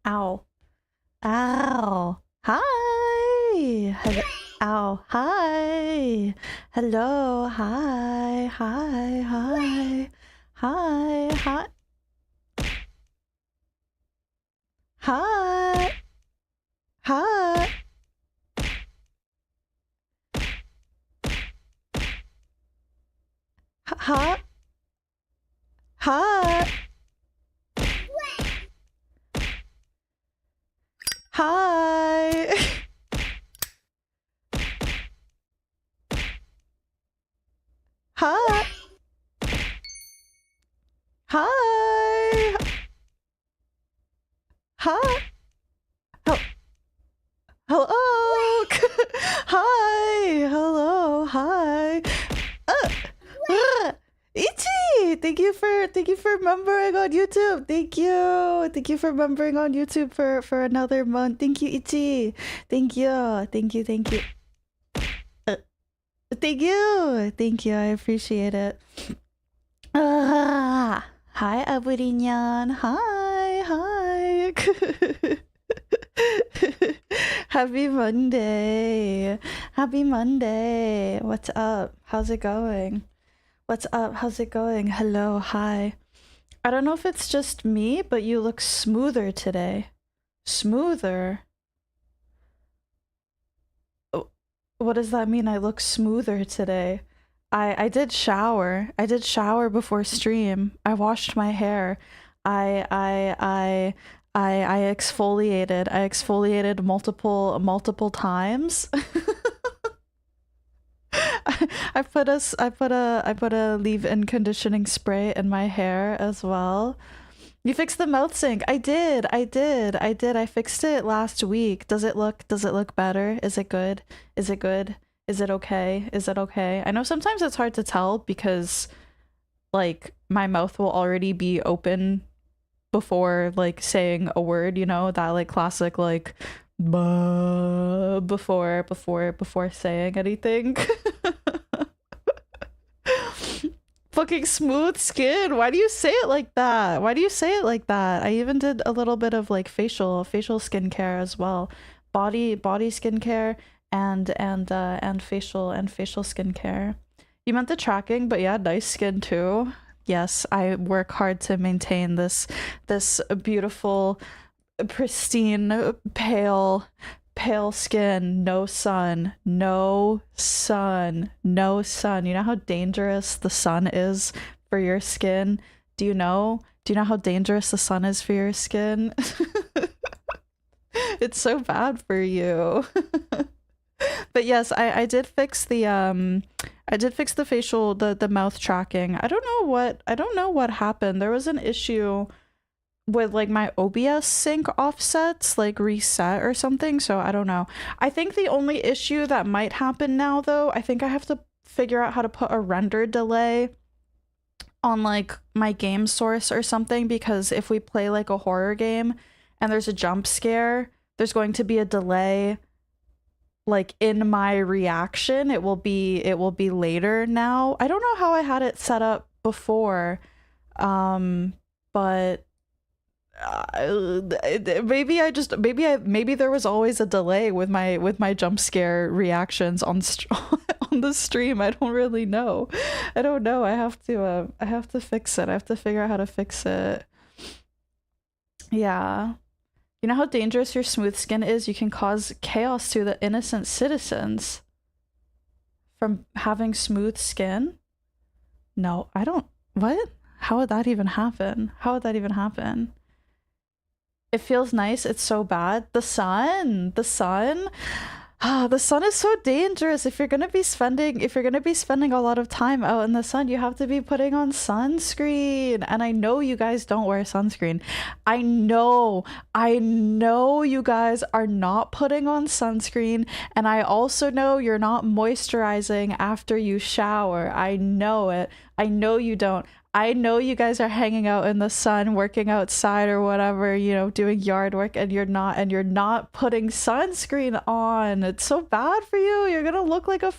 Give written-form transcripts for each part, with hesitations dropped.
Ow. Ow. Hi. Hello. Ow. Hi. Hello. Hi. Hi. Hi. Hi. Hi. Hi. Hi. Hi. Hi. Hi. Hi. Hi. Hi. Hello. Hi. Hello. Hi. Ichi! Thank you for remembering on YouTube. Thank you. Thank you for remembering on YouTube for another month. Thank you, Ichi. Thank you. Thank you. Thank you. Thank you. Thank you. I appreciate it. Hi, Aburinyan. Hi. Hi. Happy Monday. Happy Monday. What's up? How's it going? What's up? How's it going? Hello. Hi. I don't know if it's just me, but you look smoother today. Smoother? What does that mean? I look smoother today. I did shower. I did shower before stream. I washed my hair. I exfoliated. I exfoliated multiple times. I put a leave-in conditioning spray in my hair as well. You fixed the mouth sync. I did. I fixed it last week. Does it look better? Is it good? Is it good? Is it okay? Is it okay? I know sometimes it's hard to tell because like my mouth will already be open before like saying a word, you know, that like classic like before saying anything. Fucking smooth skin. Why do you say it like that? Why do you say it like that? I even did a little bit of like facial skincare as well. Body skincare and facial skincare. You meant the tracking, but yeah, nice skin too. Yes, I work hard to maintain this beautiful, pristine, pale skin, no sun. You know how dangerous the sun is for your skin? Do you know how dangerous the sun is for your skin? It's so bad for you. But yes, I did fix the facial, the mouth tracking. I don't know what happened. There was an issue with like my OBS sync offsets like reset or something, so I don't know. I think the only issue that might happen now though, I think I have to figure out how to put a render delay on like my game source or something, because if we play like a horror game and there's a jump scare, there's going to be a delay like in my reaction. It will be later now. I don't know how I had it set up before, but maybe there was always a delay with my jump scare reactions on on the stream. I don't really know. I don't know. I have to fix it. I have to figure out how to fix it. Yeah. You know how dangerous your smooth skin is? You can cause chaos to the innocent citizens from having smooth skin? No, I don't. What? How would that even happen? How would that even happen? It feels nice. It's so bad. The sun. The sun is so dangerous. If you're gonna be spending a lot of time out in the sun, you have to be putting on sunscreen. And I know you guys don't wear sunscreen. I know you guys are not putting on sunscreen, and I also know you're not moisturizing after you shower. I know it. I know you don't. I know you guys are hanging out in the sun, working outside or whatever, you know, doing yard work, and you're not putting sunscreen on. It's so bad for you. You're gonna look like a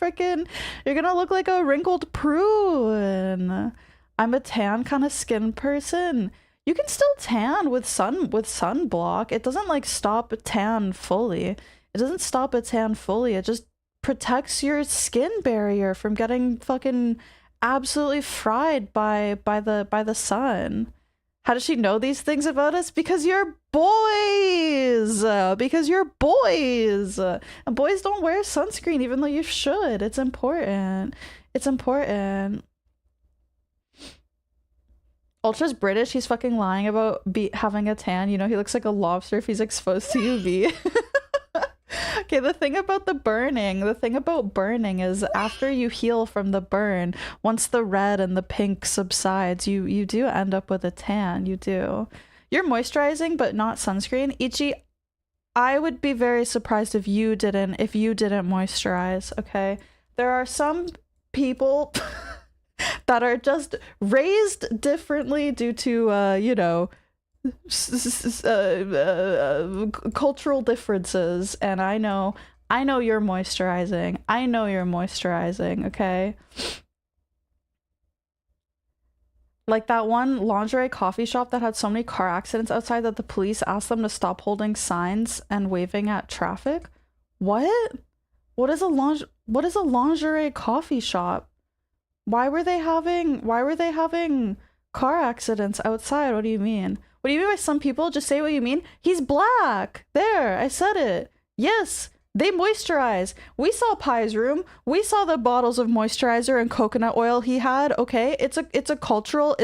wrinkled prune. I'm a tan kind of skin person. You can still tan with sunblock. It doesn't like stop a tan fully. It doesn't stop a tan fully. It just protects your skin barrier from getting fucking absolutely fried by the sun. How does she know these things about us? Because you're boys! Because you're boys! And boys don't wear sunscreen even though you should. It's important. It's important. Ultra's British. He's fucking lying about having a tan. You know, he looks like a lobster if he's exposed to UV. Okay, the thing about burning is after you heal from the burn, once the red and the pink subsides, you do end up with a tan. You do. You're moisturizing but not sunscreen. Ichi, I would be very surprised if you didn't moisturize, okay? There are some people that are just raised differently due to you know, cultural differences, and I know you're moisturizing. I know you're moisturizing, okay? Like that one lingerie coffee shop that had so many car accidents outside that the police asked them to stop holding signs and waving at traffic. What? What is a lingerie coffee shop? Why were they having car accidents outside? What do you mean? What do you mean by some people? Just say what you mean. He's black. There, I said it. Yes, they moisturize. We saw Pai's room. We saw the bottles of moisturizer and coconut oil he had. Okay, it's a cultural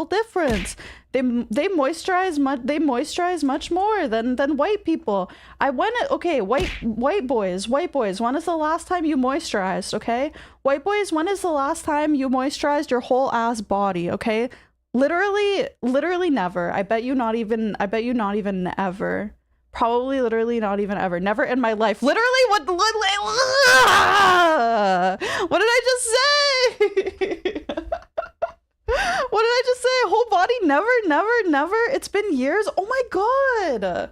difference. They moisturize much more than white people. Okay, white boys. When is the last time you moisturized? Okay, white boys. When is the last time you moisturized your whole ass body? Okay. Literally never. I bet you not even ever. Probably literally not even ever. Never in my life. Literally what did I just say? What did I just say? Whole body? Never. It's been years. Oh my god.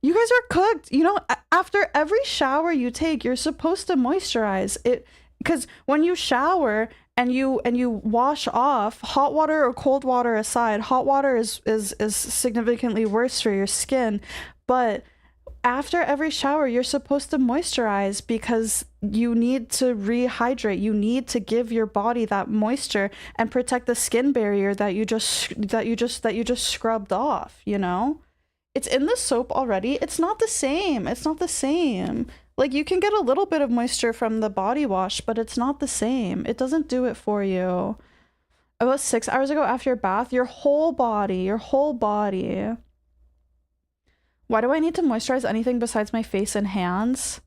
You guys are cooked. You know, after every shower you take, you're supposed to moisturize it, because when you shower and you wash off, hot water or cold water aside, hot water is significantly worse for your skin, but after every shower you're supposed to moisturize because you need to rehydrate. You need to give your body that moisture and protect the skin barrier that you just scrubbed off, you know? It's in the soap already. It's not the same. It's not the same. Like, you can get a little bit of moisture from the body wash, but it's not the same. It doesn't do it for you. About 6 hours ago after your bath, your whole body. Why do I need to moisturize anything besides my face and hands?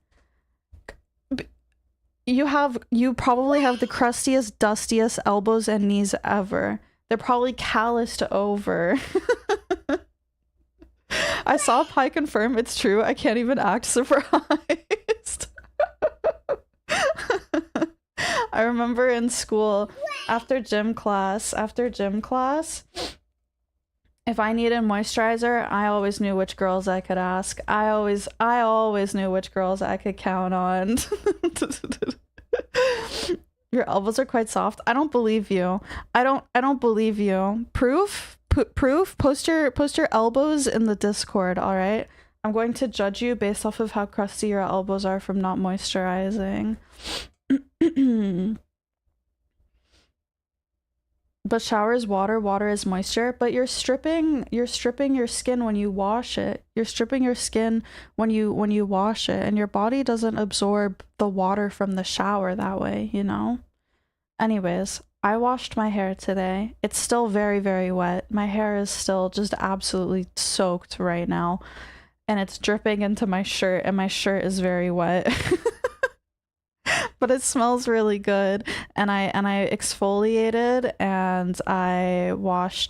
You probably have the crustiest, dustiest elbows and knees ever. They're probably calloused over. I saw Pi confirm it's true. I can't even act surprised. I remember in school, after gym class, if I needed moisturizer, I always knew which girls I could ask. I always knew which girls I could count on. Your elbows are quite soft. I don't believe you. I don't believe you. Proof? Proof? Post your elbows in the Discord, all right? I'm going to judge you based off of how crusty your elbows are from not moisturizing. But shower is water, water is moisture, but you're stripping your skin when you wash it. You're stripping your skin when you wash it, and your body doesn't absorb the water from the shower that way, you know? Anyways, I washed my hair today. It's still very, very wet. My hair is still just absolutely soaked right now, and it's dripping into my shirt, and my shirt is very wet. But it smells really good, and I exfoliated, and I washed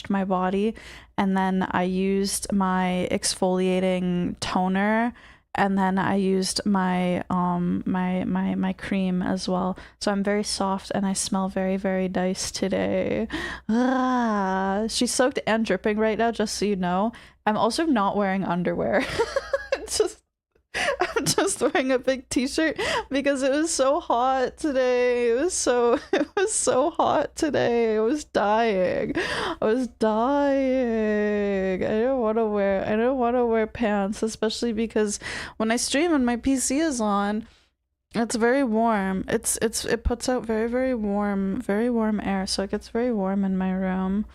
my body, and then I used my exfoliating toner, and then I used my my cream as well. So I'm very soft and I smell very, very nice today. She's soaked and dripping right now, just so you know. I'm also not wearing underwear. I'm just wearing a big t-shirt because it was so hot today. It was so hot today. I was dying. I don't want to wear pants, especially because when I stream and my PC is on, it's very warm. It puts out very warm air, so it gets very warm in my room.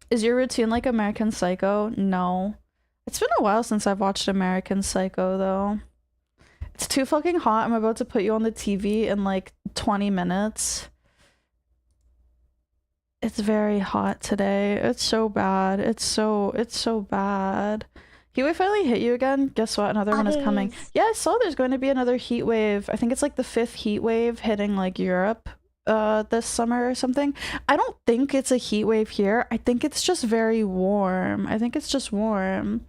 Is your routine like American Psycho? No. It's been a while since I've watched American Psycho though. It's too fucking hot. I'm about to put you on the TV in like 20 minutes. It's very hot today. It's so bad. It's so bad. Heat wave finally hit you again? Guess what? Another one is coming. Yeah, I saw there's going to be another heat wave. I think it's like the 5th heat wave hitting like Europe this summer or something. I don't think it's a heat wave here. I think it's just very warm. I think it's just warm.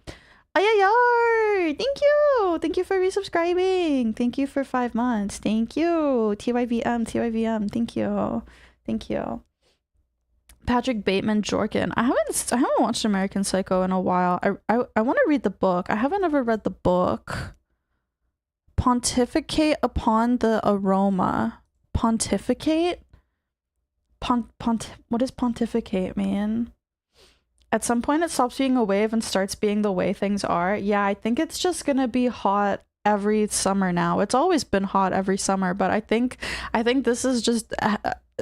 Ayayar! Thank you for resubscribing. Thank you for 5 months. Thank you. TYVM. Thank you. Patrick Bateman Jorkin. I haven't watched American Psycho in a while. I want to read the book. I haven't ever read the book. Pontificate upon the aroma. Pontificate? What does pontificate mean? At some point it stops being a wave and starts being the way things are. Yeah, I think it's just gonna be hot every summer now. It's always been hot every summer, but I think this is just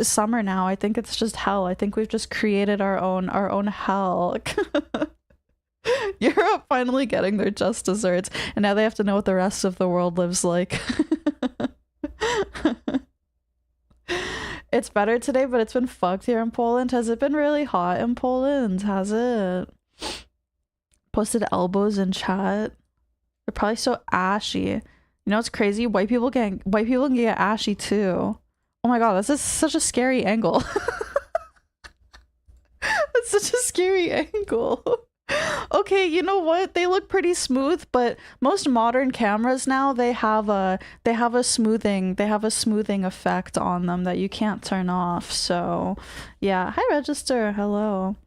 summer now. I think it's just hell. I think we've just created our own hell. Europe finally getting their just desserts, and now they have to know what the rest of the world lives like. It's better today, but it's been fucked here in Poland. Has it been really hot in Poland? Has it? Posted elbows in chat. They're probably so ashy. You know what's crazy? White people can get ashy too. Oh my god, this is such a scary angle. That's such a scary angle. Okay, you know what? They look pretty smooth, but most modern cameras now they have a smoothing effect on them that you can't turn off. So, yeah. Hi Register. Hello.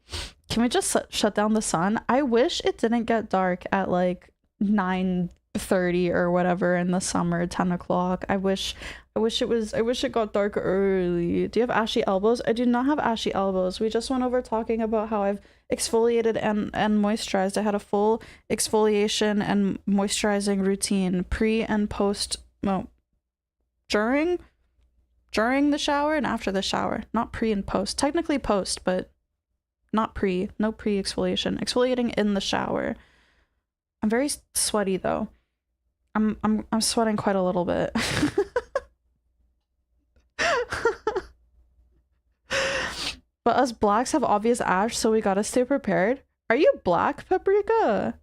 Can we just shut down the sun? I wish it didn't get dark at like 9:30 or whatever in the summer, 10 o'clock. I wish it got dark early. Do you have ashy elbows? I do not have ashy elbows. We just went over talking about how I've exfoliated and moisturized. I had a full exfoliation and moisturizing routine pre and post, no, during the shower and after the shower. Not pre and post. Technically post, but not pre. No pre exfoliation. Exfoliating in the shower. I'm very sweaty though. I'm sweating quite a little bit. But us blacks have obvious ash, so we gotta stay prepared. Are you black, Paprika?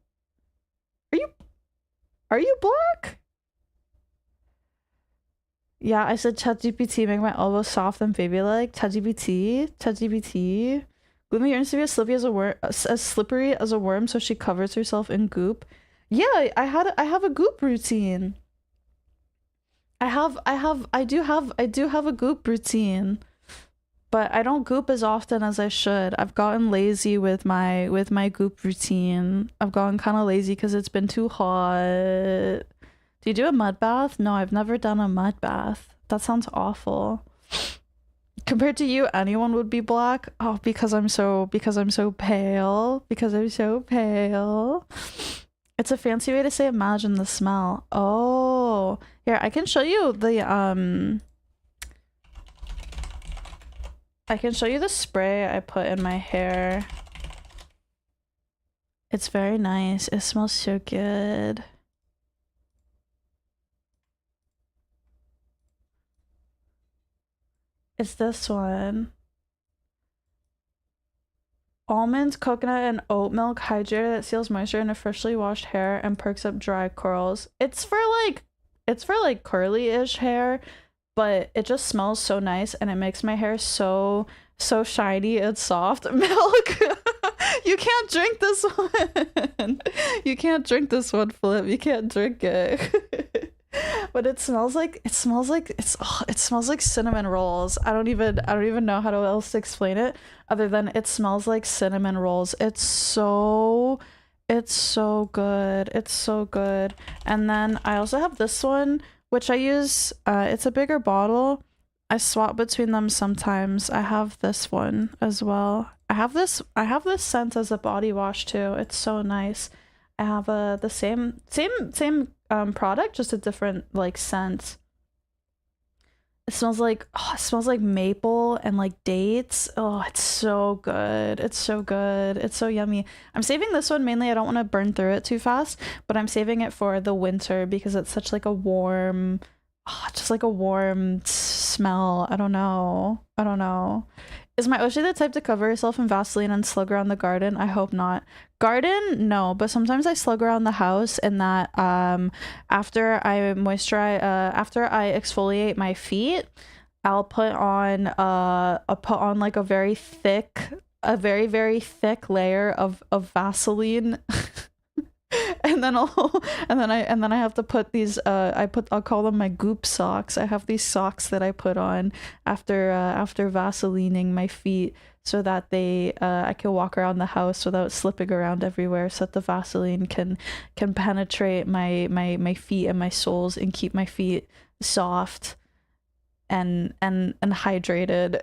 Are you black? Yeah, I said ChatGPT, make my elbows soft and baby-like. ChatGPT. Gloomi yearns to be as slippery as a worm, so she covers herself in goop. Yeah, I have a goop routine. I do have a goop routine. But I don't goop as often as I should. I've gotten lazy with my goop routine. I've gotten kind of lazy because it's been too hot. Do you do a mud bath? No, I've never done a mud bath. That sounds awful. Compared to you, anyone would be black. Oh, because I'm so pale. Because I'm so pale. It's a fancy way to say imagine the smell. Oh, here, I can show you the I can show you the spray I put in my hair. It's very nice. It smells so good. It's this one. Almonds, coconut, and oat milk hydrator that seals moisture in a freshly washed hair and perks up dry curls. It's for like curly-ish hair. But it just smells so nice and it makes my hair so shiny and soft. Milk! You can't drink this one! You can't drink this one, Flip. You can't drink it. But it smells like cinnamon rolls. I don't even know how else to explain it other than it smells like cinnamon rolls. It's so It's so good. It's so good. And then I also have this one, which I use. It's a bigger bottle. I swap between them sometimes. I have this one as well. I have this scent as a body wash too. It's so nice. I have the same product, just a different like scent. It smells like, oh, it smells like maple and like dates. Oh, it's so good. It's so good. It's so yummy. I'm saving this one mainly. I don't want to burn through it too fast, but I'm saving it for the winter because it's such like a warm, oh, just like a warm smell. I don't know. I don't know. Is my Oshi the type to cover herself in Vaseline and slug around the garden? I hope not. Garden, no, but sometimes I slug around the house in that after I moisturize, after I exfoliate my feet, I'll put on like a very very thick layer of Vaseline. And then I have to put these I'll call them my goop socks. I have these socks that I put on after Vaselining my feet so that they I can walk around the house without slipping around everywhere, so that the Vaseline can penetrate my feet and my soles and keep my feet soft and hydrated.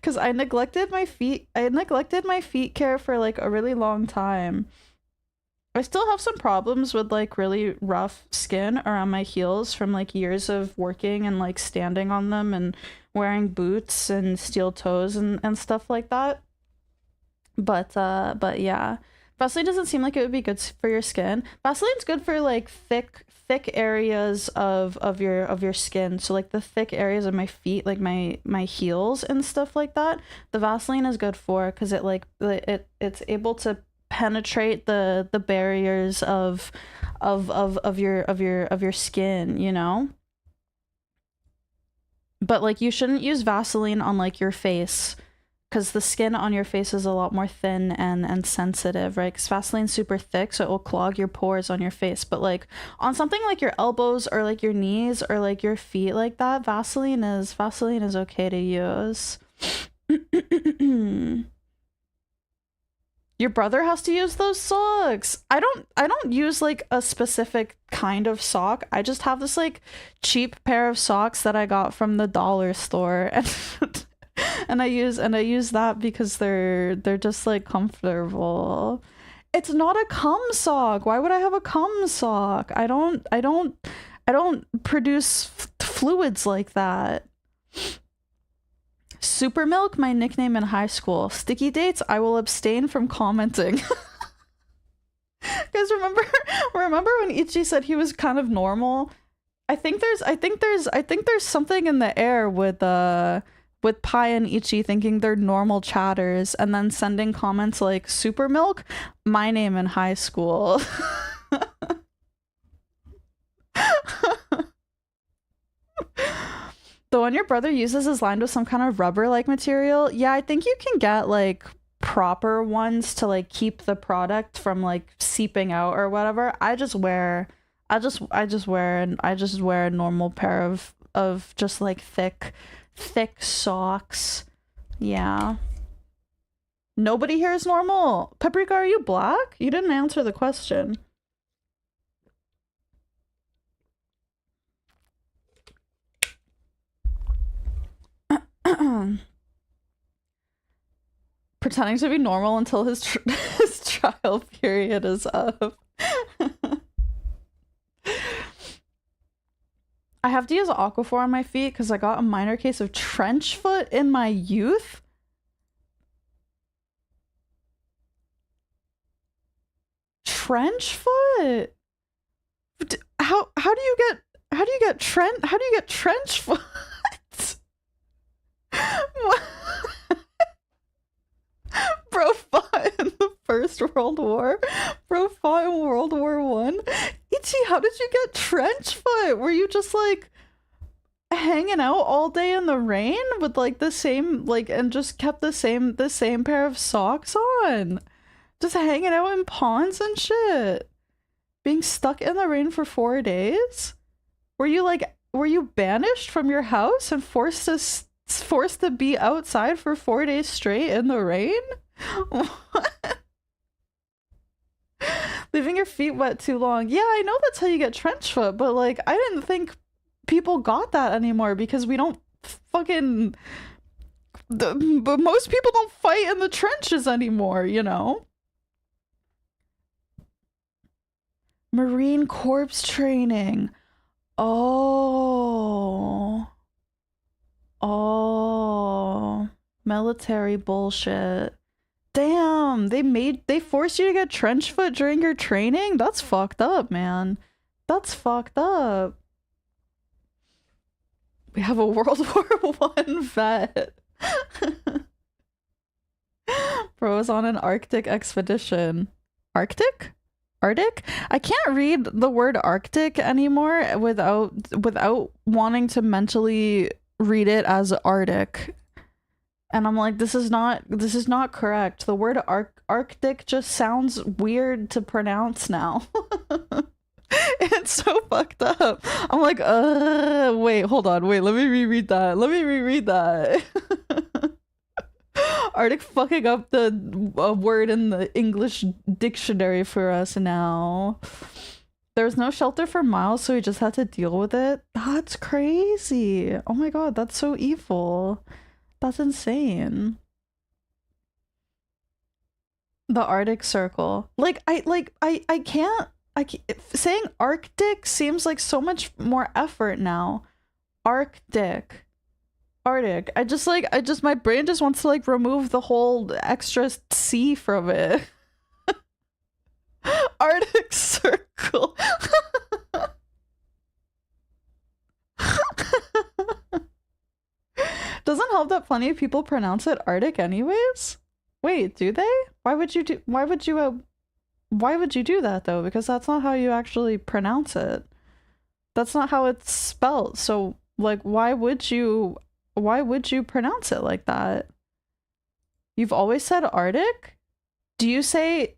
Because I neglected my feet care for like a really long time. I still have some problems with like really rough skin around my heels from like years of working and like standing on them and wearing boots and steel toes and stuff like that. But yeah. Vaseline doesn't seem like it would be good for your skin. Vaseline's good for like thick areas of your skin, so like the thick areas of my feet, like my heels and stuff like that. The Vaseline is good for, because it's able to penetrate the barriers of your skin, you know. But like you shouldn't use Vaseline on like your face, because the skin on your face is a lot more thin and sensitive, right? Because Vaseline's super thick, so it will clog your pores on your face. But like on something like your elbows or like your knees or like your feet like that, Vaseline is okay to use. Your brother has to use those socks. I don't use like a specific kind of sock. I just have this like cheap pair of socks that I got from the dollar store, and I use that because they're just like comfortable. It's not a cum sock. Why would I have a cum sock? I don't produce fluids like that. Super Milk, my nickname in high school. Sticky dates, I will abstain from commenting. Guys, remember when Ichi said he was kind of normal? I think there's something in the air with Pai and Ichi thinking they're normal chatters and then sending comments like Super Milk, my name in high school. The one your brother uses is lined with some kind of rubber-like material. Yeah, I think you can get like proper ones to like keep the product from like seeping out or whatever. I just wear a normal pair of just like thick socks. Yeah. Nobody here is normal. Paprika, are you black? You didn't answer the question. Pretending to be normal until his trial period is up. I have to use Aquaphor on my feet because I got a minor case of trench foot in my youth. Trench foot? How do you get trench foot? Bro fought in the First World War. Bro fought in World War I. Ichi, how did you get trench foot? Were you just like hanging out all day in the rain with like the same like and just kept the same pair of socks on? Just hanging out in ponds and shit. Being stuck in the rain for 4 days? Were you banished from your house and forced to forced to be outside for 4 days straight in the rain? What? Leaving your feet wet too long. Yeah, I know that's how you get trench foot, but like, I didn't think people got that anymore because we don't fucking... but most people don't fight in the trenches anymore, you know? Marine Corps training. Oh. Oh. Military bullshit. Damn, they forced you to get trench foot during your training? That's fucked up, man. That's fucked up. We have a World War I vet. Bro was on an Arctic expedition. Arctic? Arctic? I can't read the word Arctic anymore without wanting to mentally read it as Arctic. And I'm like, this is not correct. The word Arctic just sounds weird to pronounce now. It's so fucked up. I'm like, wait, hold on, wait, let me reread that. Let me reread that. Arctic fucking up the word in the English dictionary for us now. There was no shelter for miles, so we just had to deal with it. That's crazy. Oh my god, that's so evil. That's insane. The Arctic Circle. Like, I can't saying Arctic seems like so much more effort now. Arctic. My brain just wants to like remove the whole extra C from it. Arctic Circle. Doesn't help that plenty of people pronounce it Arctic anyways. Wait, do they? Why would you do that though? Because that's not how you actually pronounce it. That's not how it's spelled. So like why would you pronounce it like that? You've always said Arctic? Do you say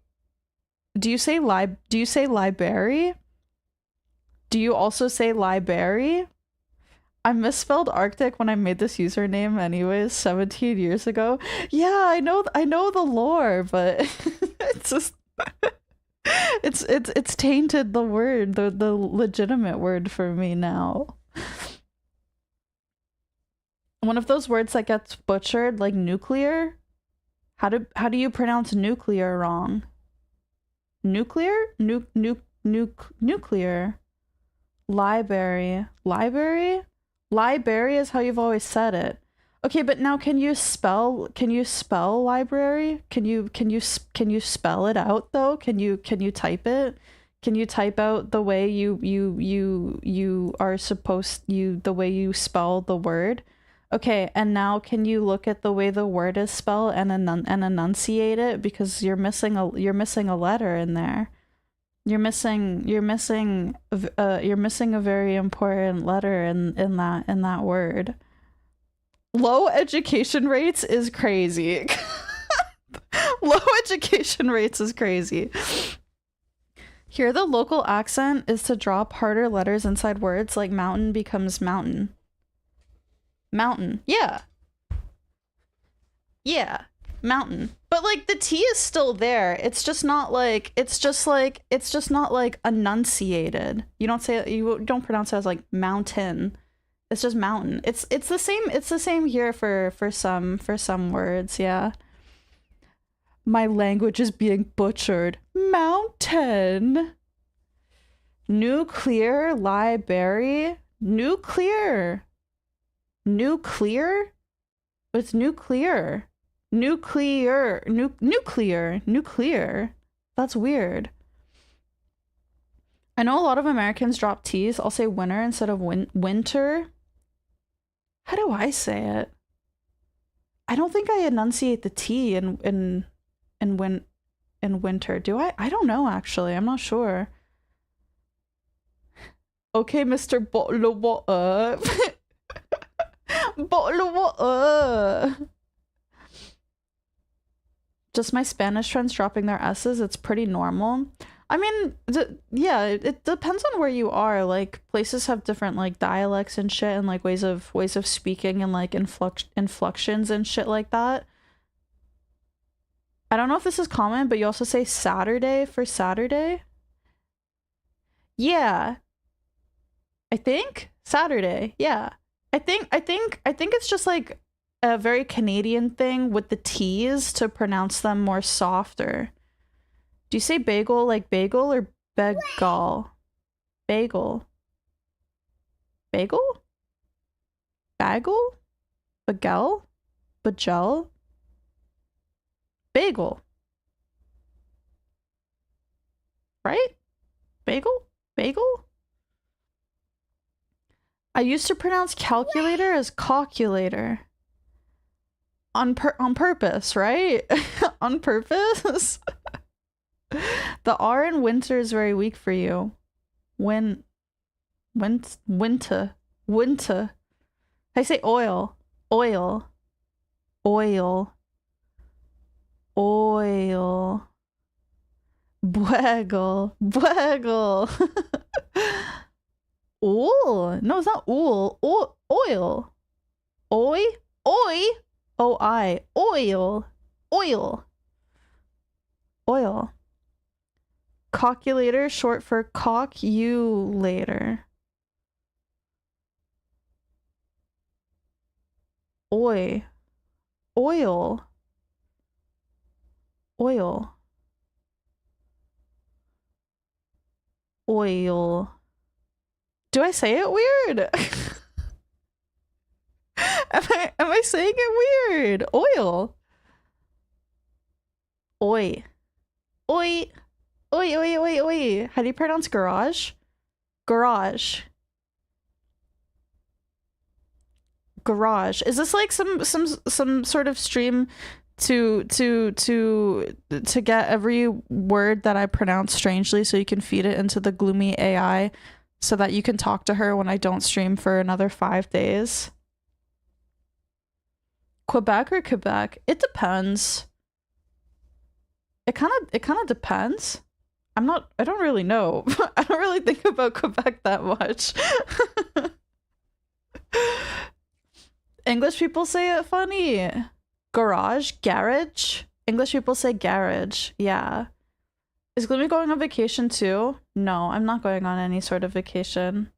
library? Do you also say library? I misspelled Arctic when I made this username anyways 17 years ago. Yeah, I know the lore, but it's just it's tainted the word, the legitimate word for me now. One of those words that gets butchered, like nuclear. How do you pronounce nuclear wrong? Nuclear? Nuclear. Library. Library? Library is how you've always said it. Okay, but now can you spell library? Can you spell it out though? Can you type it? Can you type out the way you are supposed the way you spell the word? Okay, and now can you look at the way the word is spelled and enunciate it, because you're missing a letter in there. You're missing a very important letter in that word. Low education rates is crazy. Low education rates is crazy. Here the local accent is to drop harder letters inside words, like mountain becomes mountain. Mountain. Yeah. Yeah. Mountain. But like the T is still there. It's just not like enunciated. You don't pronounce it as like mountain. It's just mountain. It's the same here for some words, yeah. My language is being butchered. Mountain. Nuclear library. Nuclear. Nuclear? It's nuclear. Nuclear. Nuclear. That's weird. I know a lot of Americans drop T's. I'll say winter instead of winter. How do I say it? I don't think I enunciate the T in winter. Do I? I don't know actually. I'm not sure. Okay, Mr. Bottle of water. Bottle of water. Just my Spanish friends dropping their S's. It's pretty normal. I mean, yeah, it depends on where you are. Like places have different like dialects and shit, and like ways of speaking and like inflections and shit like that. I don't know if this is common, but you also say Saturday for Saturday. Yeah, I think Saturday. Yeah, I think it's just like a very Canadian thing with the T's to pronounce them more softer. Do you say bagel like bagel or bagel? Bagel. Bagel? Bagel? Bagel? Bagel? Bagel. Right? Bagel? Bagel? I used to pronounce calculator as calculator. On purpose, right? On purpose? The R in winter is very weak for you. Winter. I say oil. Oil. Oil. Oil. Bwaggle. Bwaggle. Oil. No, it's not oil. Oil. Oi. Oi. O-I. Oil. Oil. Oil. Calculator, short for cock you later. Oi. Oil. Oil. Oil. Do I say it weird? Am I saying it weird? Oil. Oi. Oi. Oi, oi, oi, oi. How do you pronounce garage? Garage. Garage. Is this like some sort of stream to get every word that I pronounce strangely so you can feed it into the Gloomi AI so that you can talk to her when I don't stream for another 5 days? Quebec or Quebec? It depends. It kind of depends. I don't really know. I don't really think about Quebec that much. English people say it funny. Garage, garage. English people say garage. Yeah. Is Gloomy going on vacation too? No, I'm not going on any sort of vacation.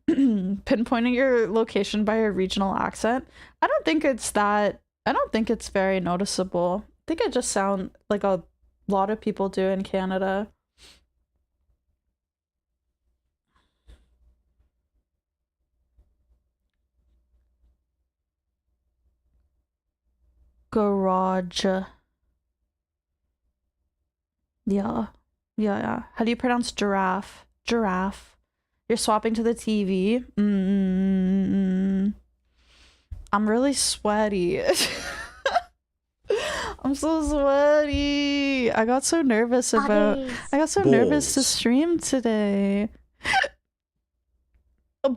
Pinpointing your location by a regional accent. I don't think it's very noticeable. I think I just sound like a lot of people do in Canada. Garage. Yeah. Yeah. How do you pronounce giraffe? Giraffe. You're swapping to the TV. I'm really sweaty. I'm so sweaty. I got so nervous to stream today.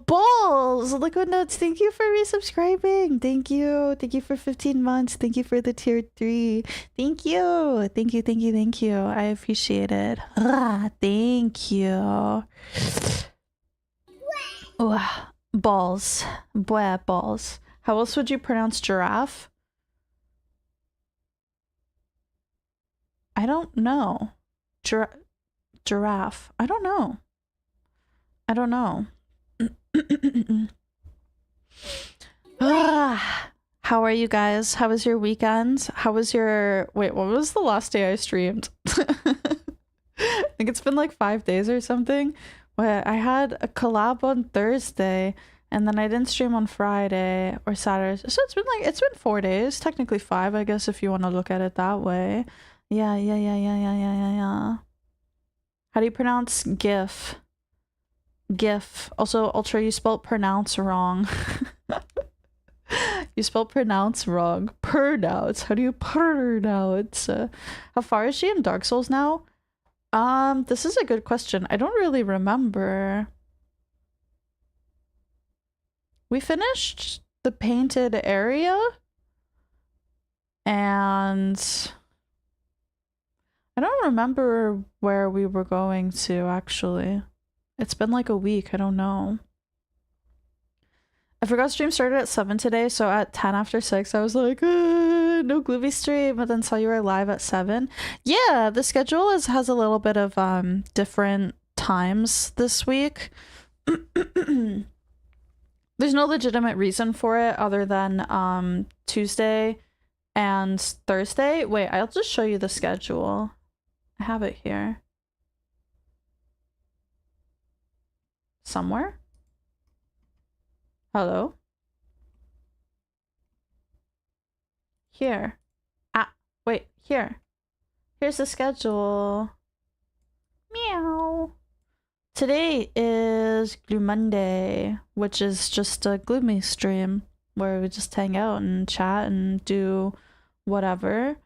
Balls! Liquid Notes, thank you for resubscribing. Thank you. Thank you for 15 months. Thank you for the tier 3. Thank you. Thank you, thank you, thank you. I appreciate it. Thank you. Balls. Balls. How else would you pronounce giraffe? I don't know. Giraffe. I don't know. I don't know. How are you guys? How was your weekend? How was your... Wait, what was the last day I streamed? I think it's been like 5 days or something. Wait, I had a collab on Thursday and then I didn't stream on Friday or Saturday. So it's been 4 days, technically 5, I guess, if you want to look at it that way. Yeah. How do you pronounce GIF? GIF. Also, Ultra, you spelled pronounce wrong. You spelled pronounce wrong. Pronounce. How do you pronounce? How far is she in Dark Souls now? This is a good question. I don't really remember. We finished the painted area and I don't remember where we were going to, actually. It's been like a week, I don't know. I forgot stream started at 7 today, so at 10 after 6, I was like, no Gloomi stream, but then saw you were live at 7. Yeah, the schedule has a little bit of different times this week. There's no legitimate reason for it other than Tuesday and Thursday. Wait, I'll just show you the schedule. I have it here. Somewhere? Hello? Here. Ah, wait, here. Here's the schedule. Meow. Today is Gloomi Monday, which is just a Gloomi stream where we just hang out and chat and do whatever.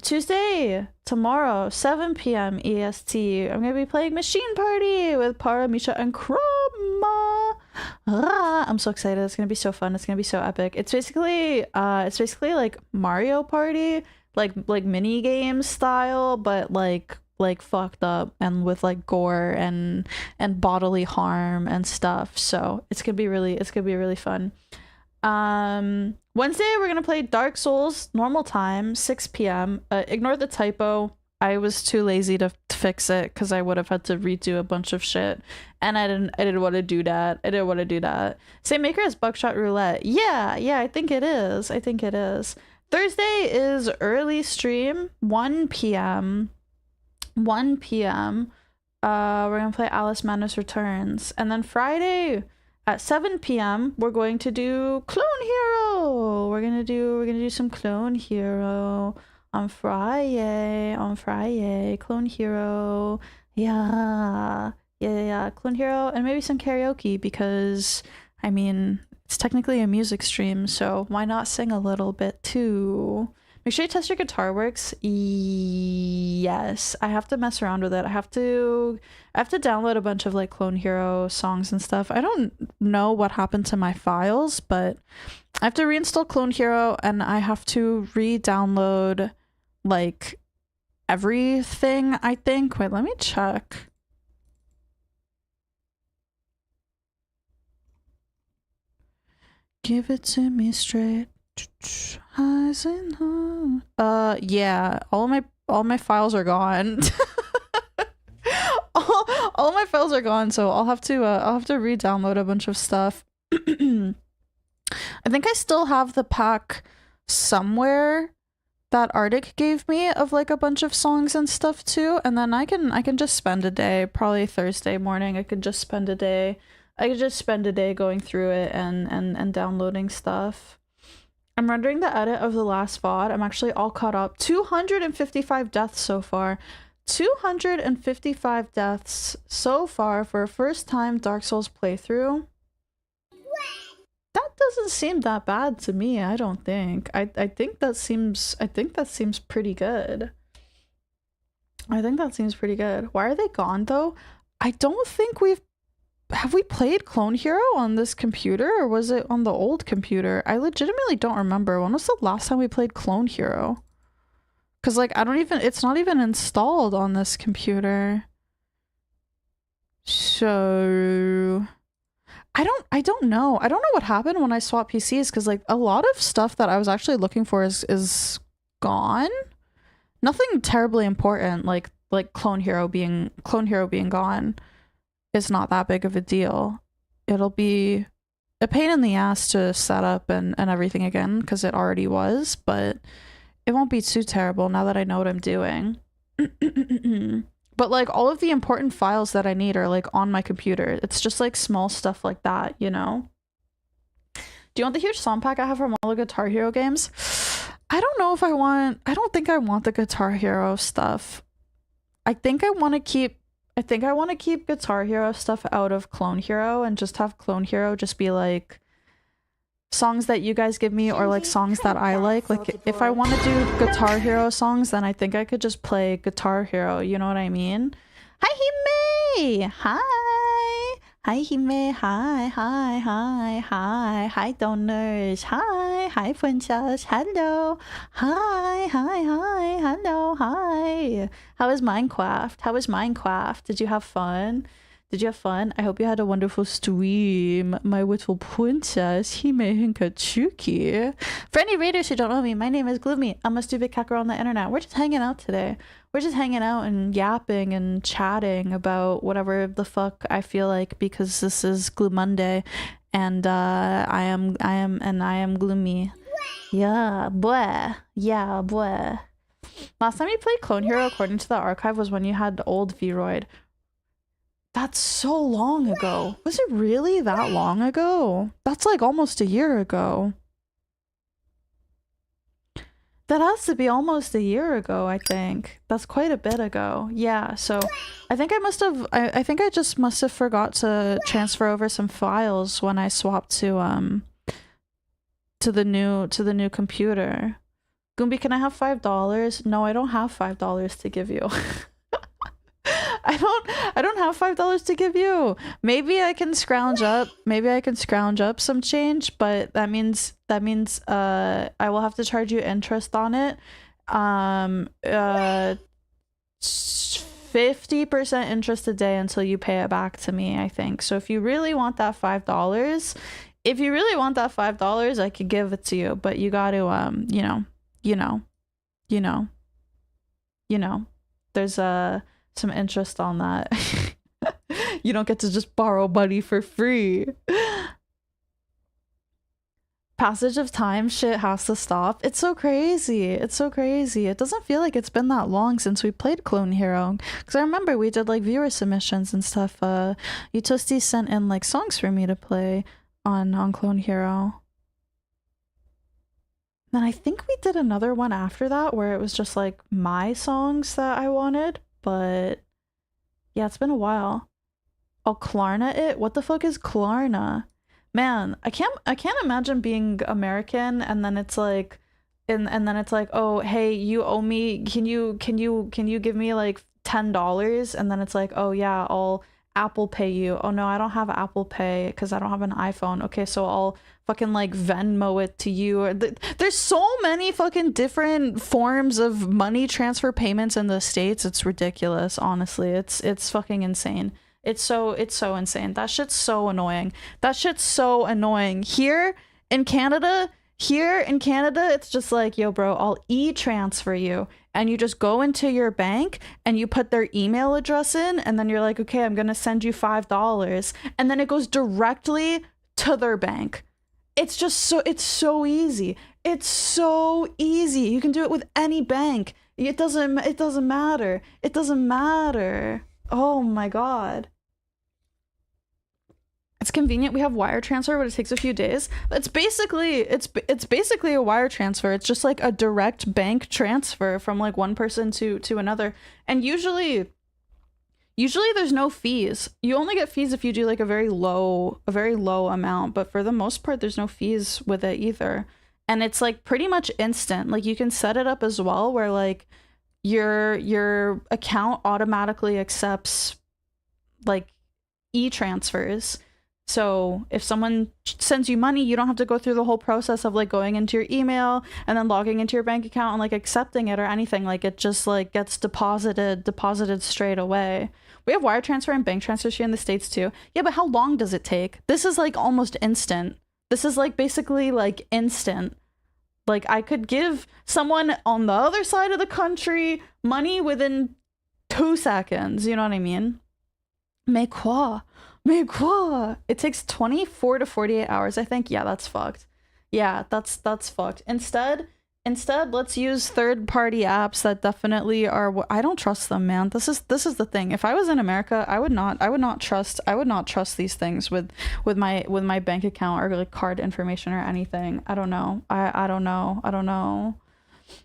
Tuesday, tomorrow, 7 p.m. EST, I'm gonna be playing Machine Party with Para, Misha, and Chroma. I'm so excited. It's gonna be so fun. It's gonna be so epic. It's basically like Mario Party, like mini game style, but like fucked up and with like gore and bodily harm and stuff. So it's gonna be really fun. Wednesday we're gonna play Dark Souls normal time, 6 p.m. Ignore the typo. I was too lazy to fix it because I would have had to redo a bunch of shit, and I didn't want to do that. Same maker as Buckshot Roulette. Yeah, I think it is. Thursday is early stream, 1 p.m. We're gonna play Alice Madness Returns, and then Friday at 7 p.m. we're going to do Clone Hero. We're gonna do some Clone Hero on Friday. Clone Hero. Yeah, Clone Hero, and maybe some karaoke because I mean it's technically a music stream, so why not sing a little bit too? Make sure you test your guitar works. Yes, I have to mess around with it. I have to download a bunch of like Clone Hero songs and stuff. I don't know what happened to my files, but I have to reinstall Clone Hero and I have to re-download like everything, I think. Wait, let me check. Give it to me straight. Yeah, all my files are gone. all my files are gone, so I'll have to re-download a bunch of stuff. I think I still have the pack somewhere that Arctic gave me of like a bunch of songs and stuff too, and then I can just spend a day, probably Thursday morning. I could just spend a day going through it and downloading stuff. I'm rendering the edit of the last VOD. I'm actually all caught up. 255 deaths so far. 255 deaths so far for a first time Dark Souls playthrough. That doesn't seem that bad to me, I don't think. I think that seems pretty good. I think that seems pretty good. Why are they gone though? I don't think have we played Clone Hero on this computer, or was it on the old computer? I legitimately don't remember. When was the last time we played Clone Hero? Because like it's not even installed on this computer. So I don't know. I don't know what happened when I swapped PCs, because like a lot of stuff that I was actually looking for is gone. Nothing terribly important, like Clone Hero being gone is not that big of a deal. It'll be a pain in the ass to set up and everything again, because it already was, but it won't be too terrible now that I know what I'm doing. But like all of the important files that I need are like on my computer. It's just like small stuff like that, you know? Do you want the huge song pack I have from all the Guitar Hero games? I don't know if I don't think I want the Guitar Hero stuff. I think I want to keep Guitar Hero stuff out of Clone Hero and just have Clone Hero just be like songs that you guys give me, or like songs that I like. Like if I want to do Guitar Hero songs, then I think I could just play Guitar Hero, you know what I mean? Hi Hime! Hi, Hime. Hi, hi, hi, hi. Hi, donors. Hi, princess. Hello. Hi, hi, hi. Hello, hi. How is Minecraft? How is Minecraft? Did you have fun? Did you have fun? I hope you had a wonderful stream, my little princess, Hime Hinkachuki. For any raiders who don't know me, my name is Gloomi. I'm a stupid cacker on the internet. We're just hanging out today. We're just hanging out and yapping and chatting about whatever the fuck I feel like, because this is Glue Monday, and I am Gloomy. Yeah, boy. Yeah, boy. Last time you played Clone Hero, according to the archive, was when you had old Vroid. That's so long ago. Was it really that long ago? That's like almost a year ago. That has to be almost a year ago, I think. That's quite a bit ago. Yeah, so I think I think I just must have forgot to transfer over some files when I swapped to the new computer. Goombi, can I have $5? No, I don't have $5 to give you. I don't have $5 to give you. Maybe I can scrounge up some change, but that means I will have to charge you interest on it. 50% interest a day until you pay it back to me, I think. So if you really want that $5, I could give it to you, but you got to there's some interest on that. You don't get to just borrow money for free. Passage of time shit has to stop. It's so crazy. It's so crazy. It doesn't feel like it's been that long since we played Clone Hero. Because I remember we did like viewer submissions and stuff. Utosti sent in like songs for me to play on Clone Hero. Then I think we did another one after that where it was just like my songs that I wanted. But yeah, it's been a while. Oh, Klarna it? What the fuck is Klarna? Man, I can't imagine being American and then it's like and then it's like, oh hey, you owe me, can you give me like $10? And then it's like, oh yeah, I'll Apple Pay you. Oh no, I don't have Apple Pay because I don't have an iPhone. Okay, so I'll fucking like Venmo it to you. There's so many fucking different forms of money transfer payments in the States. It's ridiculous, honestly. It's fucking insane. It's so insane. That shit's so annoying. Here in Canada, it's just like, yo bro, I'll e-transfer you. And you just go into your bank and you put their email address in, and then you're like, okay, I'm gonna send you $5. And then it goes directly to their bank. It's so easy. It's so easy. You can do it with any bank. It doesn't matter. It doesn't matter. Oh my god. It's convenient. We have wire transfer, but it takes a few days. It's basically a wire transfer. It's just like a direct bank transfer from like one person to another. And usually there's no fees. You only get fees if you do like a very low amount, but for the most part there's no fees with it either. And it's like pretty much instant. Like you can set it up as well where like your account automatically accepts like e-transfers. So if someone sends you money, you don't have to go through the whole process of like going into your email and then logging into your bank account and like accepting it or anything. Like it just like gets deposited straight away. We have wire transfer and bank transfers here in the States too. Yeah, but how long does it take? This is like almost instant. This is like basically like instant. Like I could give someone on the other side of the country money within 2 seconds. You know what I mean? Mais quoi? It takes 24 to 48 hours, I think. Yeah, that's fucked. Yeah, that's fucked. Instead, let's use third-party apps that definitely are. I don't trust them, man. This is the thing. If I was in America, I would not trust these things with my bank account or like card information or anything. I don't know. I don't know.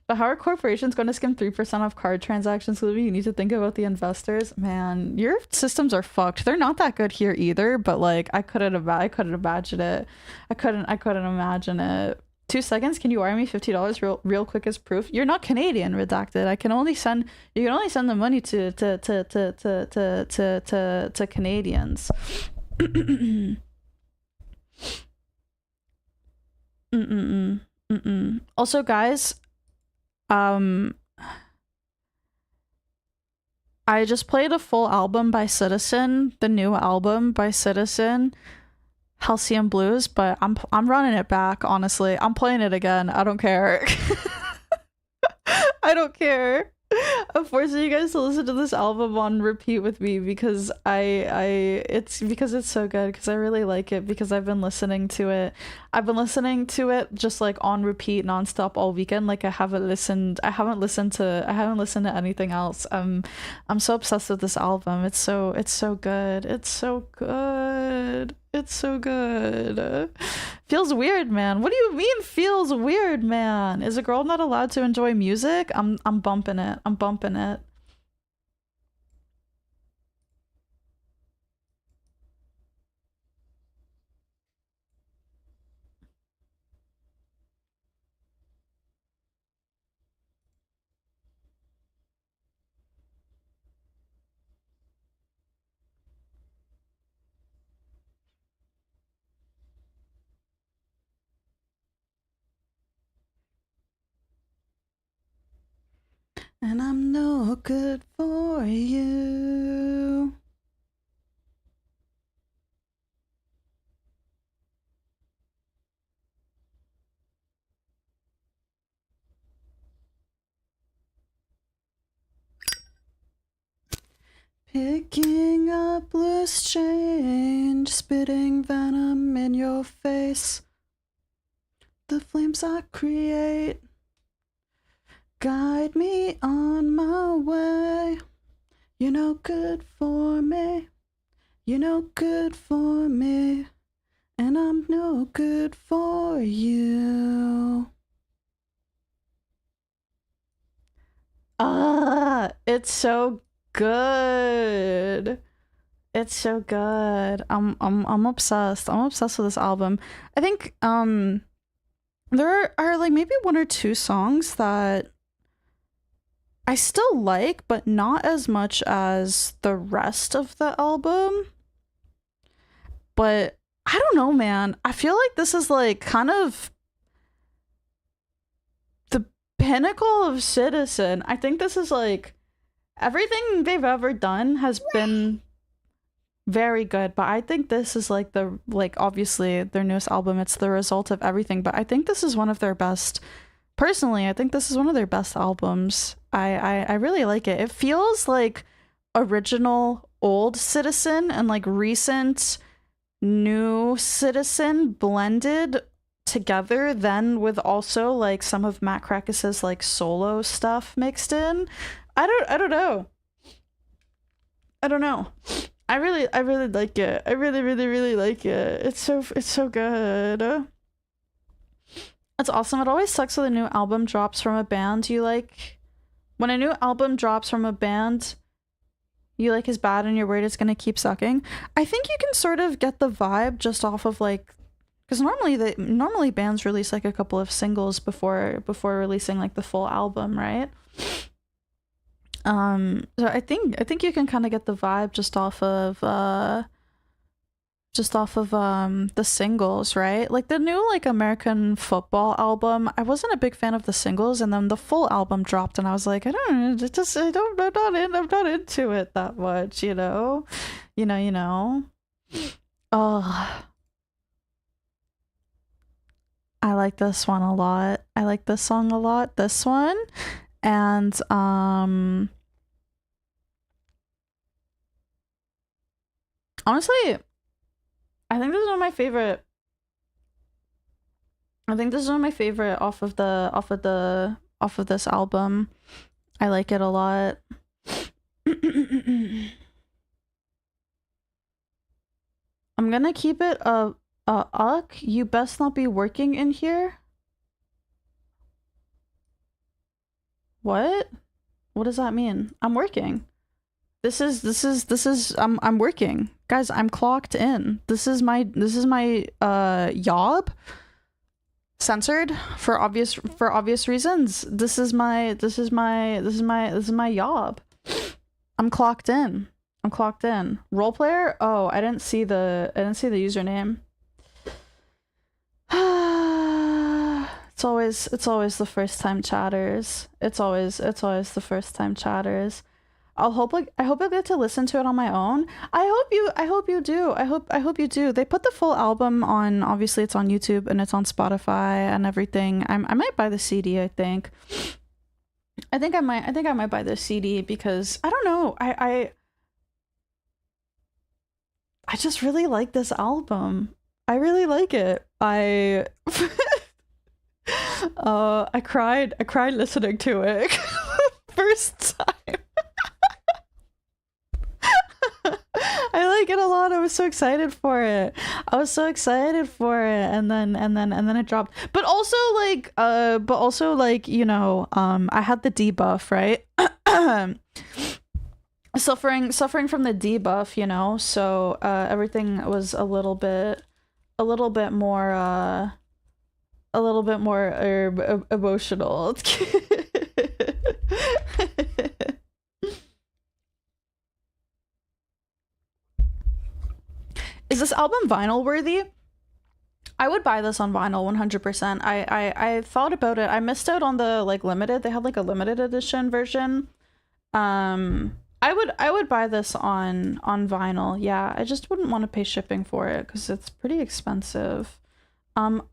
But how are corporations going to skim 3% off card transactions? You need to think about the investors. Man, your systems are fucked. They're not that good here either, but like I couldn't imagine it. I couldn't imagine it. 2 seconds, can you wire me $50 real quick as proof? You're not Canadian, redacted. You can only send the money to Canadians. Also, guys, I just played a full album by Citizen, the new album by Citizen, Halcyon Blues, but I'm running it back, honestly. I'm playing it again. I don't care. I don't care. I'm forcing you guys to listen to this album on repeat with me because it's because it's so good, because I really like it, because I've been listening to it. I've been listening to it just like on repeat nonstop all weekend. Like I haven't listened to anything else. I'm so obsessed with this album. It's so good. It's so good. It's so good. Feels weird, man. What do you mean feels weird, man? Is a girl not allowed to enjoy music? I'm bumping it. I'm bumping it. And I'm no good for you. Picking up loose change, spitting venom in your face. The flames I create guide me on my way. You're no good for me. You're no good for me. And I'm no good for you. It's so good. It's so good. I'm obsessed. I'm obsessed with this album. I think there are like maybe one or two songs that I still like, but not as much as the rest of the album. But I don't know, man. I feel like this is like kind of the pinnacle of Citizen. I think this is like everything they've ever done has been very good, but I think this is like obviously their newest album, it's the result of everything, but I think this is one of their best. Personally, I think this is one of their best albums. I really like it. It feels like original old Citizen and like recent new Citizen blended together, then with also like some of Matt Krakis's like solo stuff mixed in. I don't know. I don't know. I really like it. I really like it. It's so good. It's awesome. It always sucks when a new album drops from a band you like. When a new album drops from a band you like is bad and you're worried it's gonna keep sucking. I think you can sort of get the vibe just off of like, because normally bands release like a couple of singles before releasing like the full album, right? So I think you can kind of get the vibe just off of the singles, right? Like the new like American football album, I wasn't a big fan of the singles, and then the full album dropped and I was like, I'm not into it that much, you know. Oh, I like this one a lot. I like this song a lot. This one. And honestly, I think this is one of my favorite. I think this is one of my favorite off of this album. I like it a lot. I'm gonna keep it uck. You best not be working in here. What? What does that mean? I'm working. This is I'm working. Guys, I'm clocked in. This is my job. Censored for obvious reasons. This is my job. I'm clocked in. I'm clocked in. Role player? Oh, I didn't see the username. It's always the first time chatters. It's always the first time chatters. I hope I get to listen to it on my own. I hope you do. I hope you do. They put the full album on, obviously it's on YouTube and it's on Spotify and everything. I might buy the CD, I think. I think I might buy the CD because I don't know. I just really like this album. I really like it. I cried listening to it first time. I like it a lot. I was so excited for it. And then it dropped. But also like, you know, I had the debuff, right? suffering from the debuff, you know, so everything was a little bit more emotional. Is this album vinyl worthy? I would buy this on vinyl 100%. I thought about it. I missed out on the like limited. They had like a limited edition version. I would buy this on vinyl. Yeah, I just wouldn't want to pay shipping for it because it's pretty expensive.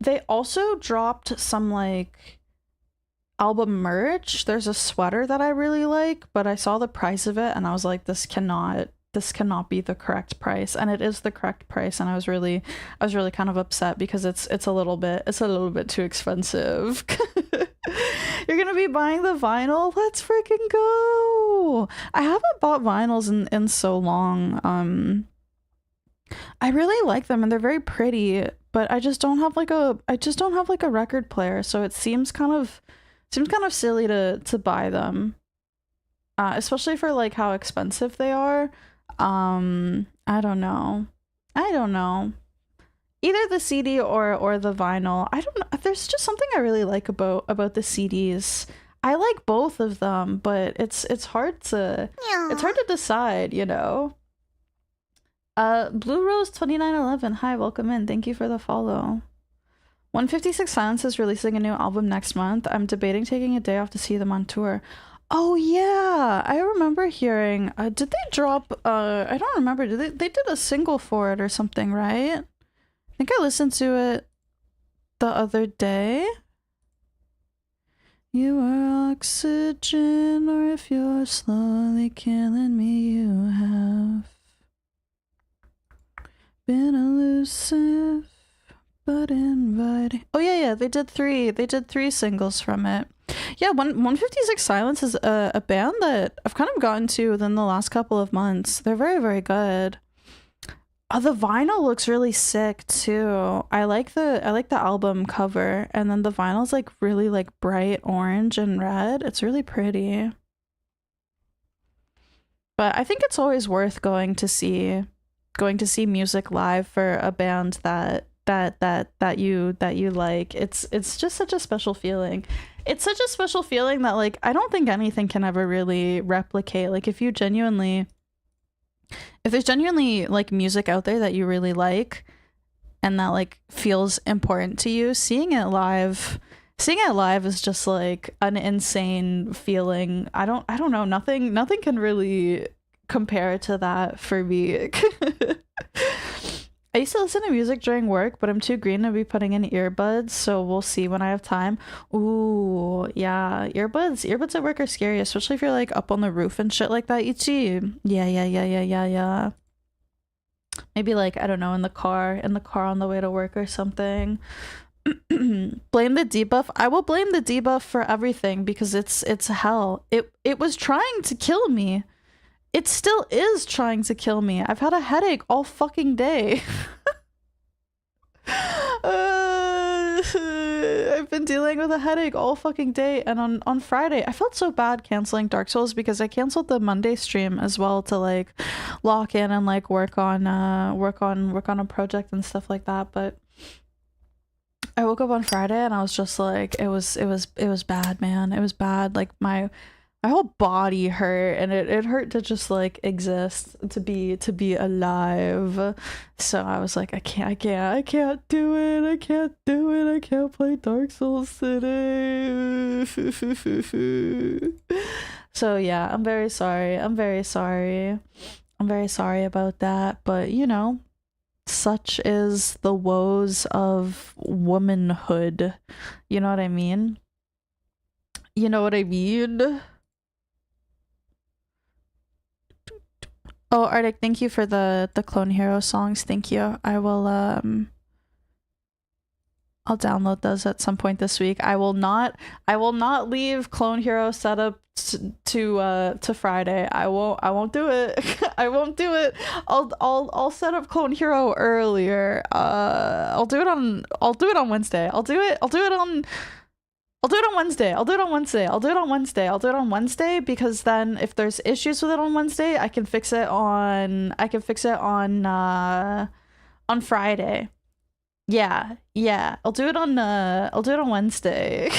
They also dropped some like album merch. There's a sweater that I really like, but I saw the price of it and I was like, this cannot be the correct price, and it is the correct price, and I was really kind of upset because it's a little bit too expensive. You're gonna be buying the vinyl? Let's freaking go! I haven't bought vinyls in so long. I really like them and they're very pretty, but I just don't have like a record player, so it seems kind of silly to buy them. Especially for like how expensive they are. I don't know. Either the CD or the vinyl. I don't know. There's just something I really like about the CDs. I like both of them, but it's hard to decide, you know. Blue Rose 2911. Hi, welcome in. Thank you for the follow. 156 Silence is releasing a new album next month. I'm debating taking a day off to see them on tour. Oh yeah, I remember hearing. Did they drop? I don't remember. They did a single for it or something, right? I think I listened to it the other day. You are oxygen, or if you're slowly killing me, you have been elusive but inviting. Oh yeah, they did three singles from it. Yeah, 156 Silence is a band that I've kind of gotten to within the last couple of months. They're very, very good. The vinyl looks really sick too. I like the album cover, and then the vinyl's like really like bright orange and red. It's really pretty. But I think it's always worth going to see music live for a band that you like. It's just such a special feeling. It's such a special feeling that like I don't think anything can ever really replicate. Like if there's genuinely like music out there that you really like and that like feels important to you, seeing it live is just like an insane feeling. I don't know, nothing can really compare to that for me. I used to listen to music during work, but I'm too green to be putting in earbuds, so we'll see when I have time. Ooh, yeah, earbuds at work are scary, especially if you're like up on the roof and shit like that. Ichi. Yeah. Maybe like, I don't know, in the car on the way to work or something. Blame the debuff. I will blame the debuff for everything because it's hell. It was trying to kill me. It still is trying to kill me. I've had a headache all fucking day. I've been dealing with a headache all fucking day, and on Friday I felt so bad canceling Dark Souls because I canceled the Monday stream as well to like lock in and like work on a project and stuff like that. But I woke up on Friday and I was just like, it was bad, man. It was bad. Like my my whole body hurt, and it hurt to just like exist, to be alive. So I was like, I can't do it, I can't do it, I can't play Dark Souls today. So yeah, I'm very sorry, I'm very sorry about that, but you know, such is the woes of womanhood. You know what I mean? You know what I mean? Oh, Arctic, thank you for the Clone Hero songs. Thank you. I'll download those at some point this week. I will not leave Clone Hero setup to Friday. I won't do it. I won't do it. I'll set up Clone Hero earlier. I'll do it on Wednesday. I'll do it on Wednesday because then if there's issues with it on Wednesday, I can fix it on Friday. Yeah. I'll do it on Wednesday.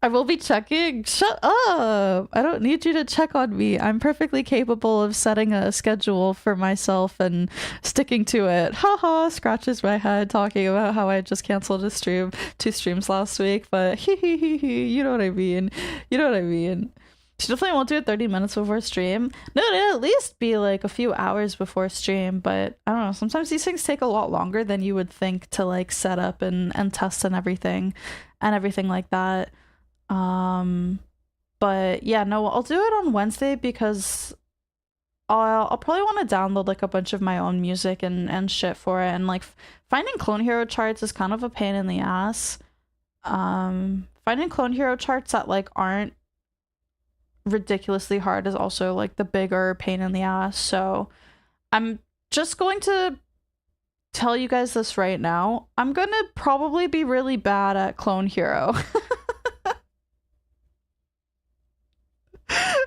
I will be checking. Shut up! I don't need you to check on me. I'm perfectly capable of setting a schedule for myself and sticking to it. Haha, scratches my head talking about how I just canceled a stream, 2 streams last week, but hihihi, you know what I mean. She definitely won't do it 30 minutes before stream. No, it'll at least be like a few hours before stream, but I don't know, sometimes these things take a lot longer than you would think to like set up and test and everything like that. But yeah, no, I'll do it on Wednesday because I'll probably want to download like a bunch of my own music and shit for it, and like finding Clone Hero charts is kind of a pain in the ass. Finding Clone Hero charts that like aren't ridiculously hard is also like the bigger pain in the ass. So I'm just going to tell you guys this right now. I'm gonna probably be really bad at Clone Hero.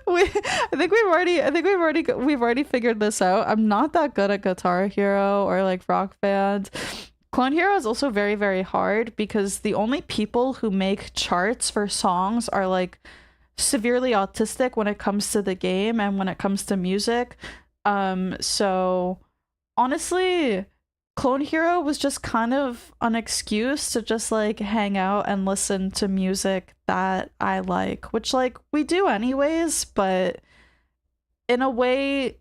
I think we've already figured this out. I'm not that good at Guitar Hero or like Rock Band. Clone Hero is also very, very hard because the only people who make charts for songs are like severely autistic when it comes to the game and when it comes to music. So honestly, Clone Hero was just kind of an excuse to just like hang out and listen to music that I like, which like we do anyways, but in a way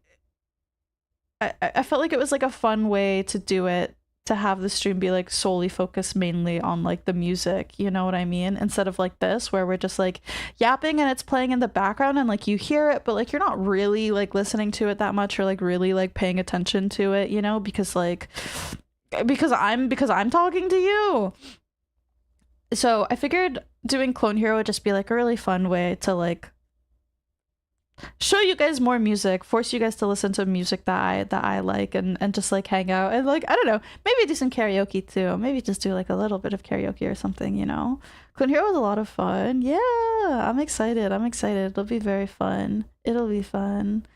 I felt like it was like a fun way to do it, to have the stream be like solely focused mainly on like the music, you know what I mean? Instead of like this where we're just like yapping and it's playing in the background and like you hear it, but like you're not really like listening to it that much or like really like paying attention to it, you know, because I'm talking to you. So I figured doing Clone Hero would just be like a really fun way to like show you guys more music, force you guys to listen to music that I like, and just like hang out and like, I don't know, maybe do some karaoke too. Maybe just do like a little bit of karaoke or something, you know? Clone Hero was a lot of fun. Yeah, I'm excited. It'll be very fun. It'll be fun.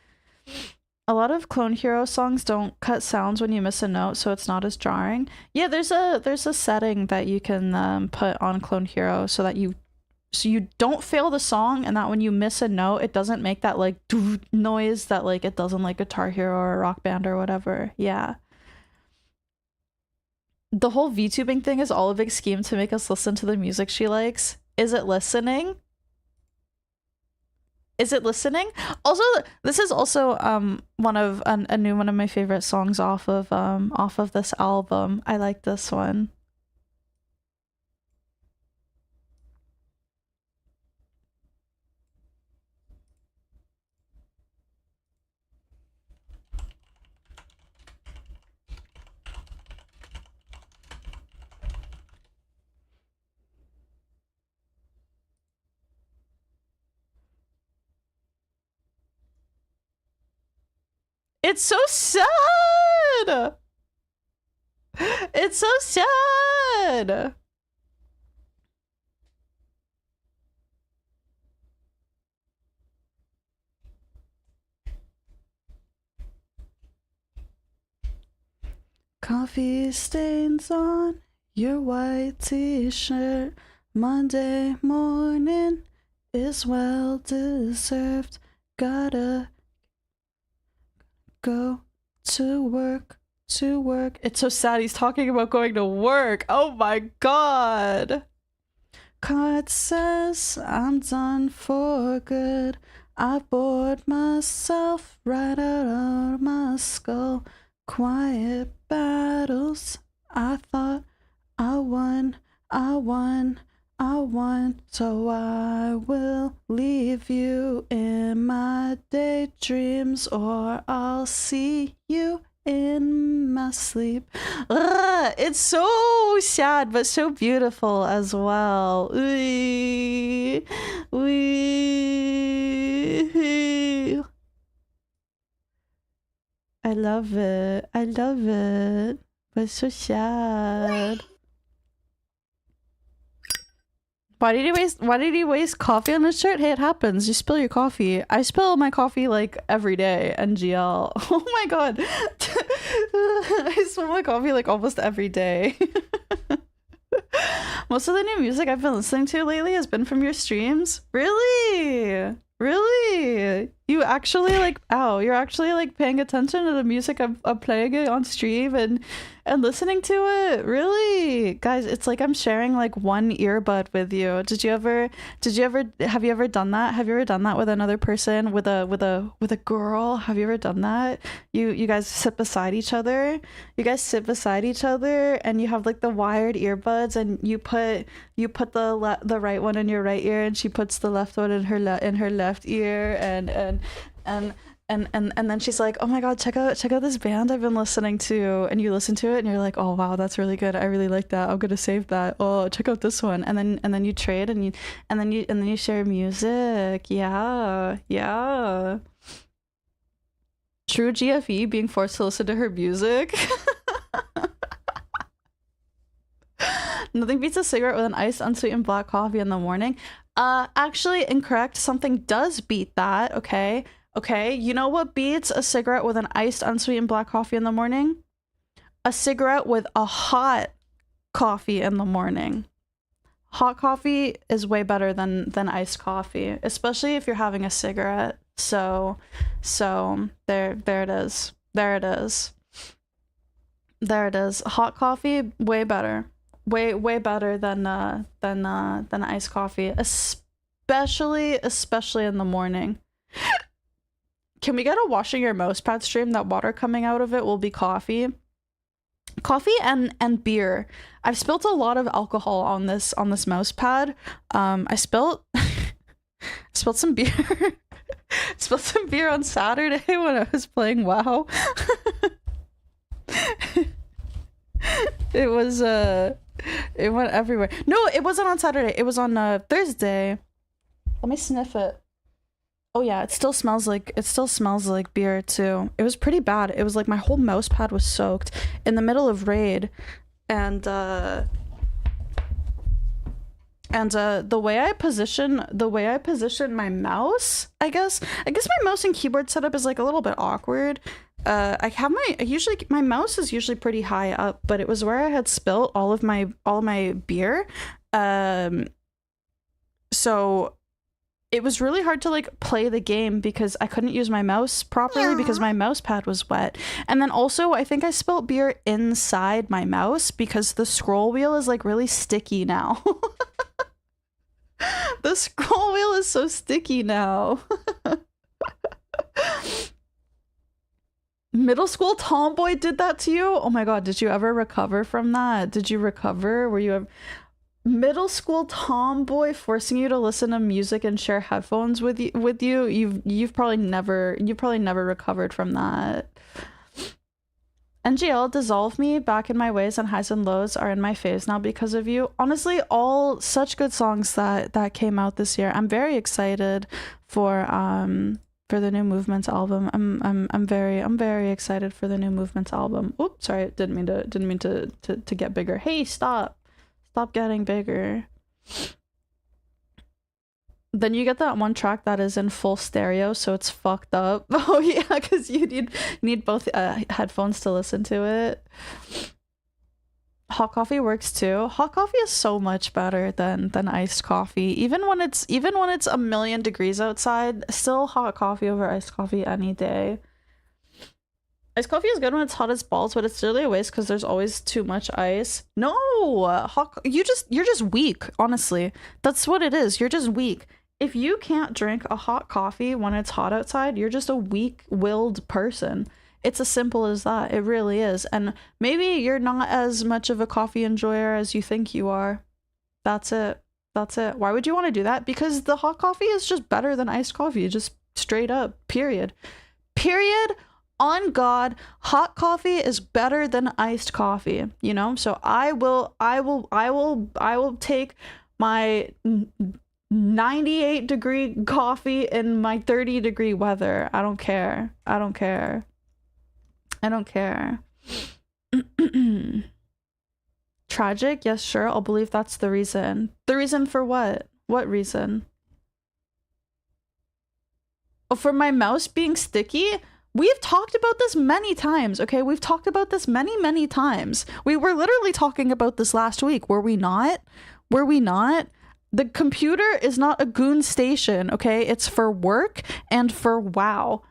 A lot of Clone Hero songs don't cut sounds when you miss a note, so it's not as jarring. Yeah, there's a setting that you can put on Clone Hero so you don't fail the song, and that when you miss a note, it doesn't make that like noise that like it does in like Guitar Hero or Rock Band or whatever. Yeah. The whole VTubing thing is all a big scheme to make us listen to the music she likes. Is it listening? Also, this is also a new one of my favorite songs off of this album. I like this one. It's so sad. It's so sad. Coffee stains on your white t-shirt. Monday morning is well deserved. Gotta go to work. It's so sad he's talking about going to work. Oh my god. Card says I'm done for good. I bored myself right out of my skull. Quiet battles. I thought I won. So I will leave you in my daydreams, or I'll see you in my sleep. Ugh, it's so sad, but so beautiful as well. Wee. I love it. But it's so sad. Why did he waste coffee on his shirt? Hey, it happens. You spill your coffee. I spill my coffee like every day. NGL. Oh my god. I spill my coffee like almost every day. Most of the new music I've been listening to lately has been from your streams. Really? You actually like, you're actually like paying attention to the music I'm playing it on stream and listening to it. Really? Guys, it's like I'm sharing like one earbud with you. Have you ever done that? Have you ever done that with another person, with a girl? Have you ever done that? You guys sit beside each other. And you have like the wired earbuds, and you put the right one in your right ear, and she puts the left one in her left ear, and then she's like, oh my god, check out this band I've been listening to, and you listen to it and you're like, oh wow, that's really good, I really like that, I'm gonna save that, oh check out this one, and then you trade, and then you share music. Yeah. True GFE, being forced to listen to her music. Nothing beats a cigarette with an iced unsweetened black coffee in the morning. Actually incorrect. Something does beat that. Okay, you know what beats a cigarette with an iced unsweetened black coffee in the morning? A cigarette with a hot coffee in the morning. Hot coffee is way better than iced coffee, especially if you're having a cigarette. So there it is. Hot coffee, way better. Way better than iced coffee, especially in the morning. Can we get a washing your mouse pad stream? That water coming out of it will be coffee and beer. I've spilt a lot of alcohol on this mouse pad. I spilt some beer. Spilled some beer on Saturday when I was playing WoW. It went everywhere. No, it wasn't on Saturday. It was on Thursday. Let me sniff it. Oh yeah, it still smells like beer too. It was pretty bad. It was like my whole mouse pad was soaked in the middle of raid, and the way I position my mouse, I guess my mouse and keyboard setup is like a little bit awkward. My mouse is usually pretty high up, but it was where I had spilt all my beer. So it was really hard to like play the game because I couldn't use my mouse properly because my mouse pad was wet. And then also I think I spilt beer inside my mouse because the scroll wheel is like really sticky now. The scroll wheel is so sticky now. Middle school tomboy did that to you? Oh my god, did you ever recover from that? Did you recover? Were you ever... Middle school tomboy forcing you to listen to music and share headphones with you? You've probably never recovered from that. NGL, Dissolve Me, Back in My Ways, and Highs and Lows are in my faves now because of you. Honestly, all such good songs that came out this year. I'm very excited for the new Movements album. I'm very excited for the new Movements album. Oops, sorry, didn't mean to get bigger. Hey, stop getting bigger. Then you get that one track that is in full stereo, so it's fucked up. Oh yeah, because you need both headphones to listen to it. Hot coffee works too. Hot coffee is so much better than iced coffee. Even when it's a million degrees outside, still hot coffee over iced coffee any day. Iced coffee is good when it's hot as balls, but it's really a waste because there's always too much ice. No, you're just weak, honestly. That's what it is. You're just weak. If you can't drink a hot coffee when it's hot outside, you're just a weak-willed person. It's as simple as that. It really is. And maybe you're not as much of a coffee enjoyer as you think you are. That's it. That's it. Why would you want to do that? Because the hot coffee is just better than iced coffee. Just straight up. Period. Period. On God, hot coffee is better than iced coffee, you know? So I will take my 98-degree coffee in my 30-degree weather. I don't care. I don't care. I don't care. Tragic? Yes, sure. I'll believe that's the reason. The reason for what? What reason? Oh, for my mouse being sticky? We've talked about this many times, okay? We've talked about this many times. We were literally talking about this last week, were we not? Were we not? The computer is not a goon station, okay? It's for work and for WoW.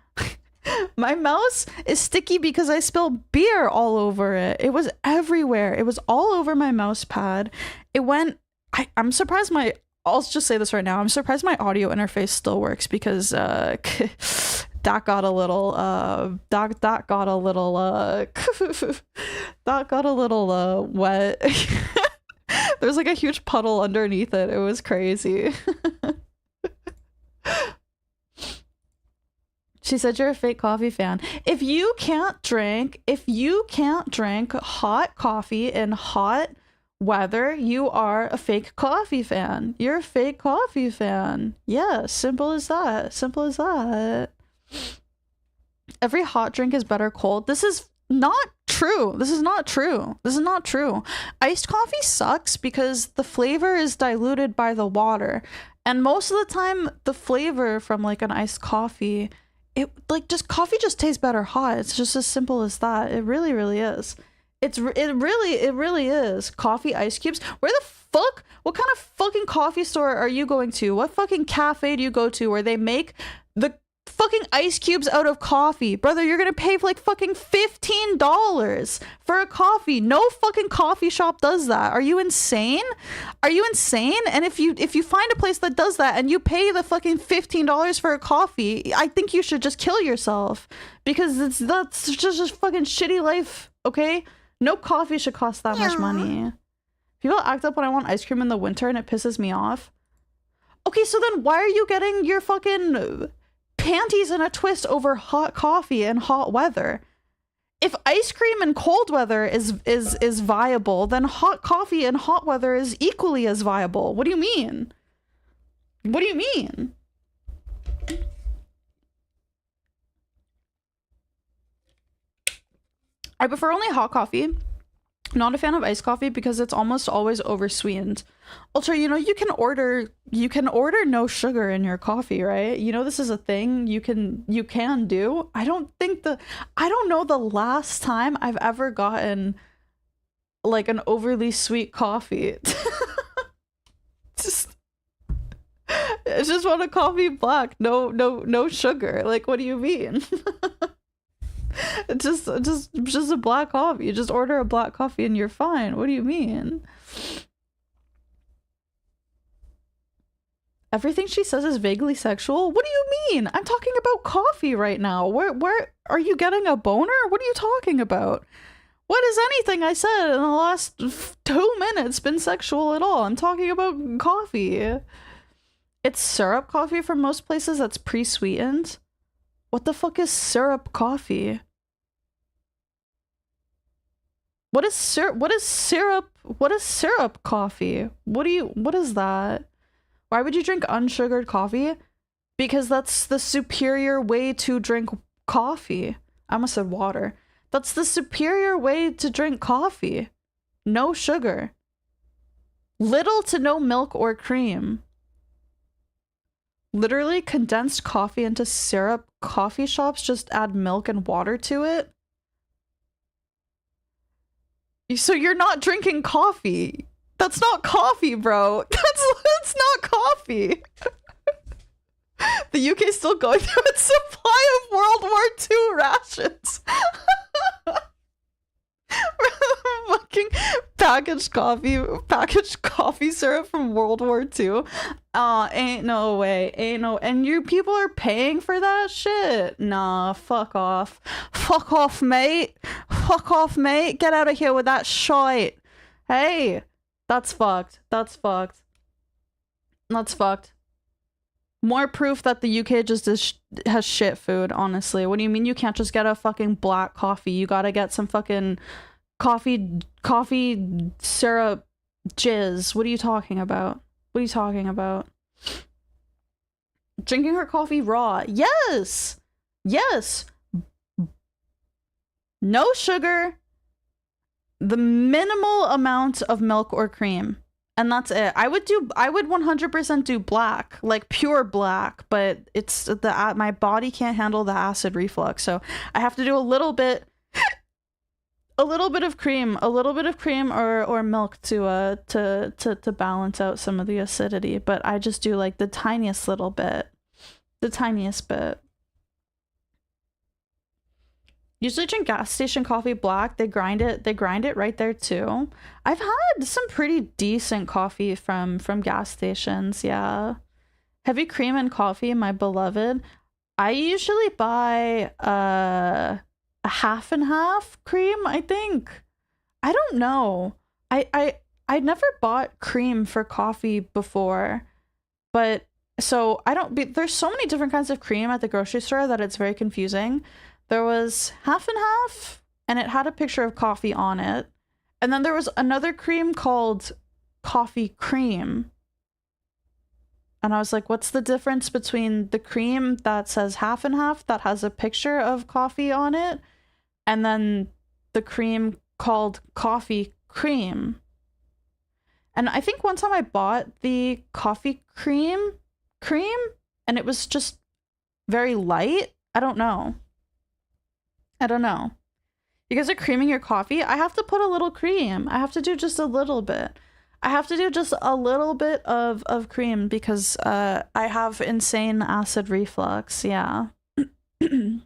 My mouse is sticky because I spilled beer all over it. It was everywhere. It was all over my mouse pad. It went... I'm surprised my... I'll just say this right now. I'm surprised my audio interface still works because that got a little that got a little that got a little wet. There's like a huge puddle underneath it. It was crazy. She said you're a fake coffee fan. If you can't drink hot coffee in hot weather, you are a fake coffee fan. You're a fake coffee fan. Yeah, simple as that. Simple as that. Every hot drink is better cold. This is not true. This is not true. This is not true. Iced coffee sucks because the flavor is diluted by the water. And most of the time, the flavor from like an iced coffee, coffee just tastes better hot. It's just as simple as that. It really, really is. It really is. Coffee ice cubes. Where the fuck? What kind of fucking coffee store are you going to? What fucking cafe do you go to where they make the fucking ice cubes out of coffee? Brother, you're gonna pay for like fucking $15 for a coffee. No fucking coffee shop does that. Are you insane? Are you insane? And if you find a place that does that and you pay the fucking $15 for a coffee, I think you should just kill yourself because that's just fucking shitty life, okay? No coffee should cost that much money. People act up when I want ice cream in the winter and it pisses me off. Okay, so then why are you getting your fucking panties in a twist over hot coffee and hot weather? If ice cream in cold weather is viable, then hot coffee in hot weather is equally as viable. What do you mean? What do you mean? I prefer only hot coffee. Not a fan of iced coffee because it's almost always oversweetened. Ultra, you know, you can order no sugar in your coffee, right? You know, this is a thing you can do. I don't know the last time I've ever gotten like an overly sweet coffee. I just want a coffee black. No sugar. Like, what do you mean? just a black coffee. You just order a black coffee and you're fine. What do you mean? Everything she says is vaguely sexual. What do you mean? I'm talking about coffee right now. Where are you getting a boner? What are you talking about? What is anything I said in the last 2 minutes been sexual at all? I'm talking about coffee. It's syrup coffee from most places that's pre-sweetened. What the fuck is syrup coffee? What is syrup coffee? What is that? Why would you drink unsugared coffee? Because that's the superior way to drink coffee. I almost said water. That's the superior way to drink coffee. No sugar. Little to no milk or cream. Literally condensed coffee into syrup. Coffee shops just add milk and water to it. So you're not drinking coffee. That's not coffee, bro. That's not coffee. The UK is still going through its supply of World War II rations. Fucking packaged coffee syrup from World War II. Ain't no way. And you people are paying for that shit? Nah, fuck off. Fuck off, mate. Fuck off, mate. Get out of here with that shite. Hey, that's fucked. That's fucked. That's fucked. More proof that the UK just has shit food, honestly. What do you mean you can't just get a fucking black coffee? You gotta get some fucking coffee syrup jizz. What are you talking about? What are you talking about? Drinking her coffee raw. Yes! Yes! No sugar. The minimal amount of milk or cream. And that's it. I would 100% do black, like pure black, but it's my body can't handle the acid reflux, so I have to do a little bit of cream, or milk to balance out some of the acidity. But I just do like the tiniest little bit, the tiniest bit. Usually drink gas station coffee black. They grind it right there too. I've had some pretty decent coffee from gas stations, yeah. Heavy cream and coffee, my beloved. I usually buy a half and half cream, I think. I don't know. I never bought cream for coffee before, but so there's so many different kinds of cream at the grocery store that it's very confusing. There was half and half, and it had a picture of coffee on it. And then there was another cream called coffee cream. And I was like, what's the difference between the cream that says half and half that has a picture of coffee on it, and then the cream called coffee cream? And I think one time I bought the coffee cream, and it was just very light. I don't know. You guys are creaming your coffee? I have to put a little cream. I have to do just a little bit. I have to do just a little bit of cream because I have insane acid reflux. Yeah. I'm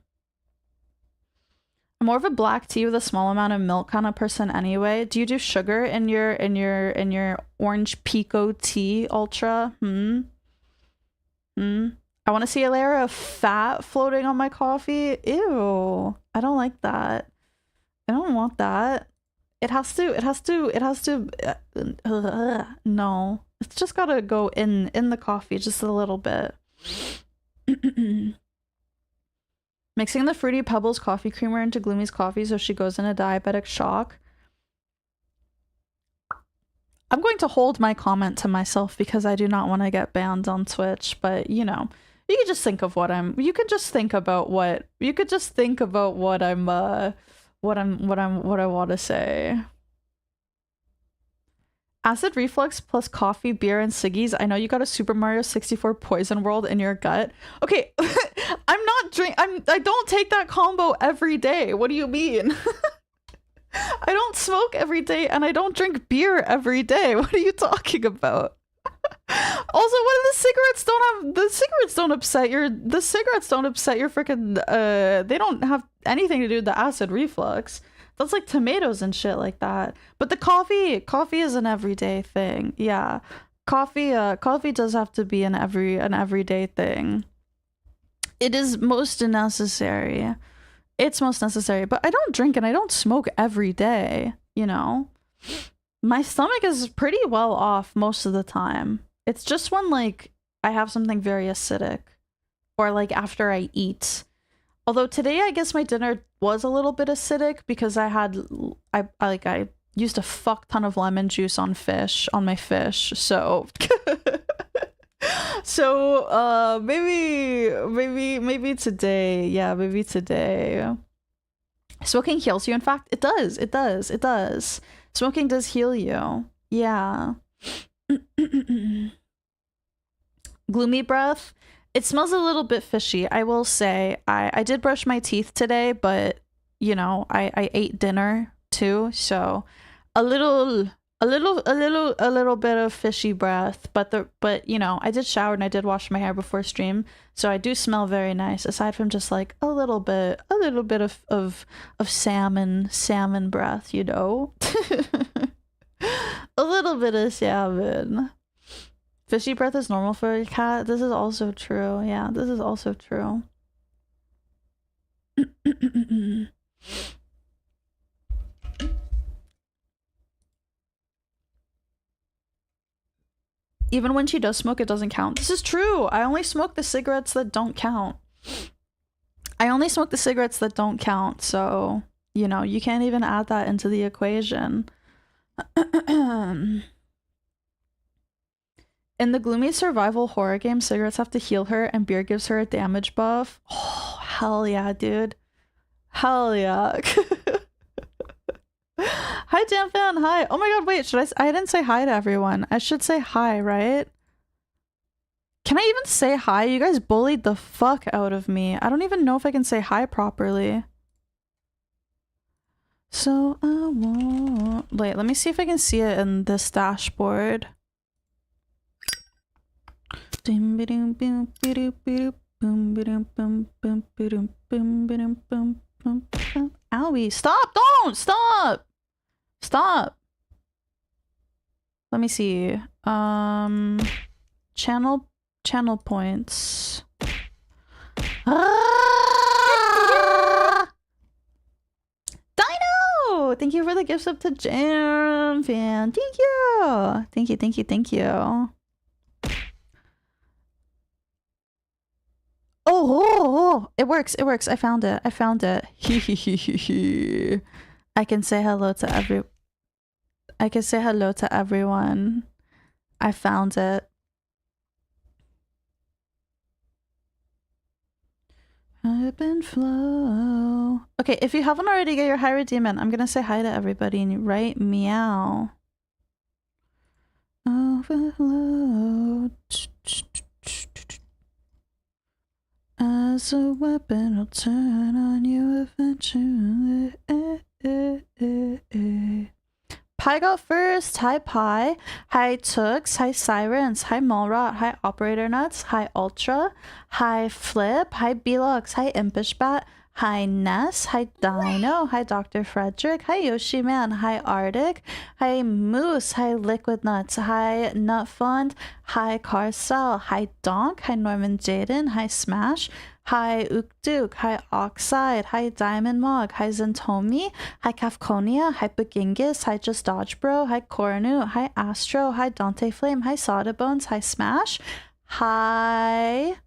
more of a black tea with a small amount of milk kind of person anyway. Do you do sugar in your orange pico tea ultra? I want to see a layer of fat floating on my coffee. Ew. I don't like that. I don't want that. It has to, no. It's just gotta go in the coffee just a little bit. Mixing the Fruity Pebbles coffee creamer into Gloomi's coffee so she goes in a diabetic shock. I'm going to hold my comment to myself because I do not want to get banned on Twitch, but you know. You could just think of what I want to say. Acid reflux plus coffee, beer, and ciggies. I know you got a Super Mario 64 Poison World in your gut. Okay, I don't take that combo every day. What do you mean? I don't smoke every day and I don't drink beer every day. What are you talking about? Also, what are the cigarettes don't upset your freaking they don't have anything to do with the acid reflux. That's like tomatoes and shit like that. But the coffee is an everyday thing. Yeah. Coffee does have to be an everyday thing. It is most necessary. It's most necessary, but I don't drink and I don't smoke every day, you know? My stomach is pretty well off most of the time. It's just when, like, I have something very acidic or, like, after I eat. Although today, I guess my dinner was a little bit acidic because I used a fuck ton of lemon juice on my fish. So, maybe today. Yeah, maybe today. Smoking heals you. In fact, it does. Smoking does heal you. Yeah. Gloomy breath. It smells a little bit fishy, I will say. I did brush my teeth today, but, you know, I ate dinner too, so a little bit of fishy breath, but you know, I did shower and I did wash my hair before stream, so I do smell very nice, aside from just like a little bit of salmon breath, you know. A little bit of salmon. Fishy breath is normal for a cat. This is also true. Yeah, this is also true. Even when she does smoke, it doesn't count. This is true. I only smoke the cigarettes that don't count. I only smoke the cigarettes that don't count, so, you know, you can't even add that into the equation. In the Gloomi survival horror game, cigarettes have to heal her and beer gives her a damage buff. Oh, hell yeah, dude. Hell yeah. Hi, Jamfan. Hi. Oh my god, wait, I didn't say hi to everyone. I should say hi, right? Can I even say hi? You guys bullied the fuck out of me. I don't even know if I can say hi properly. So I want... Wait, let me see if I can see it in this dashboard. Owie, stop! Don't! Stop! Stop! Let me see. Channel points. Dino! Thank you for the gift sub to Jam Fan. Thank you! Thank you, thank you, thank you. Oh, it works, it works. I found it. I found it. Hihihihi. I can say hello to everyone. I found it. Ebb and flow. Okay, if you haven't already, get your high redeemment. I'm gonna say hi to everybody and you write meow. Overload. As a weapon, I'll turn on you eventually. Pi got first. Hi Pi. Hi Tooks. Hi Sirens. Hi Malrot. Hi Operator Nuts. Hi Ultra. Hi Flip. Hi Belux. Hi Impishbat. Hi Ness. Hi Dino. Hi Dr. Frederick. Hi Yoshi Man. Hi Arctic. Hi Moose. Hi Liquid Nuts. Hi Nut Fund. Hi Carcel. Hi Donk. Hi Norman Jaden. Hi Smash. Hi Ukduk. Hi Oxide. Hi Diamond Mog. Hi Zentomi. Hi Kafkonia. Hi Begingis. Hi Just Dodge Bro. Hi Kornu. Hi Astro. Hi Dante Flame. Hi Soda Bones. Hi Smash. Hi...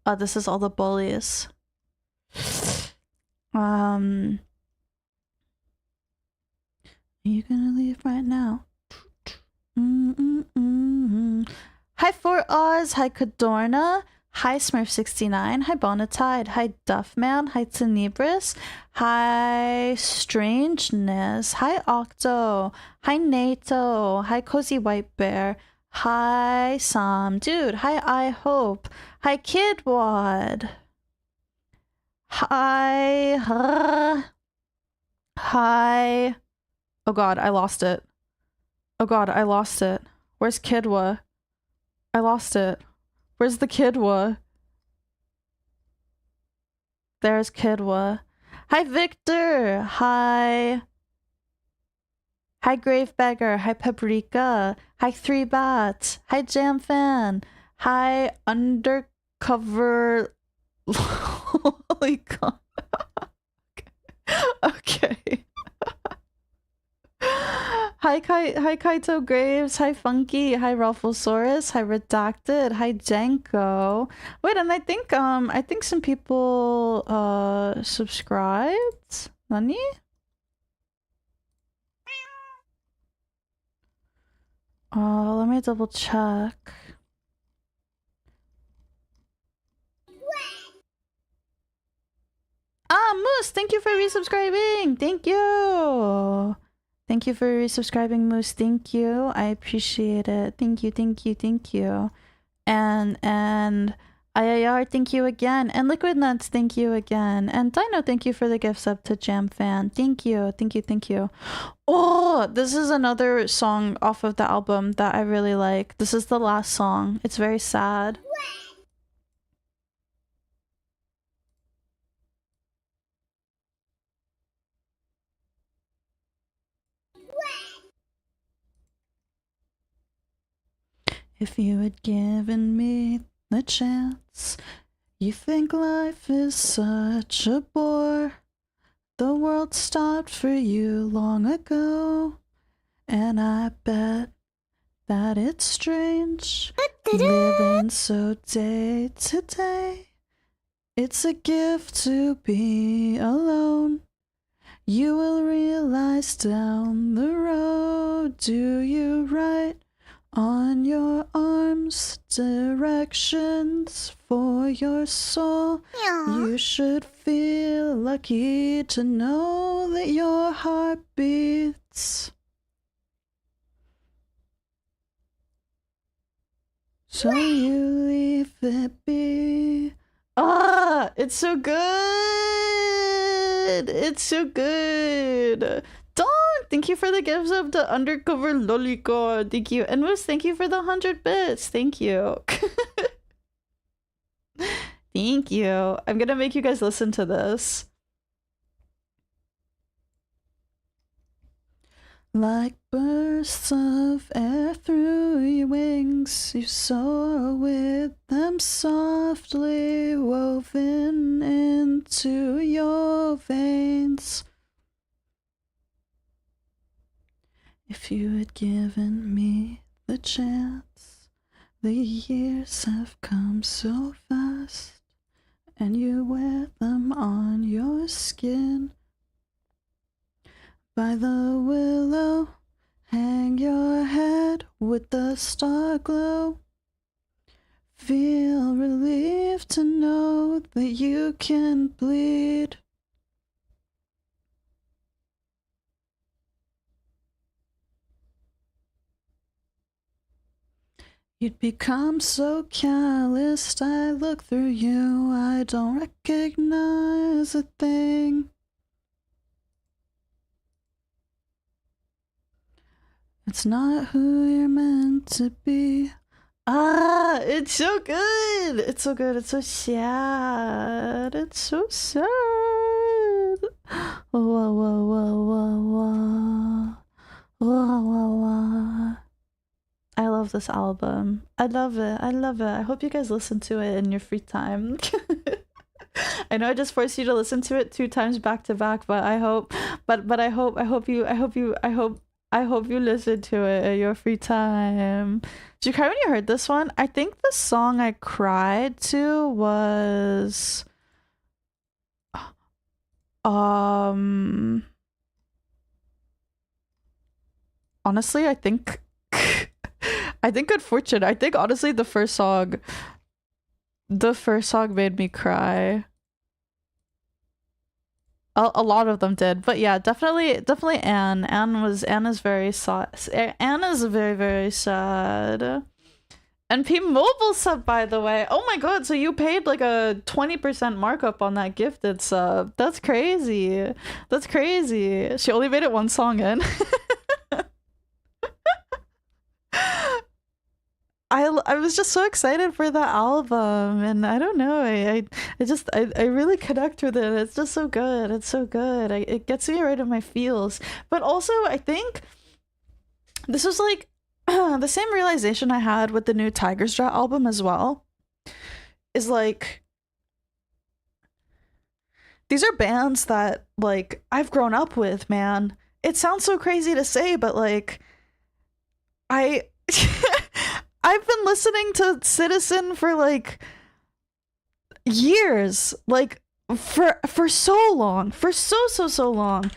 Oh, this is all the bullies. Are you gonna leave right now? Hi For Oz. Hi Cadorna. Hi Smurf69. Hi Bonatide. Hi Duffman. Hi Tenebris. Hi Strangeness. Hi Octo. Hi Nato. Hi Cozy White Bear. Hi Sam. Dude. Hi I Hope. Hi Kidwad. Hi. Hi. Oh god, I lost it. Oh god, I lost it. Where's Kidwa? I lost it. Where's the Kidwa? There's Kidwa. Hi Victor. Hi. Hi Gravebagger. Hi Paprika. Hi 3Bats. Hi Jamfan. Hi Undercover. Holy god. Okay. Hi Kaito Graves. Hi Funky. Hi Ralphosaurus. Hi Redacted. Hi Janko. Wait, and I think some people subscribed. Nani? Let me double check. Ah, Moose, thank you for resubscribing. Thank you. Thank you for resubscribing, Moose. Thank you. I appreciate it. Thank you, thank you, thank you. And IIR, thank you again. And Liquid Nuts, thank you again. And Dino, thank you for the gifts up to Jam Fan. Thank you, thank you, thank you. Oh, this is another song off of the album that I really like. This is the last song. It's very sad. If you had given me the chance, you think life is such a bore. The world stopped for you long ago, and I bet that it's strange living so day to day. It's a gift to be alone. You will realize down the road, do you write on your arms directions for your soul? You should feel lucky to know that your heart beats. So you leave it be. Ah, it's so good. It's so good. Dawn, thank you for the gifts of the undercover lolicon. Thank you. And Moose, thank you for the 100 bits. Thank you. Thank you. I'm gonna make you guys listen to this. Like bursts of air through your wings, you soar with them softly woven into your veins. If you had given me the chance, the years have come so fast, and you wear them on your skin. By the willow, hang your head with the star glow. Feel relieved to know that you can bleed. You'd become so calloused, I look through you, I don't recognize a thing. It's not who you're meant to be. Ah, it's so good. It's so good. It's so sad. It's so sad. Whoa, whoa, whoa, whoa, whoa. Whoa, whoa, whoa. I love this album. I love it. I love it. I hope you guys listen to it in your free time. I know I just forced you to listen to it 2 times back to back, but I hope you listen to it at your free time. Did you cry when you heard this one? I think the song I cried to was honestly, I think I think Good Fortune. I think honestly the first song made me cry. A lot of them did, but yeah, definitely Anne. Anne is very sad. Anne is very, very sad. And P Mobile sub, by the way. Oh my god, so you paid like a 20% markup on that gifted sub. That's crazy. That's crazy. She only made it 1 song in. I was just so excited for the album, and I don't know, I really connect with it. It's just so good. It's so good. It gets me right in my feels. But also, I think this was like the same realization I had with the new Tiger's Jaw album as well. Is like, these are bands that like I've grown up with, man. It sounds so crazy to say, but like I've been listening to Citizen for like years, like for so long, for so long.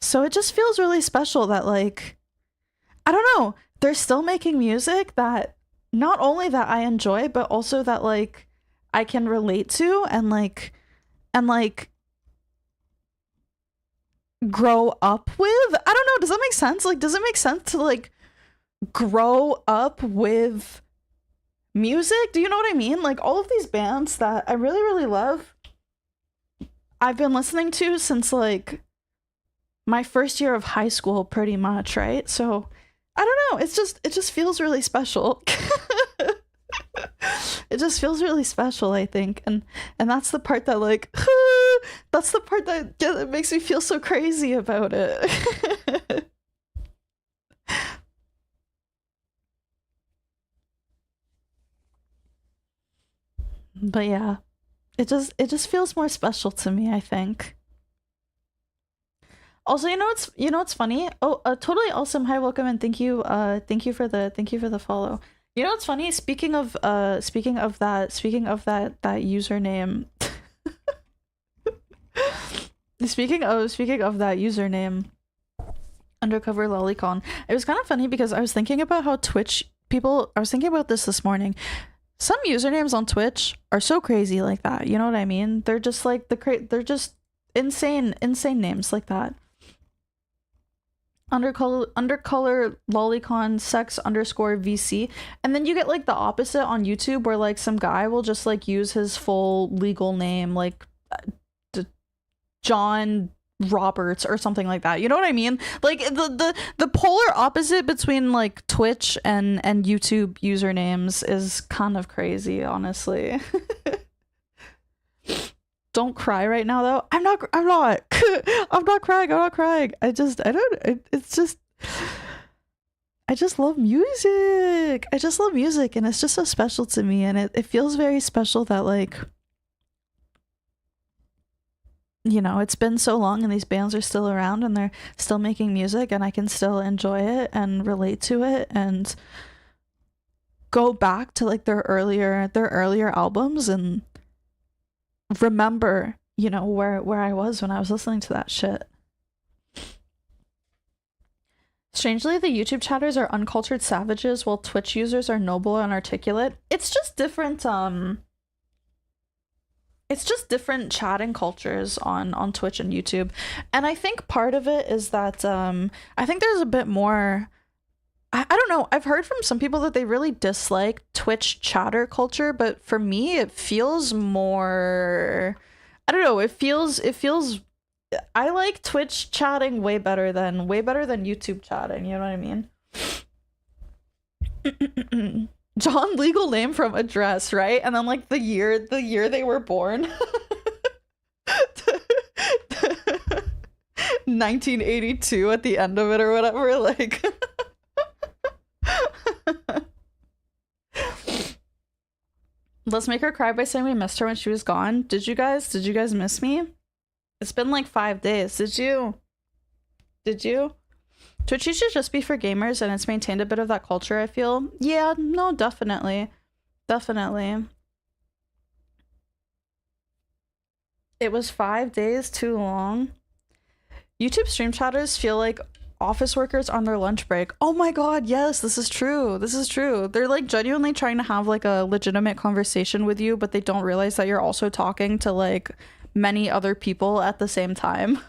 So it just feels really special that like, I don't know, they're still making music that not only that I enjoy, but also that like I can relate to and like grow up with. I don't know, does that make sense? Like, does it make sense to like grow up with music. Do you know what I mean? Like all of these bands that I really, really love, I've been listening to since like my first year of high school, pretty much, right? So I don't know. It just feels really special. It just feels really special, I think, and that's the part that like that's the part that makes me feel so crazy about it. But yeah, it just feels more special to me, I think. Also, you know what's funny? Oh, totally awesome. Hi, welcome, and thank you for the follow. You know what's funny? Speaking of that username. speaking of that username, undercover lolicon. It was kind of funny because I was thinking about how Twitch people. I was thinking about this morning. Some usernames on Twitch are so crazy like that. You know what I mean? They're just like they're just insane names like that. Undercolor lolicon sex underscore VC, and then you get like the opposite on YouTube where like some guy will just like use his full legal name, like John Roberts or something like that. You know what I mean? Like the polar opposite between like Twitch and YouTube usernames is kind of crazy, honestly. Don't cry right now though. I'm not I'm not crying. It's just I just love music. I just love music, and it's just so special to me, and it feels very special that like, you know, it's been so long and these bands are still around and they're still making music and I can still enjoy it and relate to it and go back to like their earlier albums and remember, you know, where I was when I was listening to that shit. Strangely, the YouTube chatters are uncultured savages while Twitch users are noble and articulate. It's just different chatting cultures on Twitch and YouTube. And I think part of it is that I think there's a bit more I don't know. I've heard from some people that they really dislike Twitch chatter culture, but for me it feels more I don't know, it feels I like Twitch chatting way better than YouTube chatting, you know what I mean? John legal name from address, right? And then like the year they were born. 1982 at the end of it or whatever, like let's make her cry by saying we missed her when she was gone. Did you guys miss me? It's been like 5 days. Did you? Twitch used to just be for gamers and it's maintained a bit of that culture, I feel. Yeah, no, definitely. It was 5 days too long. YouTube stream chatters feel like office workers on their lunch break. Oh my god, yes, this is true. They're like genuinely trying to have like a legitimate conversation with you, but they don't realize that you're also talking to like many other people at the same time.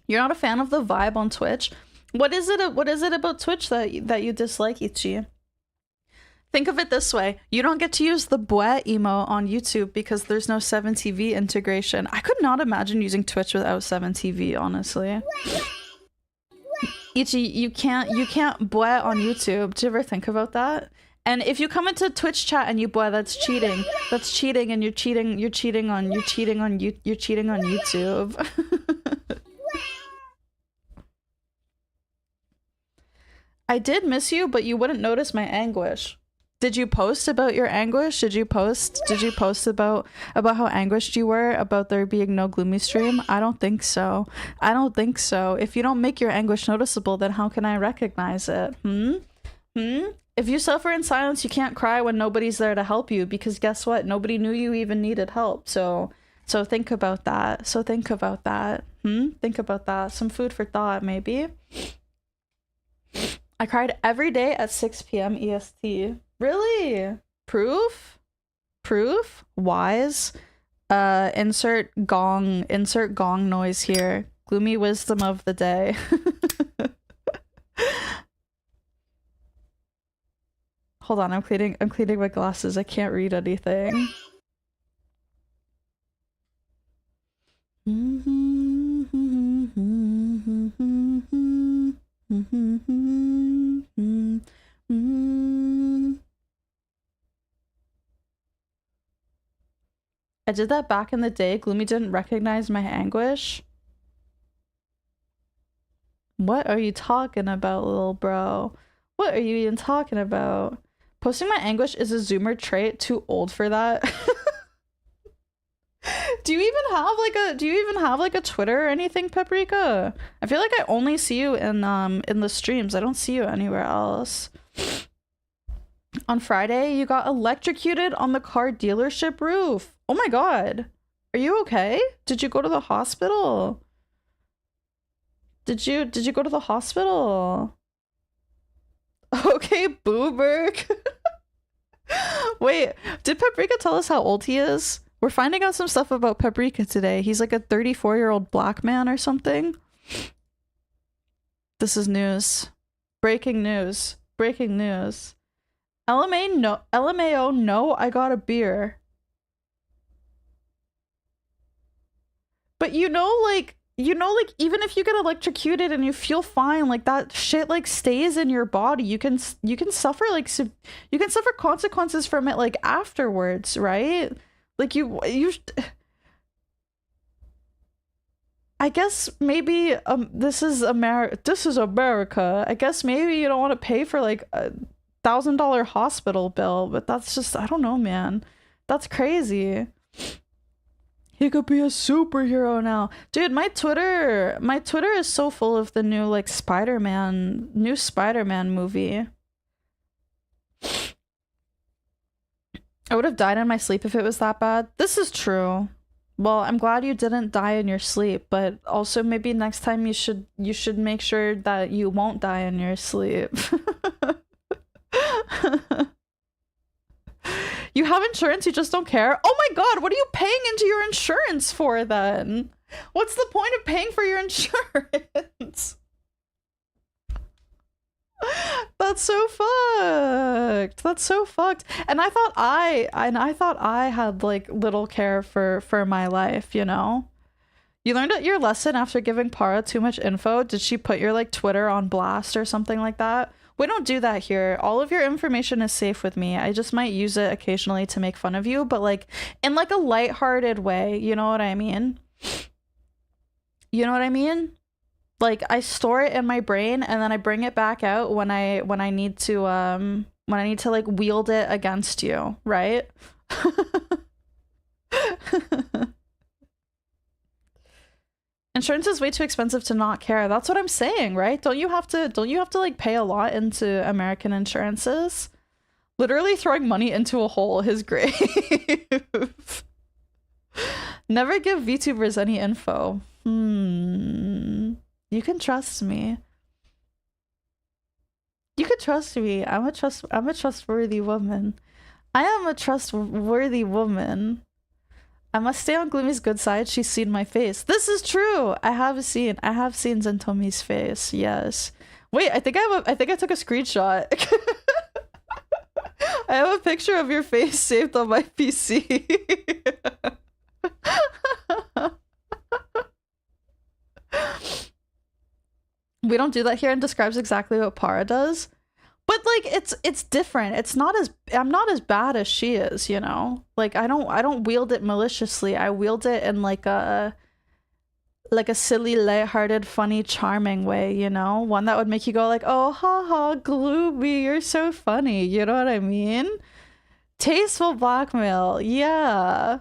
You're not a fan of the vibe on Twitch? What is it about Twitch that you dislike, Ichi? Think of it this way. You don't get to use the boy emo on YouTube because there's no 7TV integration. I could not imagine using Twitch without 7TV, honestly. Ichi, you can't boy on YouTube. Do you ever think about that? And if you come into Twitch chat and you boy, that's cheating. That's cheating, and you're cheating on YouTube. I did miss you, but you wouldn't notice my anguish. Did you post about your anguish? Did you post about how anguished you were about there being no Gloomi stream? I don't think so. If you don't make your anguish noticeable, then how can I recognize it? If you suffer in silence, you can't cry when nobody's there to help you, because guess what? Nobody knew you even needed help. So think about that. Think about that. Some food for thought, maybe. I cried every day at 6 p.m. EST. Really? Proof? Wise? Insert gong noise here. Gloomy wisdom of the day. Hold on, I'm cleaning my glasses. I can't read anything. I did that back in the day. Gloomy didn't recognize my anguish. What are you talking about, little bro? What are you even talking about? Posting my anguish is a Zoomer trait. Too old for that. Do you even have like a Twitter or anything, Paprika? I feel like I only see you in the streams. I don't see you anywhere else. On Friday, you got electrocuted on the car dealership roof. Oh my god. Are you okay? Did you go to the hospital? Did you go to the hospital? Okay, boomer. Wait, did Paprika tell us how old he is? We're finding out some stuff about Paprika today. He's like a 34-year-old black man or something. This is news. Breaking news. Breaking news. LMAO, no, I got a beer. But you know, like, even if you get electrocuted and you feel fine, like that shit like stays in your body. You can suffer like you can suffer consequences from it like afterwards, right? Like you I guess maybe this is America. I guess maybe you don't want to pay for like a $1,000 hospital bill, but that's just, I don't know, man. That's crazy. He could be a superhero now. Dude, my Twitter is so full of the new like Spider-Man movie. I would have died in my sleep if it was that bad. This is true. Well, I'm glad you didn't die in your sleep, but also maybe next time you should make sure that you won't die in your sleep. You have insurance, you just don't care? Oh my god, what are you paying into your insurance for then? What's the point of paying for your insurance? That's so fucked. That's so fucked. And I thought I had like little care for my life, you know? You learned your lesson after giving Para too much info. Did she put your like Twitter on blast or something like that? We don't do that here. All of your information is safe with me. I just might use it occasionally to make fun of you, but like in like a lighthearted way. You know what I mean? You know what I mean? Like I store it in my brain and then I bring it back out when I need to like wield it against you, right? Insurance is way too expensive to not care. That's what I'm saying, right? Don't you have to like pay a lot into American insurances? Literally throwing money into a hole, his grave. Never give VTubers any info. You can trust me. You can trust me. I'm a trustworthy woman. I am a trustworthy woman. I must stay on Gloomy's good side. She's seen my face. This is true. I have seen Zentomi's face. Yes. Wait, I think I took a screenshot. I have a picture of your face saved on my PC. We don't do that here, and describes exactly what Para does. But like it's different. I'm not as bad as she is, you know? Like I don't wield it maliciously. I wield it in like a silly, lighthearted, funny, charming way, you know? One that would make you go like, "Oh, haha, Gloomy, you're so funny." You know what I mean? Tasteful blackmail. Yeah.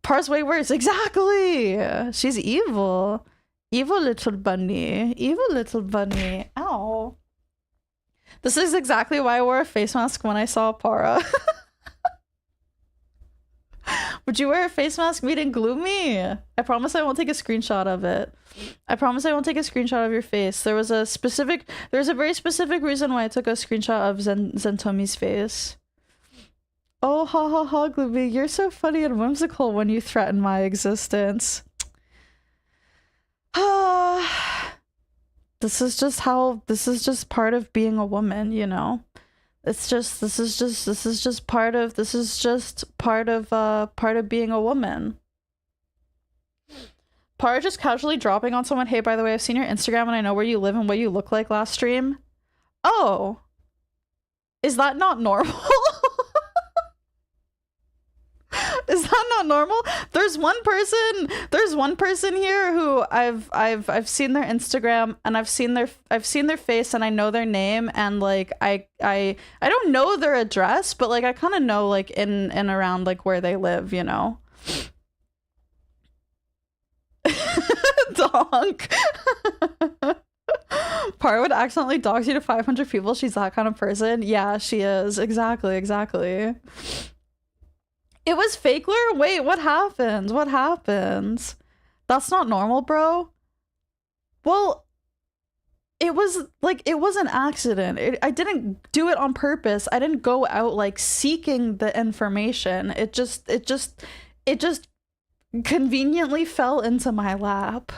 Par's way worse. Exactly. She's evil. Evil little bunny. Evil little bunny. Ow. This is exactly why I wore a face mask when I saw Para. Would you wear a face mask meeting Gloomy? I promise I won't take a screenshot of it. I promise I won't take a screenshot of your face. There was a very specific reason why I took a screenshot of Zentomi's face. Oh, ha ha ha, Gloomy, you're so funny and whimsical when you threaten my existence. This is just part of being a woman, you know? This is just part of being a woman. Part of just casually dropping on someone, hey, by the way, I've seen your Instagram and I know where you live and what you look like last stream. Oh. Is that not normal? Is that not normal? There's one person here who I've seen their Instagram and I've seen their face and I know their name and like I don't know their address, but like I kind of know like in and around like where they live, you know. Donk. Par would accidentally dox you to 500 people. She's that kind of person. Yeah, she is. Exactly. It was Fakeler? Wait, what happens? What happens? That's not normal, bro. Well, it was an accident. I didn't do it on purpose. I didn't go out like seeking the information. It just conveniently fell into my lap.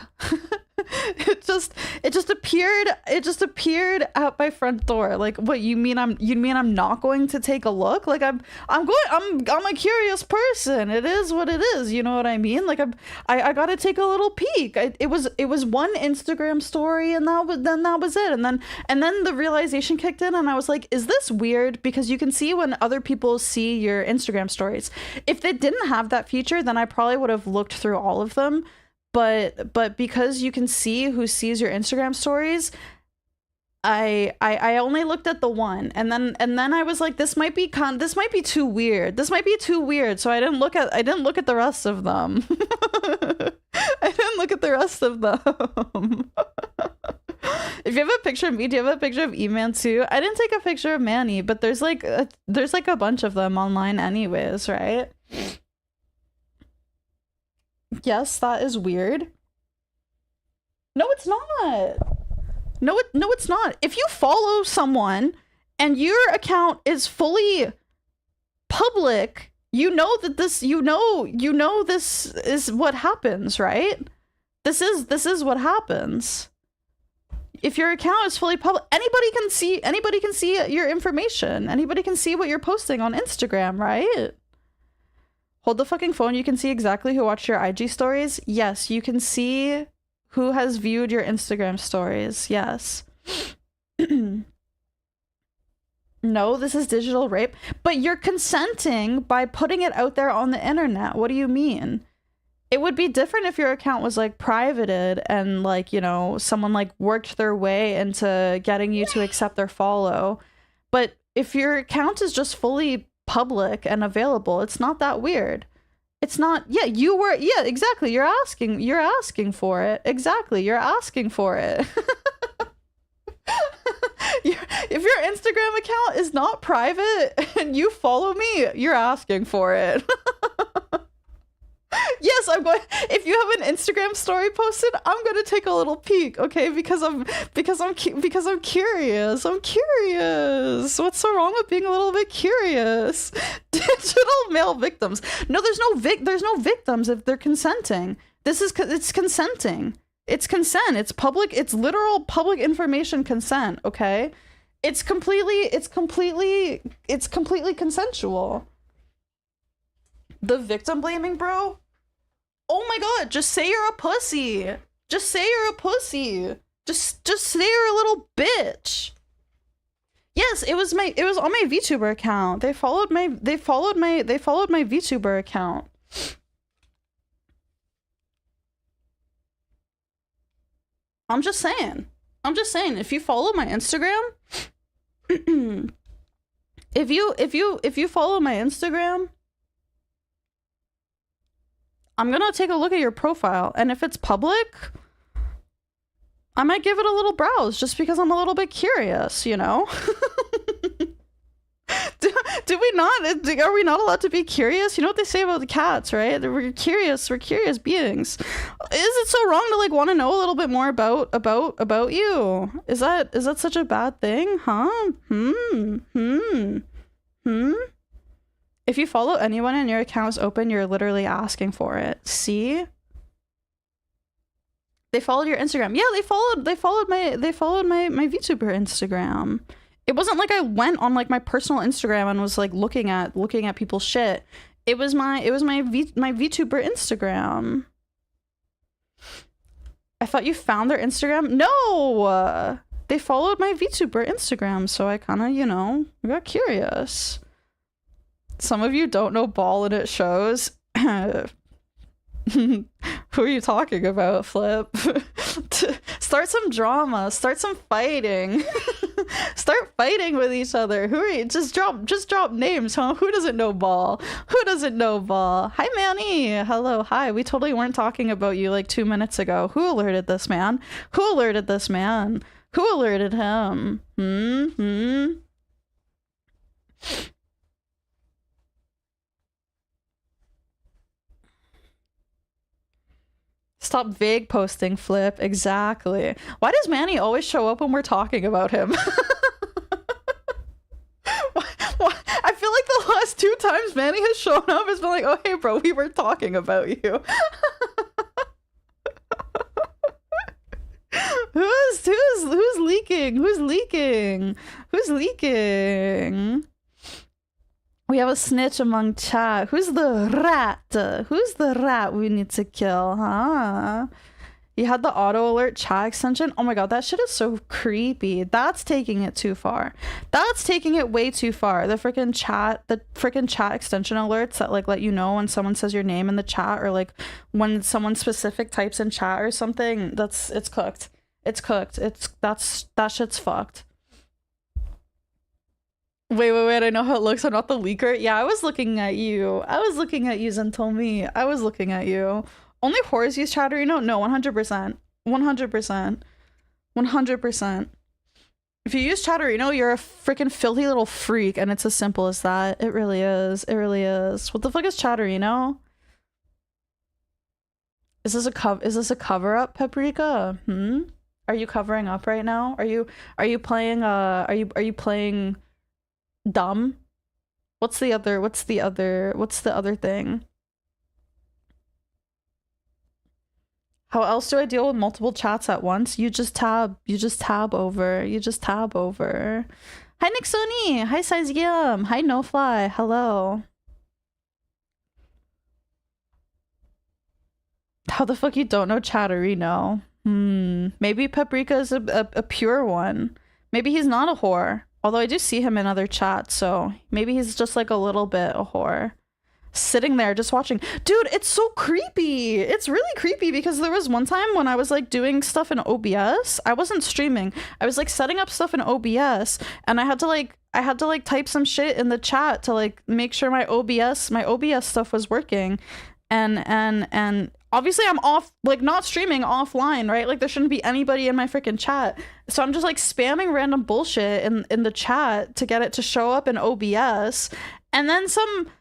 it just appeared at my front door. Like, what, you mean I'm not going to take a look? Like I'm a curious person. It is what it is, you know what I mean? Like I got to take a little peek. It was one Instagram story and that was it. And then the realization kicked in and I was like, is this weird? Because you can see when other people see your Instagram stories. If they didn't have that feature, then I probably would have looked through all of them. But because you can see who sees your Instagram stories, I only looked at the one, and then I was like, this might be too weird. So I didn't look at the rest of them. I didn't look at the rest of them. If you have a picture of me, do you have a picture of E-Man too? I didn't take a picture of Manny, but there's like a bunch of them online anyways, right? Yes, that is weird. No, it's not. No, it's not. If you follow someone and your account is fully public, you know that this is what happens, right? This is what happens. If your account is fully public, anybody can see your information. Anybody can see what you're posting on Instagram, right? Hold the fucking phone. You can see exactly who watched your IG stories. Yes, you can see who has viewed your Instagram stories. Yes. No, this is digital rape. But you're consenting by putting it out there on the internet. What do you mean? It would be different if your account was like privated and like, you know, someone like worked their way into getting you to accept their follow. But if your account is just fully public and available, it's not that weird. It's not. Yeah, exactly. You're asking for it. Exactly, you're asking for it. If your Instagram account is not private and you follow me, you're asking for it. Yes, I'm going. If you have an Instagram story posted, I'm going to take a little peek, okay? Because I'm curious. I'm curious. What's so wrong with being a little bit curious? Digital male victims. No, there's no victims if they're consenting. It's consenting. It's consent. It's public. It's literal public information consent, okay? It's completely consensual. The victim blaming, bro? Oh my god, just say you're a pussy. Just say you're a pussy. Just say you're a little bitch. Yes, it was on my VTuber account. They followed my VTuber account. I'm just saying, if you follow my Instagram, if you follow my Instagram, I'm gonna take a look at your profile, and if it's public, I might give it a little browse just because I'm a little bit curious, you know? Do we not? Are we not allowed to be curious? You know what they say about the cats, right? We're curious beings. Is it so wrong to like want to know a little bit more about you? Is that such a bad thing? Huh? If you follow anyone and your account is open, you're literally asking for it. See? They followed your Instagram. Yeah, they followed my VTuber Instagram. It wasn't like I went on like my personal Instagram and was like looking at people's shit. It was my VTuber Instagram. I thought you found their Instagram? No! They followed my VTuber Instagram, so I kind of, you know, got curious. Some of you don't know ball and it shows. Who are you talking about, Flip? Start some drama. Start some fighting. Start fighting with each other. Who are you? Just drop names, huh? Who doesn't know ball? Who doesn't know ball? Hi, Manny. Hello. Hi. We totally weren't talking about you like 2 minutes ago. Who alerted this man? Who alerted this man? Who alerted him? Stop vague posting, Flip. Exactly. Why does Manny always show up when we're talking about him? I feel like the last 2 times Manny has shown up has been like, oh, hey, bro, we were talking about you. Who's leaking? Who's leaking? Who's leaking? We have a snitch among chat. Who's the rat? Who's the rat we need to kill, huh? You had the auto alert chat extension? Oh my god, that shit is so creepy. That's taking it too far. That's taking it way too far. The freaking chat extension alerts that like let you know when someone says your name in the chat, or like when someone specific types in chat or something. It's cooked. It's cooked. That shit's fucked. Wait, I know how it looks. I'm not the leaker. Yeah, I was looking at you. I was looking at you, Zentomi. I was looking at you. Only whores use Chatterino? No, 100%. 100%. 100%. If you use Chatterino, you're a freaking filthy little freak, and it's as simple as that. It really is. It really is. What the fuck is Chatterino? Is this a cover-up, Paprika? Are you covering up right now? Are you playing are you playing dumb? What's the other thing? How else do I deal with multiple chats at once? You just tab over. Hi Nixoni! Hi Size Yum! Hi No Fly! Hello. How the fuck you don't know Chatterino? Maybe Paprika is a pure one. Maybe he's not a whore. Although I do see him in other chats, so maybe he's just like a little bit a whore. Sitting there just watching. Dude, it's so creepy. It's really creepy because there was one time when I was like doing stuff in OBS. I wasn't streaming. I was like setting up stuff in OBS, and I had to like type some shit in the chat to like make sure my OBS stuff was working. And obviously I'm off, like not streaming offline, right? Like there shouldn't be anybody in my freaking chat. So I'm just like spamming random bullshit in the chat to get it to show up in OBS. And then someone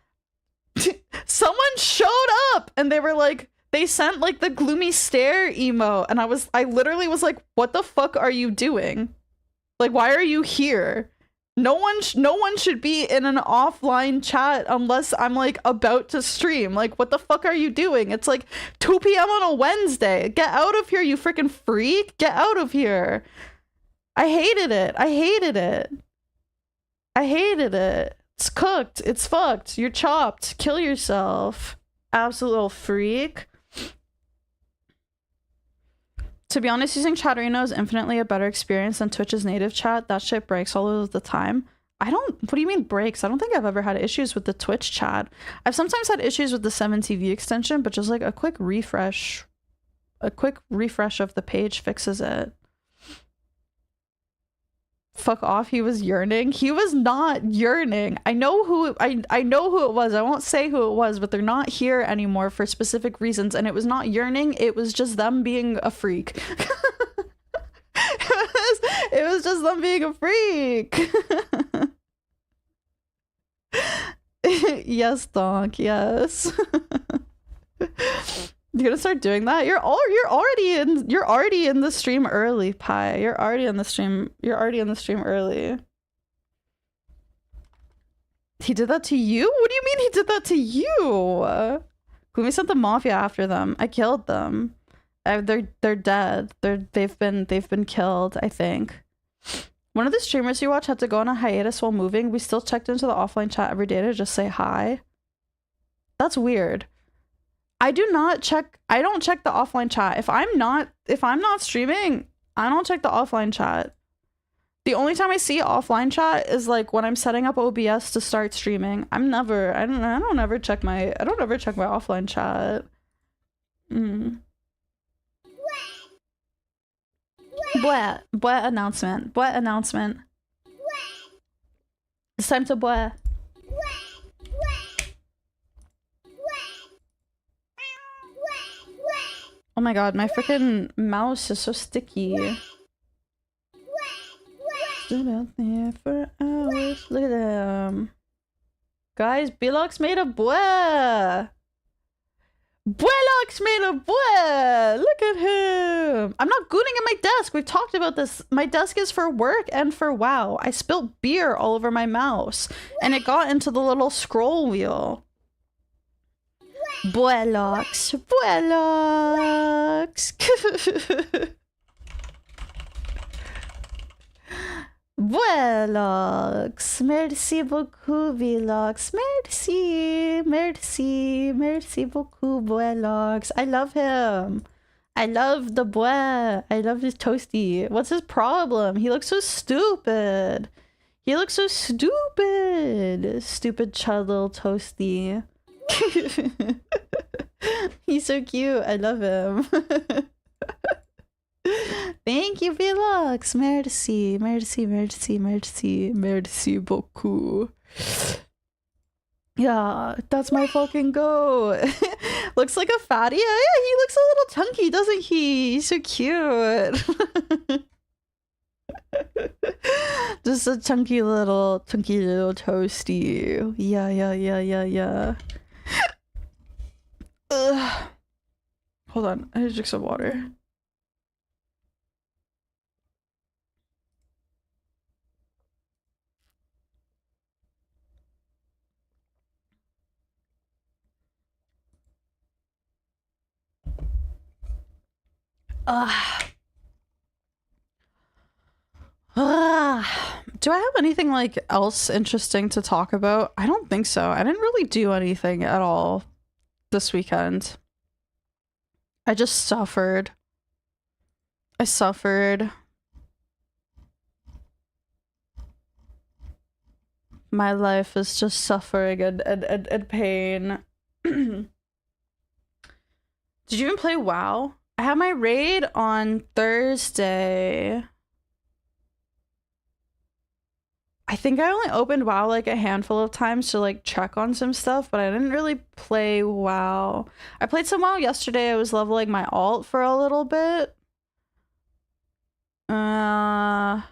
showed up and they were like, they sent like the gloomy stare emo. And I literally was like, what the fuck are you doing? Like, why are you here? No one should be in an offline chat unless I'm like about to stream. Like, what the fuck are you doing? It's like 2 p.m. on a Wednesday. Get out of here, you freaking freak. Get out of here. I hated it. It's cooked. It's fucked. You're chopped. Kill yourself. Absolute little freak. To be honest, using Chatterino is infinitely a better experience than Twitch's native chat. That shit breaks all of the time. What do you mean breaks? I don't think I've ever had issues with the Twitch chat. I've sometimes had issues with the 7TV extension, but just like a quick refresh of the page fixes it. Fuck off, he was yearning. He was not yearning. I know who it was. I won't say who it was, but they're not here anymore for specific reasons, and it was not yearning, it was just them being a freak. It was just them being a freak. Yes, Donk, yes. You're gonna start doing that? You're already in the stream early, Pi. You're already in the stream early. He did that to you? What do you mean he did that to you? Gloomi sent the mafia after them. I killed them. They're dead. They've been killed, I think. One of the streamers you watch had to go on a hiatus while moving. We still checked into the offline chat every day to just say hi. That's weird. I don't check the offline chat. If I'm not streaming, I don't check the offline chat. The only time I see offline chat is like when I'm setting up OBS to start streaming. I don't ever check my offline chat. Blah announcement. Blah announcement. It's time to blah. Oh my god, my freaking mouse is so sticky. Stood out there for hours. Look at them. Guys, Bilox made a blah. Bwelox made a blah. Look at him. I'm not gooning at my desk. We've talked about this. My desk is for work and for WoW. I spilled beer all over my mouse and it got into the little scroll wheel. Bwelox. Bwelox. Bwelox. Merci beaucoup, Bwelox. Merci beaucoup, Bwelox. I love him. I love the bwe. I love his toasty. What's his problem? He looks so stupid. Stupid chud little toasty. He's so cute. I love him. Thank you, Vlogs. Merci beaucoup. Yeah, that's my fucking goat. Looks like a fatty. Yeah, he looks a little chunky, doesn't he? He's so cute. Just a chunky little toasty. Yeah. Ugh. Hold on, I need to drink some water. Do I have anything like else interesting to talk about? I don't think so. I didn't really do anything at all this weekend. I just suffered. My life is just suffering and pain. Did you even play WoW? I had my raid on Thursday. I think I only opened WoW like a handful of times to like check on some stuff, but I didn't really play WoW. I played some WoW yesterday. I was leveling my alt for a little bit. But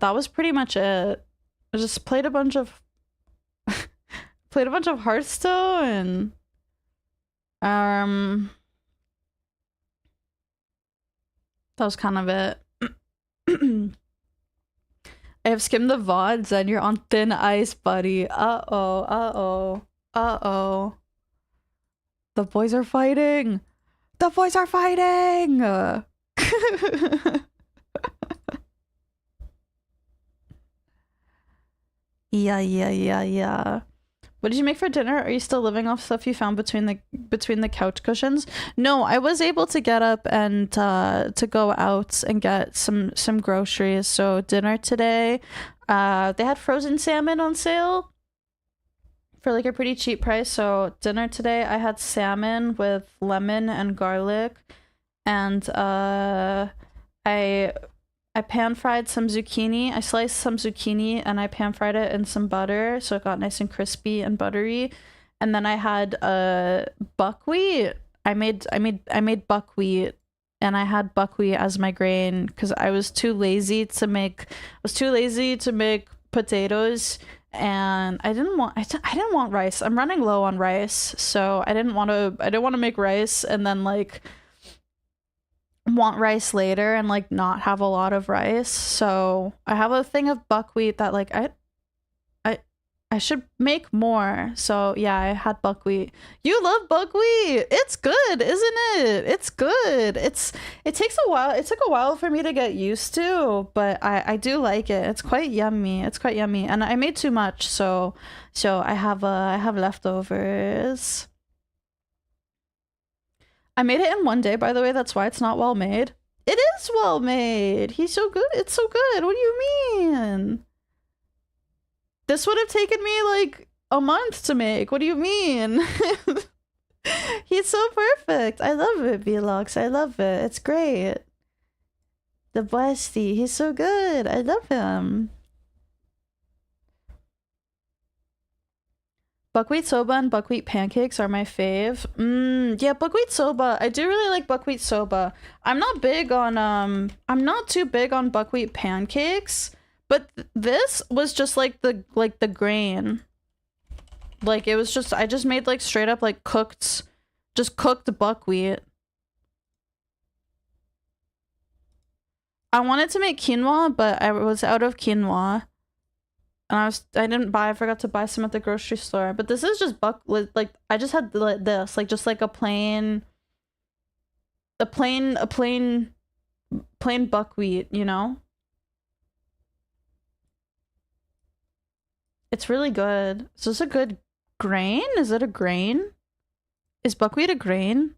that was pretty much it. I just played a bunch of Hearthstone and that was kind of it. I have skimmed the VODs and you're on thin ice, buddy. Uh-oh. The boys are fighting! Yeah. What did you make for dinner? Are you still living off stuff you found between the couch cushions? No, I was able to get up and to go out and get some groceries. So dinner today, they had frozen salmon on sale for like a pretty cheap price. So dinner today, I had salmon with lemon and garlic, and I pan fried some zucchini. I sliced some zucchini and I pan fried it in some butter so it got nice and crispy and buttery. And then I had buckwheat. I made buckwheat, and I had buckwheat as my grain because I was too lazy to make potatoes, and I didn't want rice. I'm running low on rice, so I didn't want to make rice and then like want rice later and like not have a lot of rice. So I have a thing of buckwheat that like I I should make more. So yeah, I had buckwheat. You love buckwheat. It's good, isn't it? It's good. It takes a while. It took a while for me to get used to, but I do like it. It's quite yummy. It's quite yummy. And I made too much, so I have leftovers. I made it in one day, by the way. That's why it's not well made. It is well made. He's so good. It's so good. What do you mean? This would have taken me like a month to make. What do you mean? He's so perfect. I love it, Vlogs. I love it. It's great. The bestie. He's so good. I love him. Buckwheat soba and buckwheat pancakes are my fave. Yeah, buckwheat soba. I do really like buckwheat soba. I'm not too big on buckwheat pancakes. But this was just like the grain. Like it was just I just made like straight up like cooked buckwheat. I wanted to make quinoa, but I was out of quinoa. And I forgot to buy some at the grocery store. But this is just like I just had this, like just like a plain buckwheat, you know? It's really good. Is this a good grain? Is it a grain? Is buckwheat a grain?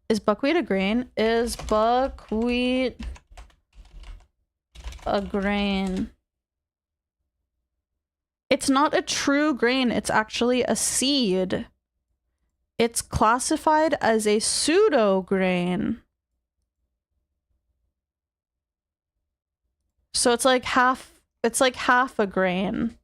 Is buckwheat a grain? Is buckwheat a grain? It's not a true grain. It's actually a seed. It's classified as a pseudo grain. So it's like half a grain.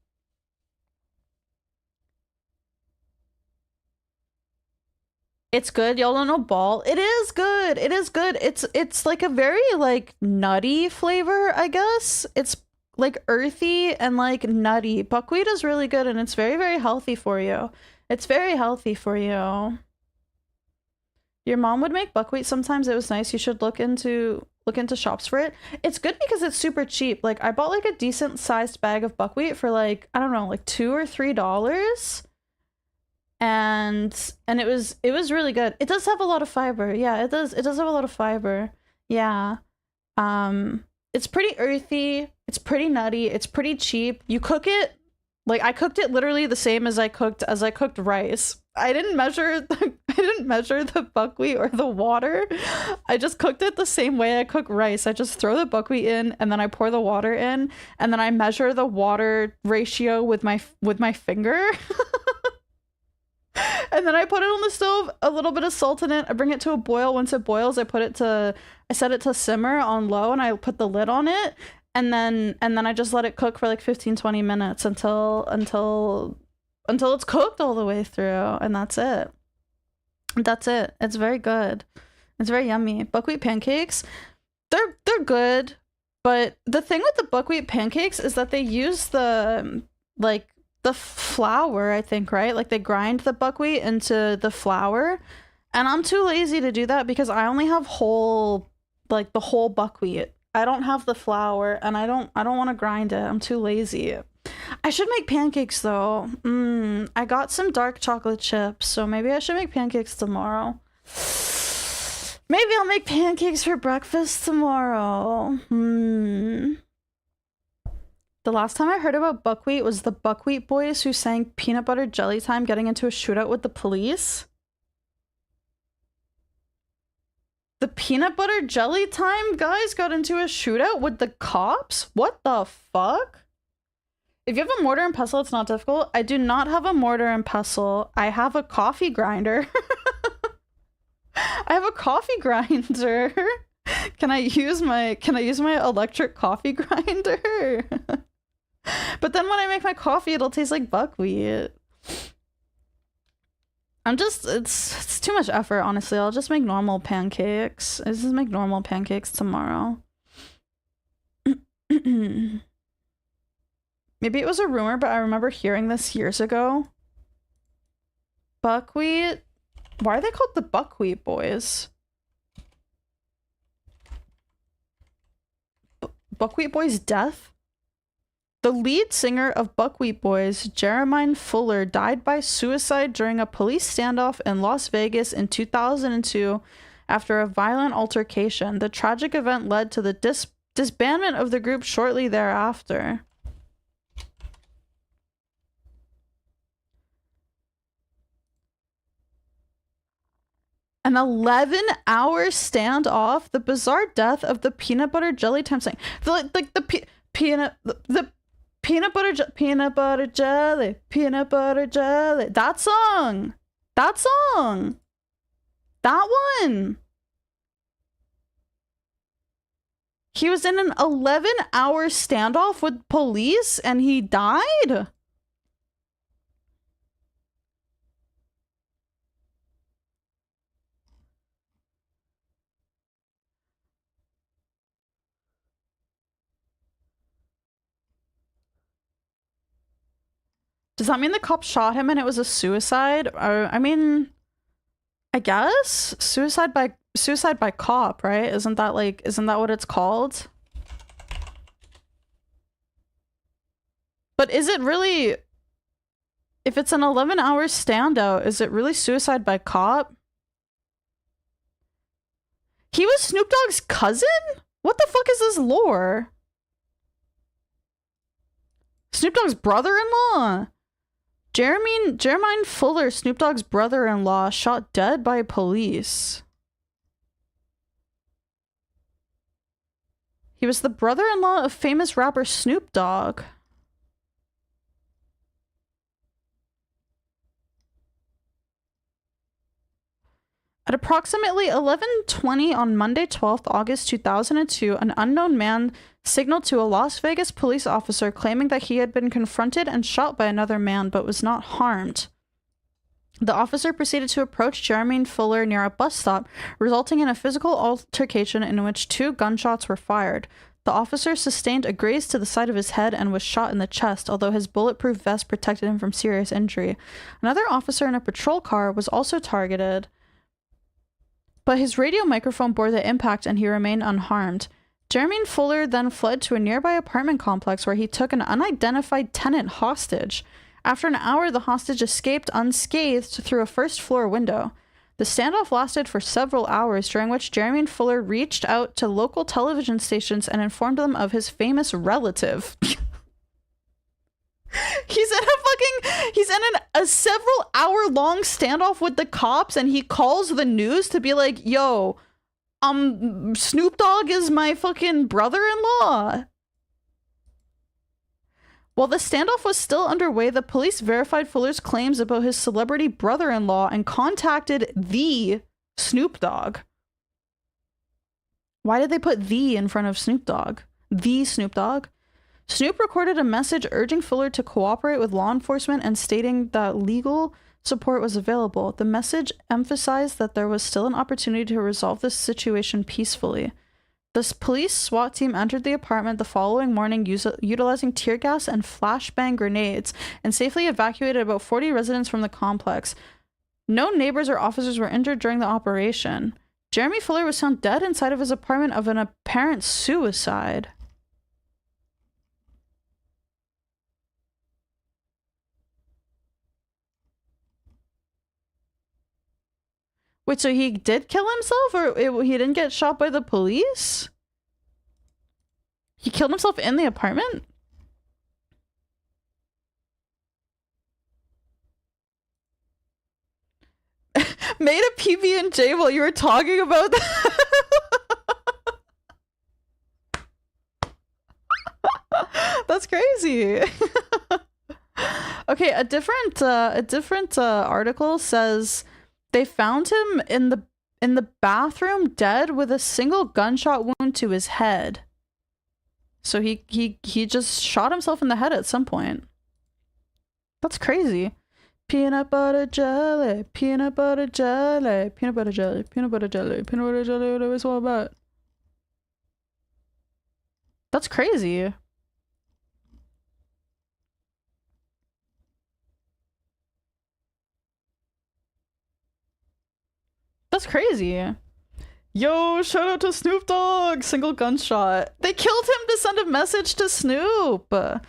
It's good. Y'all don't know ball. It is good. It is good. It's like a very like nutty flavor, I guess. It's like earthy and like nutty. Buckwheat is really good and it's very, very healthy for you. It's very healthy for you. Your mom would make buckwheat sometimes. It was nice. You should look into shops for it. It's good because it's super cheap. Like I bought like a decent sized bag of buckwheat for like, I don't know, like $2 or $3. And it was really good. It does have a lot of fiber. Yeah, it does have a lot of fiber. Yeah. It's pretty earthy, it's pretty nutty, it's pretty cheap. You cook it like I cooked it literally the same as I cooked rice. I didn't measure the buckwheat or the water. I just cooked it the same way I cook rice. I just throw the buckwheat in and then I pour the water in and then I measure the water ratio with my finger. And then I put it on the stove, a little bit of salt in it. I bring it to a boil. Once it boils, I set it to simmer on low and I put the lid on it. And then I just let it cook for like 15-20 minutes until it's cooked all the way through, and that's it. That's it. It's very good. It's very yummy. Buckwheat pancakes, they're good, but the thing with the buckwheat pancakes is that they use the flour, I think, right? Like they grind the buckwheat into the flour, and I'm too lazy to do that because I only have the whole buckwheat. I don't have the flour and I don't want to grind it. I'm too lazy. I should make pancakes though. I got some dark chocolate chips, so maybe I should make pancakes tomorrow. Maybe I'll make pancakes for breakfast tomorrow. The last time I heard about buckwheat was the Buckwheat Boys who sang Peanut Butter Jelly Time getting into a shootout with the police. The Peanut Butter Jelly Time guys got into a shootout with the cops? What the fuck? If you have a mortar and pestle, it's not difficult. I do not have a mortar and pestle. I have a coffee grinder. I have a coffee grinder. Can I use my electric coffee grinder? But then when I make my coffee, it'll taste like buckwheat. It's too much effort, honestly. I'll just make normal pancakes. I'll just make normal pancakes tomorrow. Maybe it was a rumor, but I remember hearing this years ago. Buckwheat? Why are they called the Buckwheat Boys? Buckwheat Boys' death? The lead singer of Buckwheat Boys, Jermaine Fuller, died by suicide during a police standoff in Las Vegas in 2002 after a violent altercation. The tragic event led to the disbandment of the group shortly thereafter. An 11-hour standoff, the bizarre death of the peanut butter jelly time thing. The peanut butter jelly. That song. That one. He was in an 11-hour standoff with police and he died? Does that mean the cop shot him and it was a suicide? Or, I mean, I guess suicide by cop, right? Isn't that what it's called? But is it really, if it's an 11-hour standout, is it really suicide by cop? He was Snoop Dogg's cousin? What the fuck is this lore? Snoop Dogg's brother-in-law? Jermaine Fuller, Snoop Dogg's brother-in-law, shot dead by police. He was the brother-in-law of famous rapper Snoop Dogg. At approximately 11:20 on Monday, 12th August 2002, an unknown man signaled to a Las Vegas police officer claiming that he had been confronted and shot by another man but was not harmed. The officer proceeded to approach Jermaine Fuller near a bus stop, resulting in a physical altercation in which 2 gunshots were fired. The officer sustained a graze to the side of his head and was shot in the chest, although his bulletproof vest protected him from serious injury. Another officer in a patrol car was also targeted, but his radio microphone bore the impact and he remained unharmed. Jermaine Fuller then fled to a nearby apartment complex where he took an unidentified tenant hostage. After an hour, the hostage escaped unscathed through a first-floor window. The standoff lasted for several hours, during which Jermaine Fuller reached out to local television stations and informed them of his famous relative. He's in a several hour long standoff with the cops and he calls the news to be like, yo, Snoop Dogg is my fucking brother-in-law. While the standoff was still underway, the police verified Fuller's claims about his celebrity brother-in-law and contacted the Snoop Dogg. Why did they put the in front of Snoop Dogg? The Snoop Dogg? Snoop recorded a message urging Fuller to cooperate with law enforcement and stating that legal support was available. The message emphasized that there was still an opportunity to resolve this situation peacefully. The police SWAT team entered the apartment the following morning utilizing tear gas and flashbang grenades and safely evacuated about 40 residents from the complex. No neighbors or officers were injured during the operation. Jeremy Fuller was found dead inside of his apartment of an apparent suicide. Wait, so he did kill himself, or he didn't get shot by the police? He killed himself in the apartment? Made a PB&J while you were talking about that? That's crazy. Okay, a different article says they found him in the bathroom dead with a single gunshot wound to his head. So he just shot himself in the head at some point. That's crazy. Peanut butter jelly, peanut butter jelly, peanut butter jelly, peanut butter jelly, peanut butter jelly, what is it all about? That's crazy. That's crazy. Yo, shout out to Snoop Dogg! Single gunshot. They killed him to send a message to Snoop! I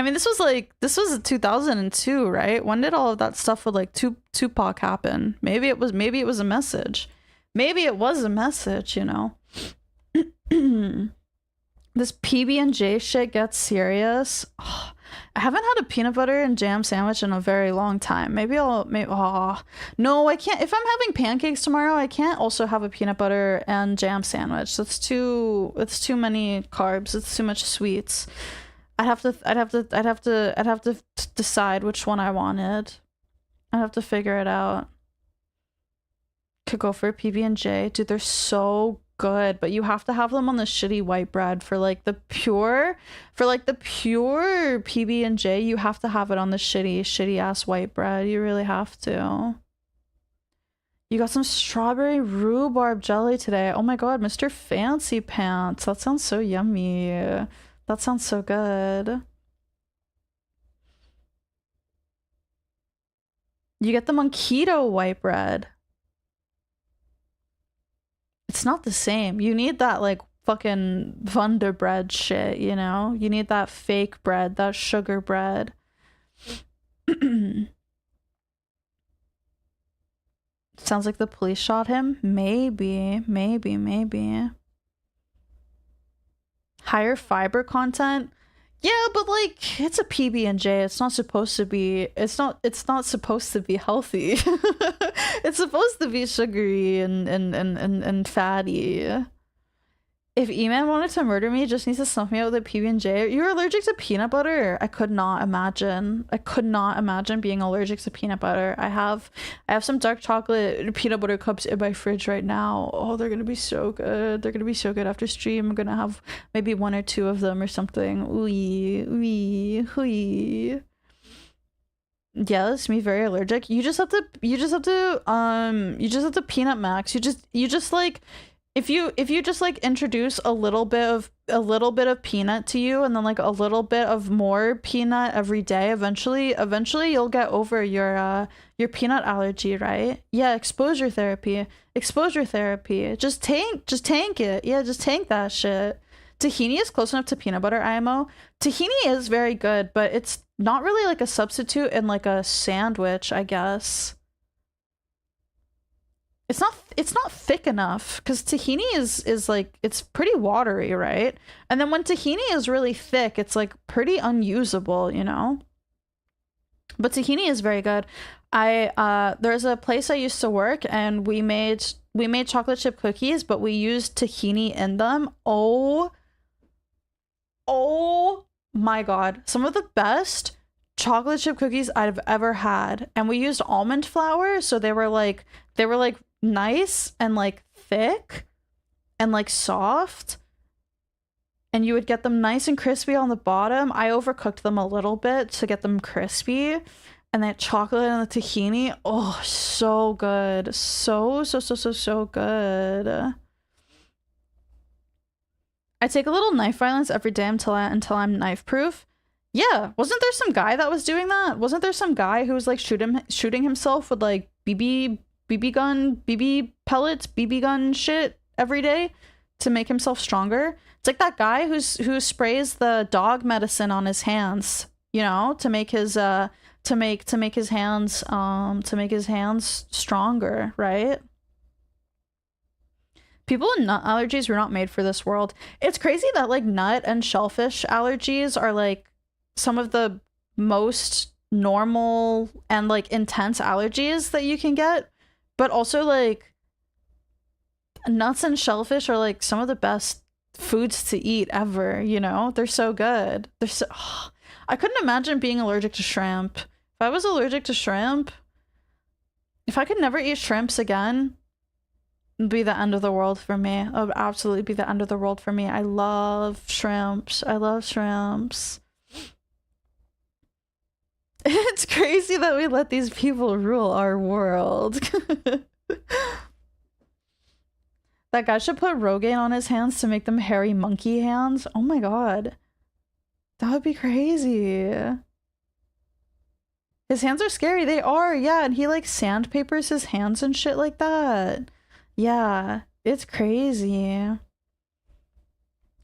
mean, this was 2002, right? When did all of that stuff with like Tupac happen? Maybe it was a message. Maybe it was a message, you know? This PB&J shit gets serious. Oh, I haven't had a peanut butter and jam sandwich in a very long time. Maybe no, I can't. If I'm having pancakes tomorrow, I can't also have a peanut butter and jam sandwich. It's too many carbs. It's too much sweets. I'd have to decide which one I wanted. I'd have to figure it out. Could go for a PB&J. Dude, they're so good, but you have to have them on the shitty white bread. For like the pure PB&J, you have to have it on the shitty ass white bread. You really have to. You got some strawberry rhubarb jelly today. Oh my god, Mr. Fancy Pants. That sounds so yummy. That sounds so good. You get them on keto white bread. It's not the same. You need that like fucking Wonder bread shit, you know? You need that fake bread, that sugar bread. Sounds like the police shot him. Maybe. Higher fiber content. Yeah, but like it's a PB&J. It's not supposed to be. It's not supposed to be healthy. It's supposed to be sugary and fatty. If E-Man wanted to murder me, he just needs to snuff me out with a PB&J. You're allergic to peanut butter? I could not imagine. I could not imagine being allergic to peanut butter. I have some dark chocolate peanut butter cups in my fridge right now. Oh, they're gonna be so good. They're gonna be so good after stream. I'm gonna have maybe 1 or 2 of them or something. Ooey. Yeah, that's me, very allergic. You just have to peanut max. You just like if you just like introduce a little bit of peanut to you and then like a little bit of more peanut every day, eventually you'll get over your peanut allergy, right? Yeah, exposure therapy. Just tank it. Yeah, just tank that shit. Tahini is close enough to peanut butter, IMO. Tahini is very good, but it's not really like a substitute in like a sandwich, I guess. It's not thick enough because tahini is like, it's pretty watery, right? And then when tahini is really thick, it's like pretty unusable, you know? But tahini is very good. There's a place I used to work and we made chocolate chip cookies, but we used tahini in them. Oh my god, some of the best chocolate chip cookies I've ever had. And we used almond flour, so they were like nice and like thick and like soft, and you would get them nice and crispy on the bottom. I overcooked them a little bit to get them crispy, and that chocolate and the tahini, oh, so good. So good. I take a little knife violence every day until I'm knife proof. Yeah, wasn't there some guy that was doing that? Wasn't there some guy who was like shooting himself with like BB pellets, BB gun shit every day to make himself stronger? It's like that guy who sprays the dog medicine on his hands, you know, to make his his hands stronger, right? People with nut allergies were not made for this world. It's crazy that like nut and shellfish allergies are like some of the most normal and like intense allergies that you can get, but also like nuts and shellfish are like some of the best foods to eat ever, you know? They're so good. I couldn't imagine being allergic to shrimp. If I was allergic to shrimp, if I could never eat shrimps again, it'd be the end of the world for me. It would absolutely be the end of the world for me. I love shrimps. It's crazy that we let these people rule our world. That guy should put Rogaine on his hands to make them hairy monkey hands. Oh my god. That would be crazy. His hands are scary. They are, yeah. And he like sandpapers his hands and shit like that. Yeah. It's crazy. Am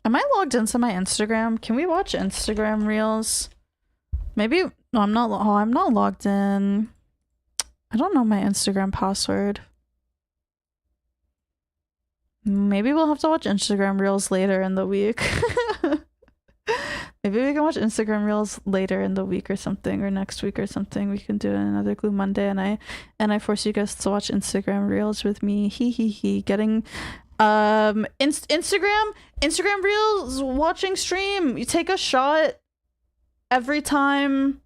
I logged into my Instagram? Can we watch Instagram reels? Maybe no, I'm not. Oh, I'm not logged in. I don't know my Instagram password. Maybe we'll have to watch Instagram reels later in the week. Maybe we can watch Instagram reels later in the week or something, or next week or something. We can do another Glue Monday, and I force you guys to watch Instagram reels with me. Hihihi. Getting Instagram reels watching stream. You take a shot every time.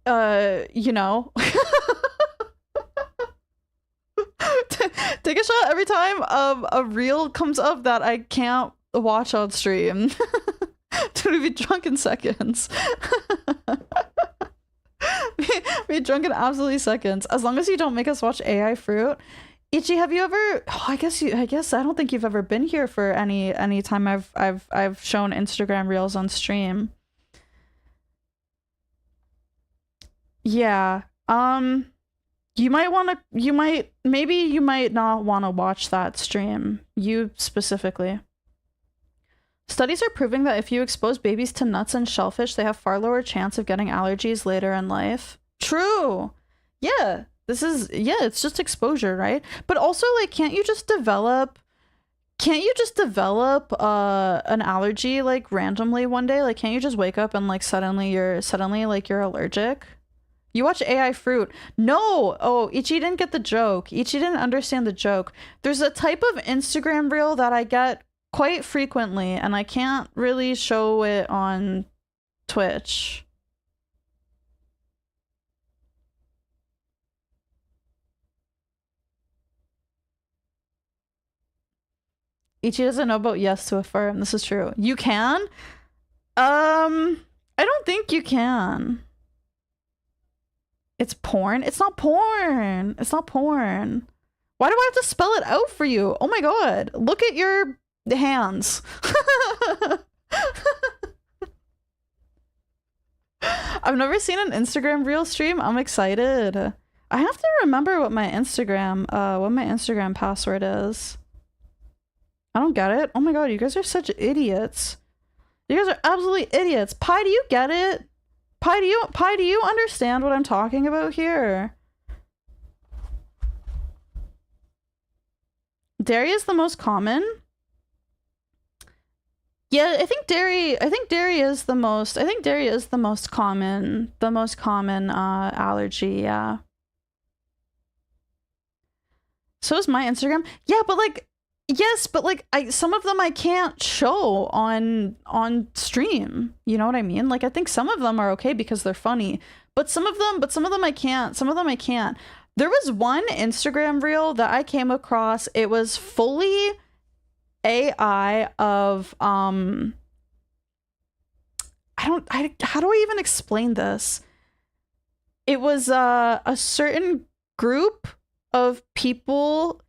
You know. Take a shot every time a reel comes up that I can't watch on stream. To be drunk in seconds. Be drunk in absolutely seconds. As long as you don't make us watch AI Fruit. Ichi, have you ever? Oh, I guess I don't think you've ever been here for any time I've shown Instagram reels on stream. Yeah. Maybe you might not want to watch that stream. You specifically. Studies are proving that if you expose babies to nuts and shellfish, they have far lower chance of getting allergies later in life. True. Yeah. It's just exposure, right? But also, like, can't you just develop an allergy like randomly one day? Like, can't you just wake up and like suddenly you're allergic? You watch AI Fruit. No! Oh, Ichi didn't get the joke. Ichi didn't understand the joke. There's a type of Instagram reel that I get quite frequently, and I can't really show it on Twitch. Ichi doesn't know about Yes to Affirm. This is true. You can? I don't think you can. It's porn? It's not porn. It's not porn. Why do I have to spell it out for you? Oh my god. Look at your hands. I've never seen an Instagram reel stream. I'm excited. I have to remember what my Instagram password is. I don't get it. Oh my god, you guys are such idiots. You guys are absolutely idiots. Pi, do you get it? Pi, do you understand what I'm talking about here? Dairy is the most common. Yeah, I think dairy is the most common allergy, yeah. So is my Instagram. Yeah, but like yes, but like some of them I can't show on stream. You know what I mean? Like I think some of them are okay because they're funny, but some of them I can't. Some of them I can't. There was one Instagram reel that I came across. It was fully AI of how do I even explain this? It was a certain group of people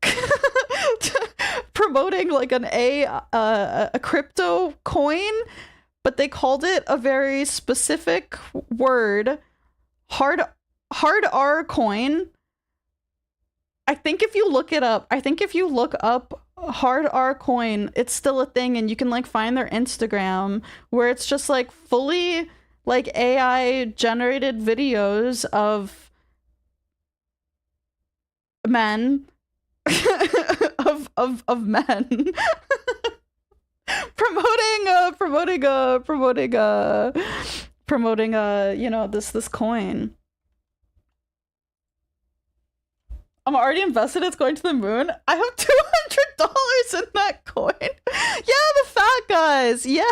promoting like a crypto coin, but they called it a very specific word, hard R coin. I think if you look up hard R coin, it's still a thing, and you can like find their Instagram where it's just like fully like AI generated videos of men of men promoting you know this coin. I'm already invested. It's going to the moon. I have $200 in that coin. Yeah, the fat guys. Yeah.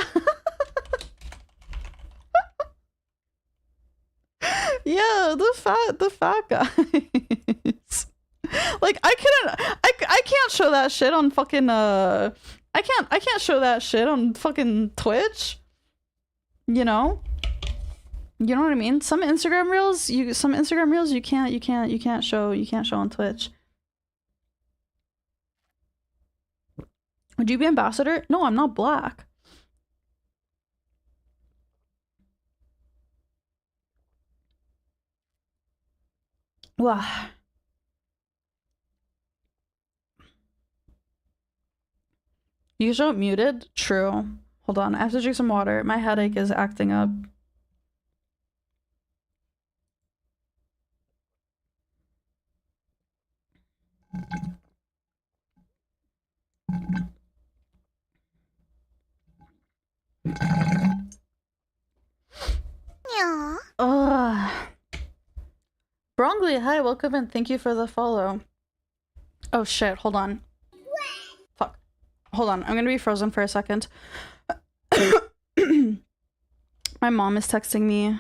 Yeah, the fat guys. Like I can't show that shit on fucking I can't show that shit on fucking Twitch. You know what I mean? Some Instagram reels you can't show on Twitch. Would you be ambassador? No, I'm not black. Wow. You show muted? True. Hold on, I have to drink some water. My headache is acting up. Ugh. Brongli, hi, welcome and thank you for the follow. Oh shit, hold on. Fuck. Hold on, I'm gonna be frozen for a second. My mom is texting me.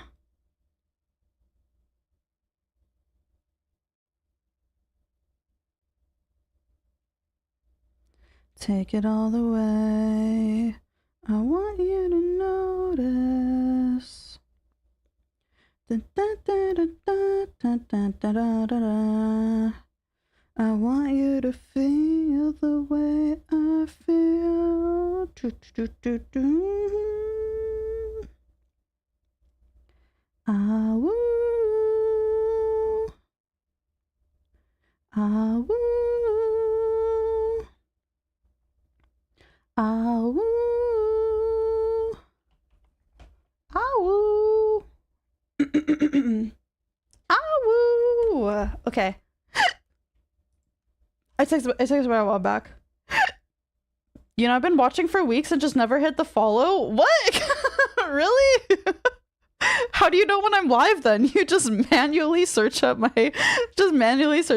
Take it all the way. I want you to notice. Da, da, da, da, da, da, da, da, da, da. I want you to feel the way I feel. Do, do, do, do. Ah, woo. Ah, woo. Ah, woo. Ah, woo. Ah, woo. Okay. I texted my while back. You know, I've been watching for weeks and just never hit the follow. What? Really? How do you know when I'm live then? You just manually search up my Twitch?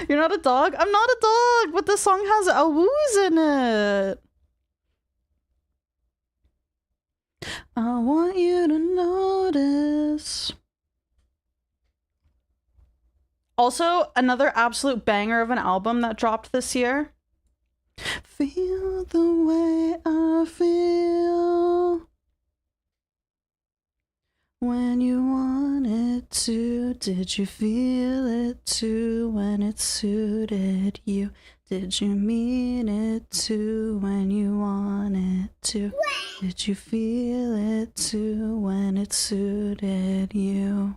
You're not a dog? I'm not a dog, but the song has a woos in it. I want you to notice. Also, another absolute banger of an album that dropped this year. Feel the way I feel when you wanted to. Did you feel it too when it suited you? Did you mean it too when you wanted to? Did you feel it too when it suited you?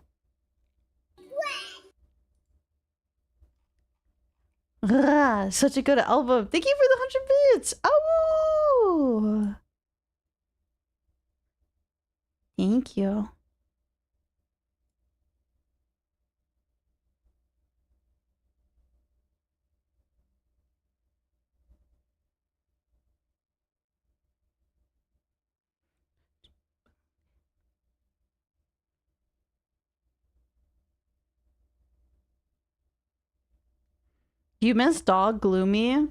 Such a good album. Thank you for the 100 bits. Oh, thank you. You miss dog Gloomi?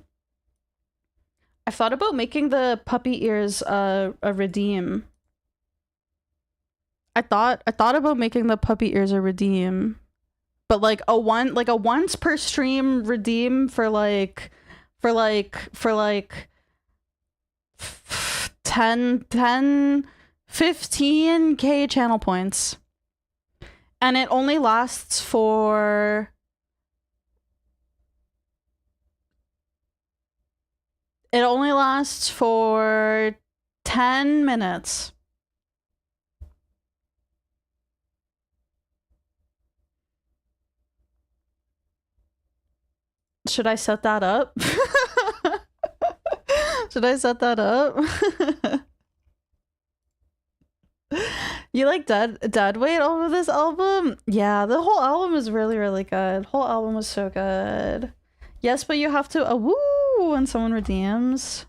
I've thought about making the puppy ears a redeem. I thought about making the puppy ears a redeem. But like a once per stream redeem for 15k channel points. And it only lasts for 10 minutes. Should I set that up? Should I set that up? You like dead weight over this album? Yeah, the whole album is really, really good. Whole album was so good. Yes, but you have to woo when someone redeems.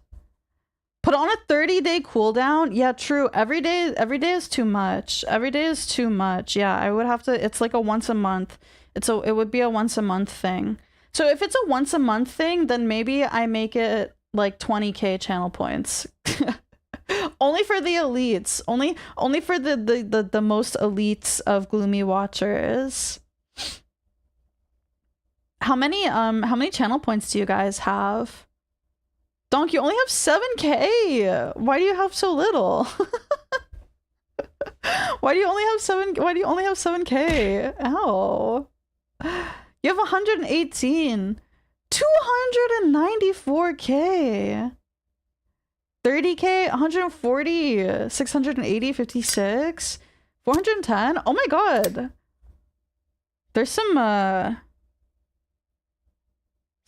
Put on a 30-day cooldown. Yeah, true. Every day is too much. Every day is too much. Yeah, I would have to. It's like a once a month. It would be a once a month thing. So if it's a once a month thing, then maybe I make it like 20k channel points. Only for the elites. Only for the most elites of Gloomi watchers. How many channel points do you guys have? Donk, you only have 7k. Why do you have so little? Why do you only have 7k? Ow. You have 118. 294k. 30k, 140, 680, 56, 410. Oh my god. There's some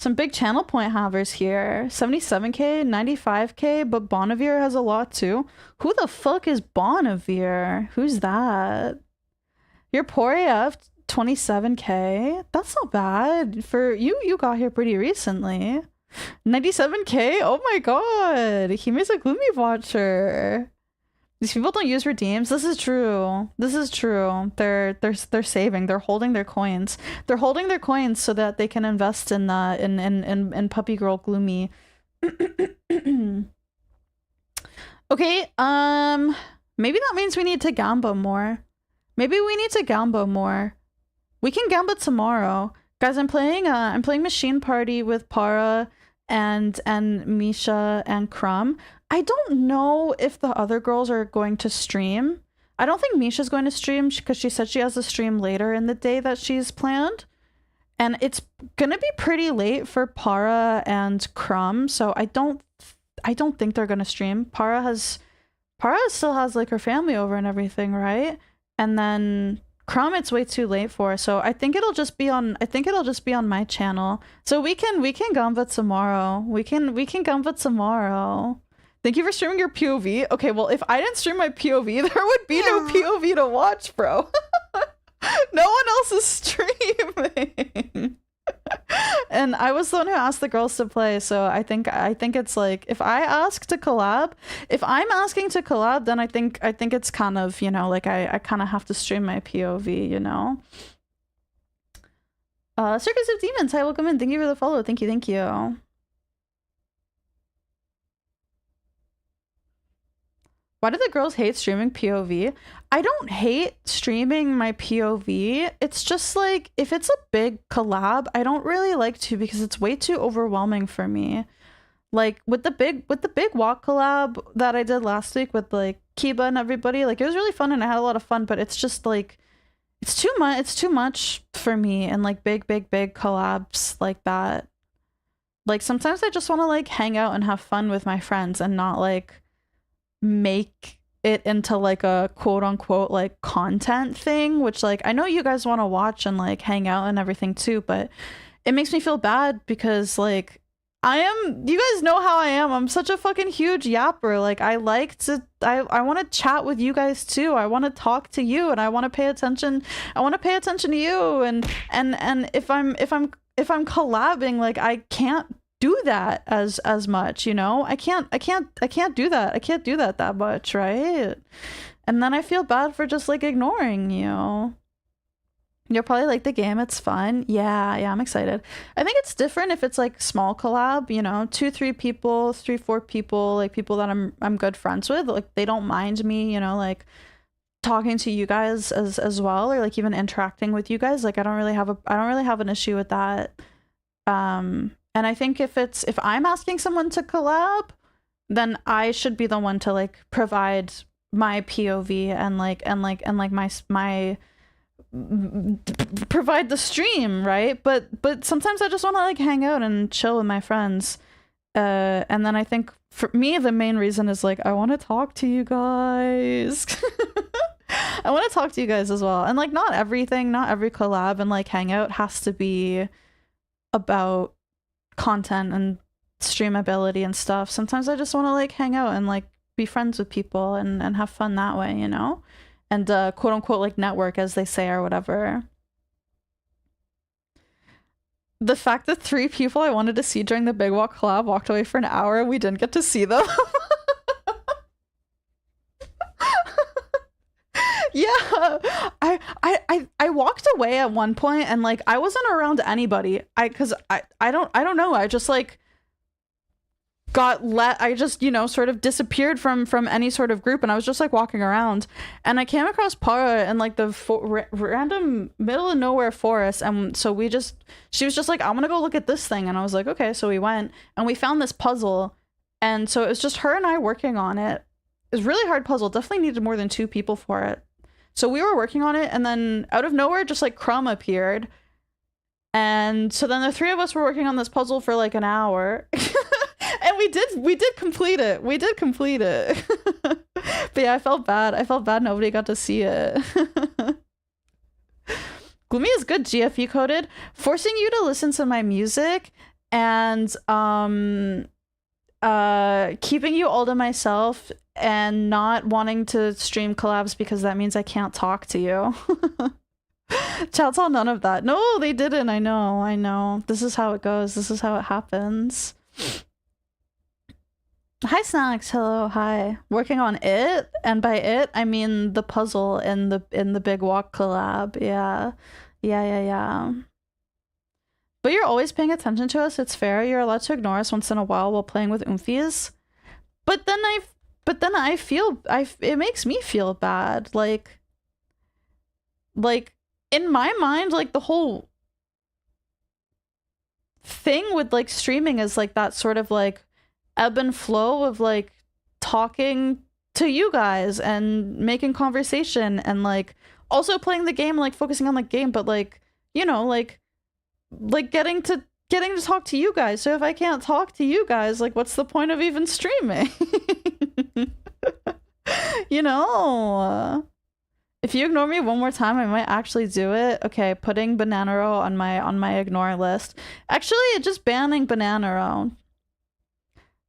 Some big channel point havers here. 77k, 95k, but Bonnevere has a lot too. Who the fuck is Bonnevere? Who's that? Your poor AF, 27k. That's not bad for you. You got here pretty recently. 97k. Oh my god. He makes a Gloomi watcher. These people don't use redeems. This is true. This is true. They're saving. They're holding their coins. They're holding their coins so that they can invest in puppy girl Gloomi. Okay. Maybe that means we need to gamba more. Maybe we need to gamba more. We can gamba tomorrow, guys. I'm playing Machine Party with Para and Misha and Crumb. I don't know if the other girls are going to stream. I don't think Misha's going to stream because she said she has a stream later in the day that she's planned. And it's gonna be pretty late for Para and Crumb, so I don't think they're gonna stream. Para still has like her family over and everything, right? And then Crumb, it's way too late for, so I think it'll just be on my channel. So we can gamba tomorrow. We can gamba tomorrow. Thank you for streaming your POV. Okay, well, if I didn't stream my POV, there would be no POV to watch, bro. No one else is streaming. And I was the one who asked the girls to play, so I think it's like, if I ask to collab, if I'm asking to collab, then I think it's kind of, you know, like I kind of have to stream my POV, you know. Circus of Demons, hi, welcome in. Thank you for the follow. Thank you. Why do the girls hate streaming POV? I don't hate streaming my POV. It's just like, if it's a big collab, I don't really like to because it's way too overwhelming for me. Like with the big walk collab that I did last week with like Kiba and everybody, like it was really fun and I had a lot of fun, but it's just like, it's too much for me, and like big collabs like that. Like sometimes I just want to like hang out and have fun with my friends and not like make it into like a quote-unquote like content thing, which like I know you guys want to watch and like hang out and everything too, but it makes me feel bad because like you guys know how I am. I'm such a fucking huge yapper. Like I want to chat with you guys too. I want to talk to you and I want to pay attention. I want to pay attention to you, and if I'm collabing, like I can't do that as much, you know. I can't do that. I can't do that much, right? And then I feel bad for just like ignoring you. You're probably like, the game, it's fun. Yeah, I'm excited. I think it's different if it's like small collab, you know, 2-3 people, 3-4 people, like people that I'm good friends with, like they don't mind me, you know, like talking to you guys as well, or like even interacting with you guys. Like I don't really have an issue with that. And I think if I'm asking someone to collab, then I should be the one to like provide my POV and my provide the stream, right? But sometimes I just want to like hang out and chill with my friends. And then I think for me the main reason is like I want to talk to you guys. I want to talk to you guys as well. And like not every collab and like hangout has to be about content and streamability and stuff. Sometimes I just want to like hang out and like be friends with people and have fun that way, you know, and quote unquote like network, as they say, or whatever. The fact that 3 people I wanted to see during the Big Walk collab walked away for an hour and we didn't get to see them. Yeah, I walked away at one point and like I wasn't around anybody. I don't know. I just like I just, you know, sort of disappeared from any sort of group, and I was just like walking around and I came across Para in like the random middle of nowhere forest, and so she was just like, I want to go look at this thing, and I was like, okay. So we went and we found this puzzle, and so it was just her and I working on it. It was a really hard puzzle, definitely needed more than 2 people for it. So we were working on it, and then out of nowhere, just like Crumb appeared. And so then the 3 of us were working on this puzzle for like an hour. And we did complete it. We did complete it. But yeah, I felt bad nobody got to see it. Gloomi is good GFE coded. Forcing you to listen to my music and keeping you all to myself and not wanting to stream collabs because that means I can't talk to you. Chat saw none of that. No, they didn't. I know. This is how it goes. This is how it happens. Hi, Snacks. Hello. Hi. Working on it, and by it I mean the puzzle in the Big Walk collab. Yeah. But you're always paying attention to us. It's fair. You're allowed to ignore us once in a while playing with oomfies. But then I feel it makes me feel bad. Like in my mind, like the whole thing with like streaming is like that sort of like ebb and flow of like talking to you guys and making conversation and like also playing the game, like focusing on the game, but like, you know, like getting to talk to you guys. So if I can't talk to you guys, like what's the point of even streaming? You know, if you ignore me one more time, I might actually do it. Okay, putting Bananaro on my ignore list. Actually, just banning Bananaro.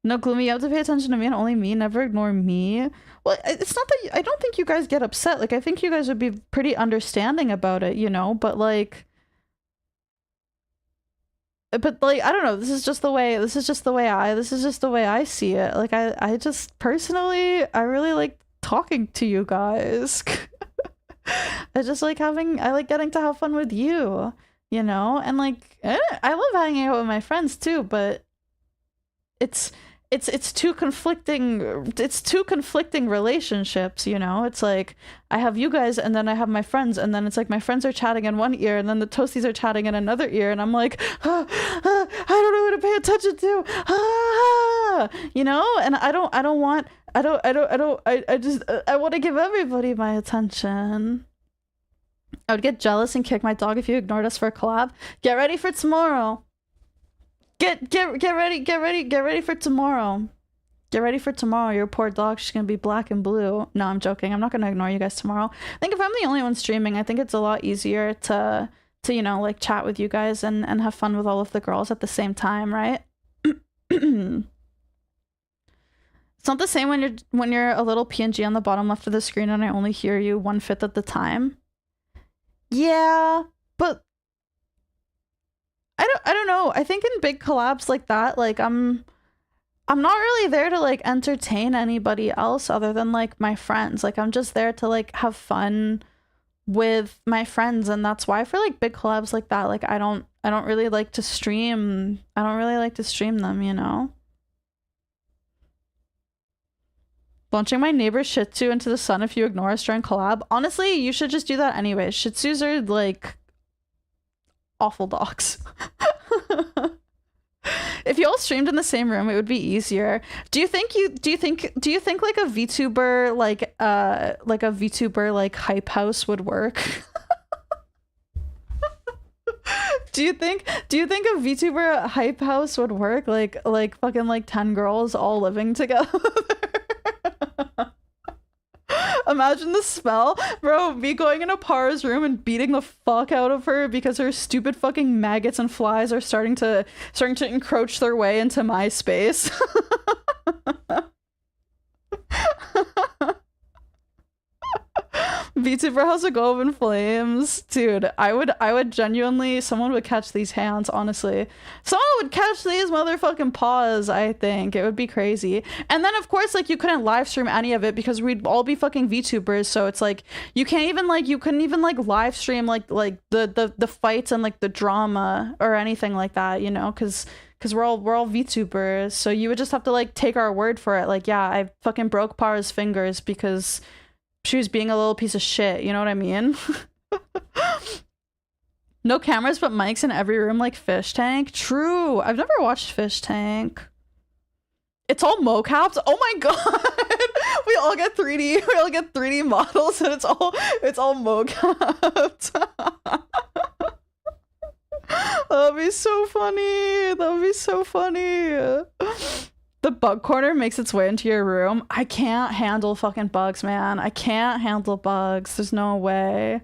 No, Gloomi, you have to pay attention to me and only me. Never ignore me. Well, it's not that I don't think you guys get upset. Like, I think you guys would be pretty understanding about it, you know? But like, I don't know. This is just the way I see it. Like, I just personally, I really like talking to you guys. I like getting to have fun with you, you know? And like, I love hanging out with my friends too, but it's two conflicting relationships, you know? It's like I have you guys and then I have my friends, and then it's like my friends are chatting in one ear and then the toasties are chatting in another ear, and I'm like, I don't know who to pay attention to. You know? And I want to give everybody my attention. I would get jealous and kick my dog if you ignored us for a collab. Get ready for tomorrow. Get ready for tomorrow. Get ready for tomorrow. Your poor dog, she's gonna be black and blue. No, I'm joking. I'm not gonna ignore you guys tomorrow. I think if I'm the only one streaming, I think it's a lot easier to you know, like chat with you guys and have fun with all of the girls at the same time, right? It's not the same when you're a little PNG on the bottom left of the screen and I only hear you 1/5 at the time. Yeah, but I don't know. I think in big collabs like that, like I'm not really there to like entertain anybody else other than like my friends. Like I'm just there to like have fun with my friends, and that's why for like big collabs like that, like I don't really like to stream. I don't really like to stream them, you know? Launching my neighbor's Shih Tzu into the sun if you ignore us during collab. Honestly, you should just do that anyway. Shih Tzus are like awful dogs. If you all streamed in the same room, it would be easier. Do you think like a VTuber like a VTuber like hype house would work? Do you think a VTuber hype house would work? Like fucking like 10 girls all living together? Imagine the spell, bro. Me going into Para's room and beating the fuck out of her because her stupid fucking maggots and flies are starting to encroach their way into my space. VTuber House would go up in flames. Dude, I would genuinely, someone would catch these hands, honestly. Someone would catch these motherfucking paws, I think. It would be crazy. And then, of course, like, you couldn't live stream any of it because we'd all be fucking VTubers, so it's like, you couldn't even, like, live stream, like the fights and, like, the drama or anything like that, you know? Because we're all VTubers, so you would just have to, like, take our word for it. Like, yeah, I fucking broke Para's fingers because she was being a little piece of shit, you know what I mean? No cameras but mics in every room like Fish Tank. True. I've never watched Fish Tank. It's all mocapped. Oh my god. We all get 3D models and it's all mocapped. That would be so funny. The bug corner makes its way into your room. I can't handle fucking bugs, man. I can't handle bugs. There's no way.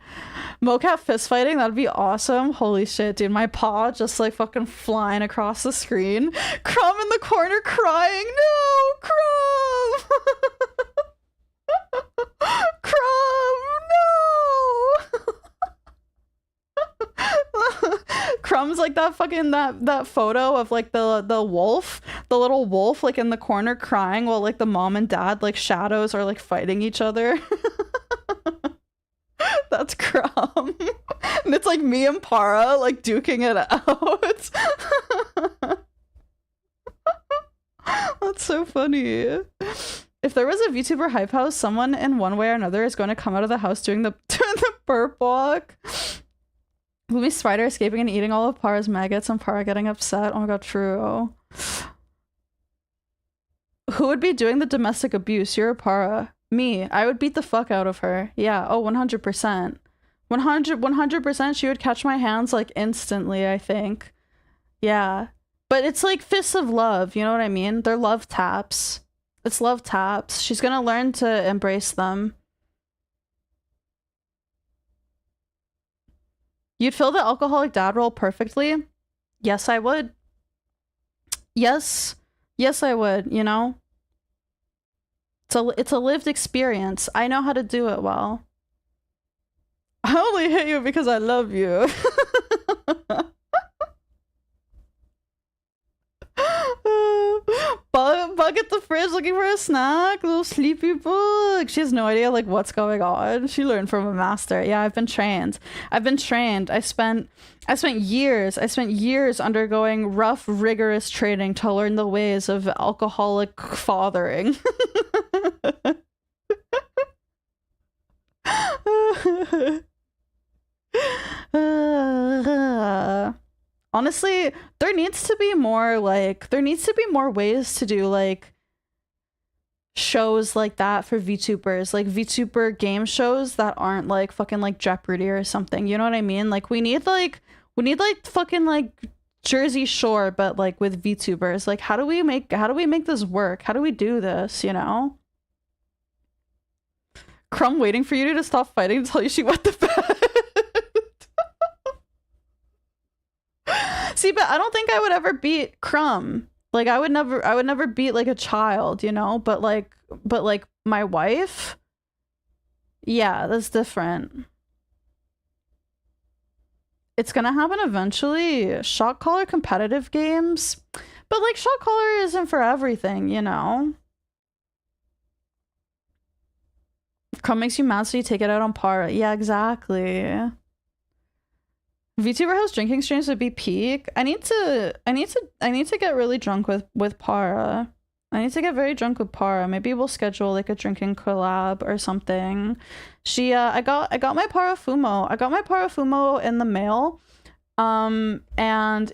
Mocap fist fighting, that'd be awesome. Holy shit, dude. My paw just like fucking flying across the screen. Crumb in the corner crying. No, Crumb! Crumb, no! Crumb's like that fucking that photo of like the wolf, the little wolf like in the corner crying while like the mom and dad like shadows are like fighting each other. That's Crumb. And it's like me and Para like duking it out. That's so funny. If there was a VTuber hype house, someone in one way or another is going to come out of the house doing the burp walk. Gloomy spider escaping and eating all of Para's maggots and Para getting upset. Oh my god, true. Who would be doing the domestic abuse? You're Para. Me. I would beat the fuck out of her. Yeah. Oh, 100%. 100% she would catch my hands like instantly, I think. Yeah. But it's like fists of love, you know what I mean? They're love taps. It's love taps. She's gonna learn to embrace them. You'd fill the alcoholic dad role perfectly? Yes, I would. Yes. Yes, I would, you know? It's a lived experience. I know how to do it well. I only hate you because I love you. Bug at the fridge looking for a snack. Little sleepy bug. She has no idea like what's going on. She learned from a master. Yeah, I've been trained. I spent years undergoing rough, rigorous training to learn the ways of alcoholic fathering. Honestly, there needs to be more ways to do like shows like that for VTubers, like VTuber game shows that aren't like fucking like Jeopardy or something. You know what I mean? Like we need like fucking like Jersey Shore, but like with VTubers. Like how do we make this work? How do we do this, you know? Crumb waiting for you to stop fighting to tell you she wet the bed. See, but I don't think I would ever beat Crumb. Like I would never beat like a child, you know, but like my wife, yeah, that's different. It's gonna happen eventually. Shot caller competitive games, but like shot caller isn't for everything, you know. Crumb makes you mad, so you take it out on Para. Yeah, exactly. VTuber house drinking streams would be peak. I need to get really drunk with Para. I need to get very drunk with Para. Maybe we'll schedule like a drinking collab or something. She I got my Para Fumo. I got my Para Fumo in the mail. And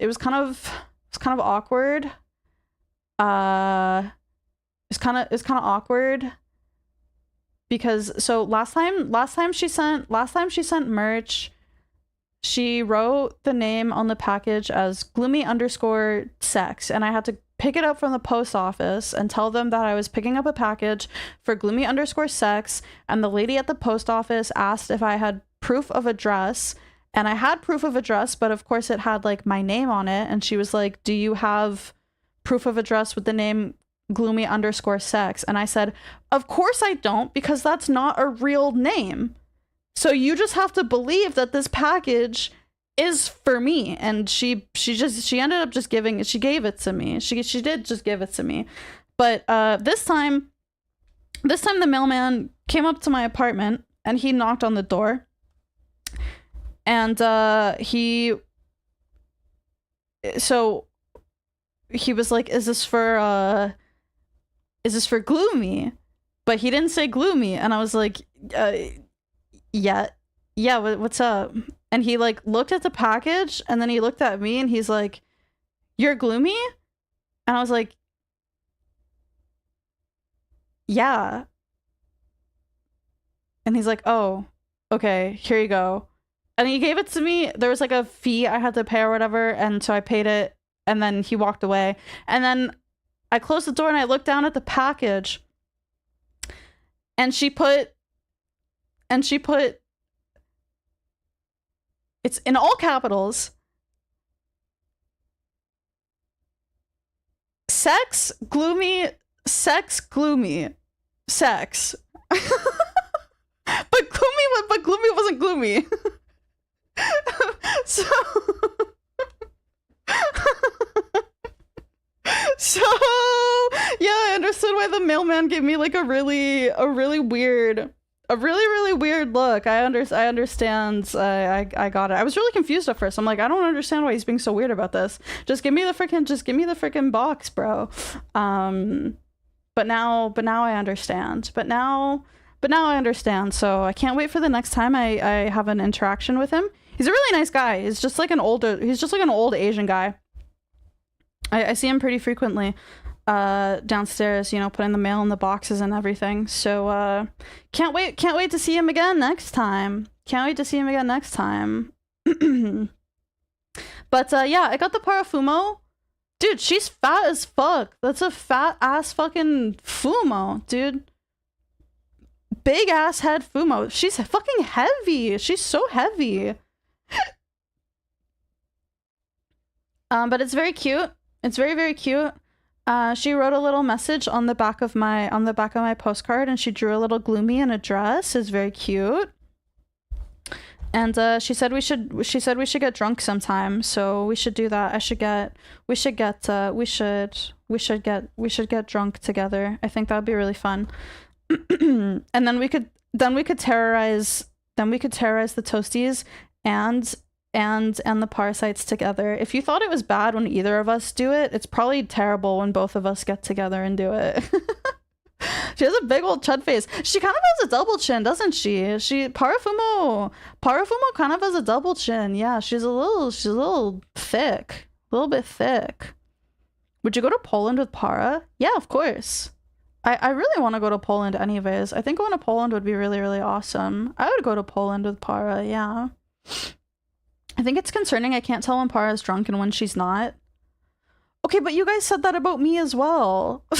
it was kind of awkward. It's kind of awkward because so last time she sent merch. She wrote the name on the package as Gloomi_sex, and I had to pick it up from the post office and tell them that I was picking up a package for Gloomi_sex, and the lady at the post office asked if I had proof of address, and I had proof of address, but of course it had like my name on it, and she was like, do you have proof of address with the name Gloomi_sex? And I said, of course I don't, because that's not a real name. So you just have to believe that this package is for me. And she ended up just she gave it to me. She did just give it to me. But this time the mailman came up to my apartment and he knocked on the door. And he was like, is this for Gloomi? But he didn't say Gloomi. And I was like, yeah, what's up? And he like looked at the package and then he looked at me and he's like, you're Gloomi? And I was like, yeah. And he's like, oh, okay, here you go. And he gave it to me. There was like a fee I had to pay or whatever, and so I paid it, and then he walked away. And then I closed the door and I looked down at the package. And she put it's in all capitals. Sex, Gloomi, sex, Gloomi, sex. but Gloomi wasn't gloomy. So So yeah, I understood why the mailman gave me like a really weird look. I understand. I got it. I was really confused at first. I'm like, I don't understand why he's being so weird about this. Just give me the freaking box, bro. But now I understand. But now I understand. So I can't wait for the next time I have an interaction with him. He's a really nice guy. He's just like an old Asian guy. I see him pretty frequently downstairs, you know, putting the mail in the boxes and everything. So can't wait to see him again next time. But yeah, I got the Parafumo. Dude, she's fat as fuck. That's a fat ass fucking Fumo, dude. Big ass head Fumo. She's fucking heavy. She's so heavy. But it's very cute. It's very cute. She wrote a little message on the back of my postcard, and she drew a little Gloomi in a dress. It's very cute. And she said we should get drunk sometime. So we should do that. We should get drunk together. I think that'd be really fun. And then we could terrorize the toasties and the parasites together. If you thought it was bad when either of us do it, it's probably terrible when both of us get together and do it. She has a big old chud face. She kind of has a double chin, doesn't she? Parafumo kind of has a double chin. Yeah, she's a little thick. A little bit thick. Would you go to Poland with Para? Yeah, of course. I really want to go to Poland anyways. I think going to Poland would be really, really awesome. I would go to Poland with Para, yeah. I think it's concerning I can't tell when Para's drunk and when she's not. Okay, but you guys said that about me as well. The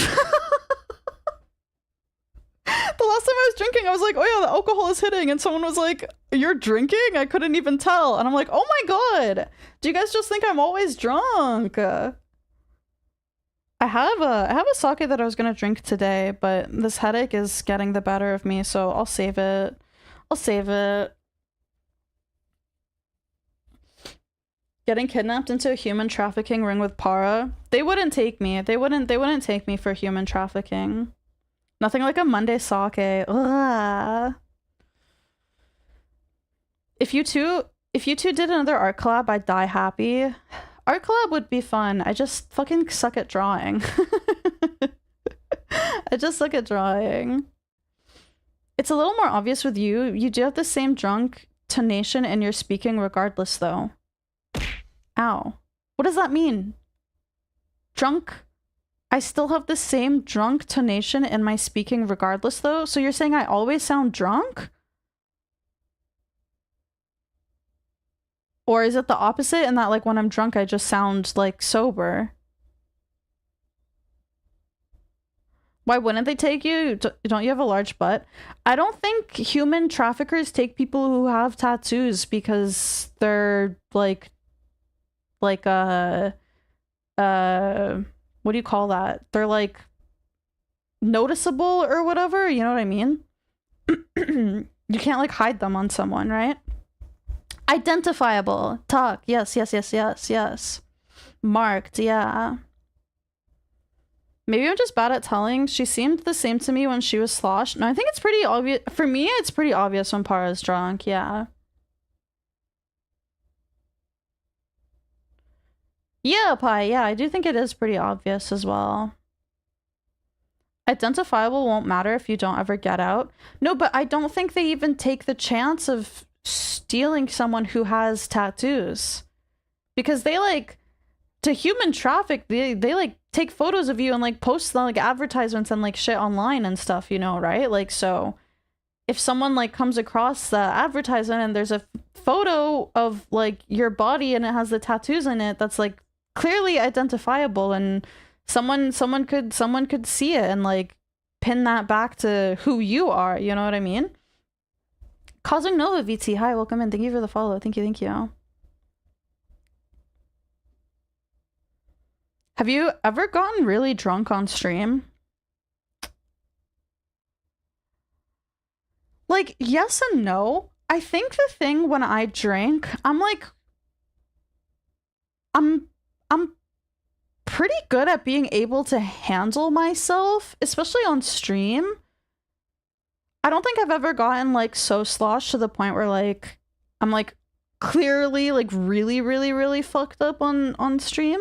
last time I was drinking, I was like, oh yeah, the alcohol is hitting. And someone was like, you're drinking? I couldn't even tell. And I'm like, oh my god. Do you guys just think I'm always drunk? I have a sake that I was going to drink today, but this headache is getting the better of me, so I'll save it. Getting kidnapped into a human trafficking ring with Para. They wouldn't take me. They wouldn't take me for human trafficking. Nothing like a Monday sake. Ugh. If you two did another art collab, I'd die happy. Art collab would be fun. I just fucking suck at drawing. I just suck at drawing. It's a little more obvious with you. You do have the same drunk tonation in your speaking regardless, though. Ow. What does that mean? Drunk? I still have the same drunk tonation in my speaking regardless, though? So you're saying I always sound drunk? Or is it the opposite in that, like, when I'm drunk, I just sound, like, sober? Why wouldn't they take you? Don't you have a large butt? I don't think human traffickers take people who have tattoos because they're, like, what do you call that? They're, like, noticeable or whatever, you know what I mean? You can't, like, hide them on someone, right? Identifiable. Talk. Yes. Marked. Yeah. Maybe I'm just bad at telling. She seemed the same to me when she was sloshed. No, I think it's pretty obvious. For me, it's pretty obvious when Para's drunk. Yeah. Yeah, Pi. Yeah, I do think it is pretty obvious as well. Identifiable won't matter if you don't ever get out. No, but I don't think they even take the chance of stealing someone who has tattoos, because they, like, to human traffic, they like take photos of you and, like, post, like, advertisements and, like, shit online and stuff, you know, right? Like, so if someone, like, comes across the advertisement and there's a photo of, like, your body and it has the tattoos in it, that's, like, clearly identifiable and someone could see it and like pin that back to who you are, you know what I mean? Causing Nova VT, hi, welcome in. Thank you for the follow. Thank you, thank you. Have you ever gotten really drunk on stream? Like, yes and no. I think the thing when I drink, I'm like, I'm pretty good at being able to handle myself, especially on stream. I don't think I've ever gotten like so sloshed to the point where like I'm like clearly like really fucked up on stream,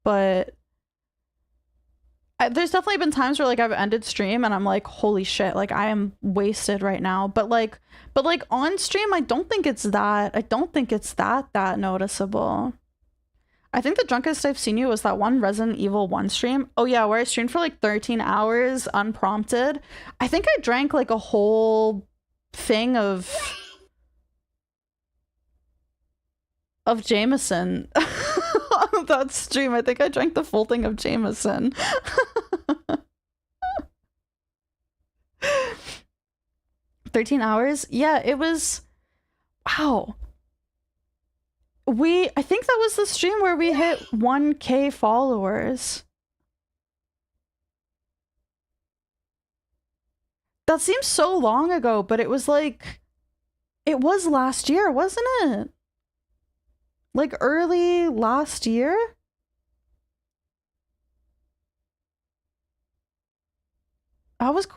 but there's definitely been times where like I've ended stream and I'm like, holy shit, like I am wasted right now. But like on stream, I don't think it's that noticeable. I think the drunkest I've seen you was that one Resident Evil 1 stream. Oh yeah, where I streamed for like 13 hours unprompted. I think I drank like a whole thing of Jameson. On that stream, I think I drank the full thing of Jameson. 13 hours? Yeah, it was... Wow. I think that was the stream where we hit 1K followers. That seems so long ago, but it was like... It was last year, wasn't it? Like early last year? That was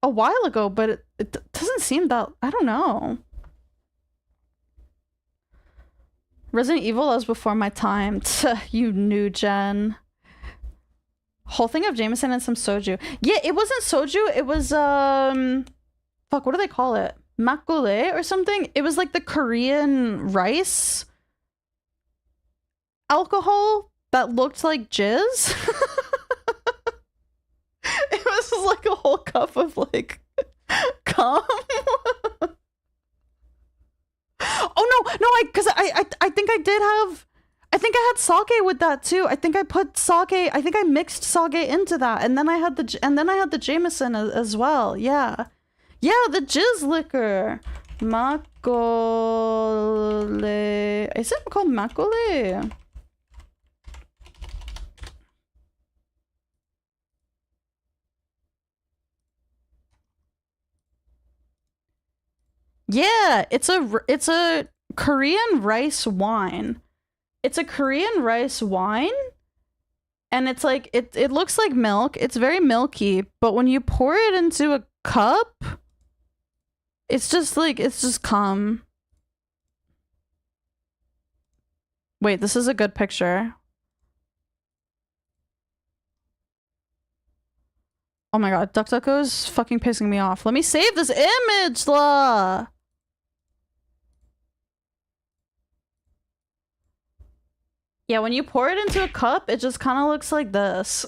a while ago, but it doesn't seem that... I don't know. Resident Evil was before my time. You new gen. Whole thing of Jameson and some soju. Yeah, it wasn't soju. It was fuck, what do they call it? Makgeolli or something? It was like the Korean rice alcohol that looked like jizz. It was like a whole cup of like cum. Oh no, because I think I did have, I think I had sake with that too. I think I put sake, I think I mixed sake into that, and then I had the Jameson as well. Yeah, the jizz liquor, makgeolli. Is it called makgeolli? Yeah, it's a Korean rice wine. It's a Korean rice wine, and it's like it looks like milk. It's very milky, but when you pour it into a cup, it's just cum. Wait, this is a good picture. Oh my god, DuckDuckGo's fucking pissing me off. Let me save this image, la. Yeah, when you pour it into a cup, it just kind of looks like this.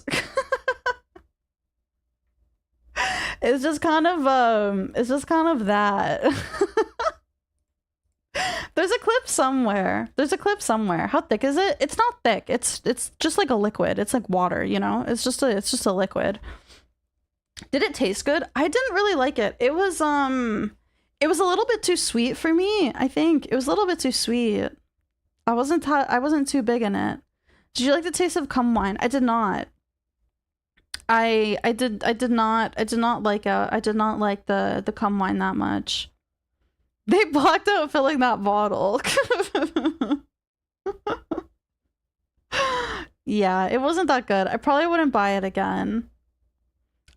It's just kind of that. There's a clip somewhere. How thick is it? It's not thick. It's just like a liquid. It's like water, you know? It's just a liquid. Did it taste good? I didn't really like it. It was a little bit too sweet for me, I think. It was a little bit too sweet. I wasn't too big in it. Did you like the taste of cum wine? I did not. I did not like the cum wine that much. They blocked out filling that bottle. Yeah, it wasn't that good. I probably wouldn't buy it again.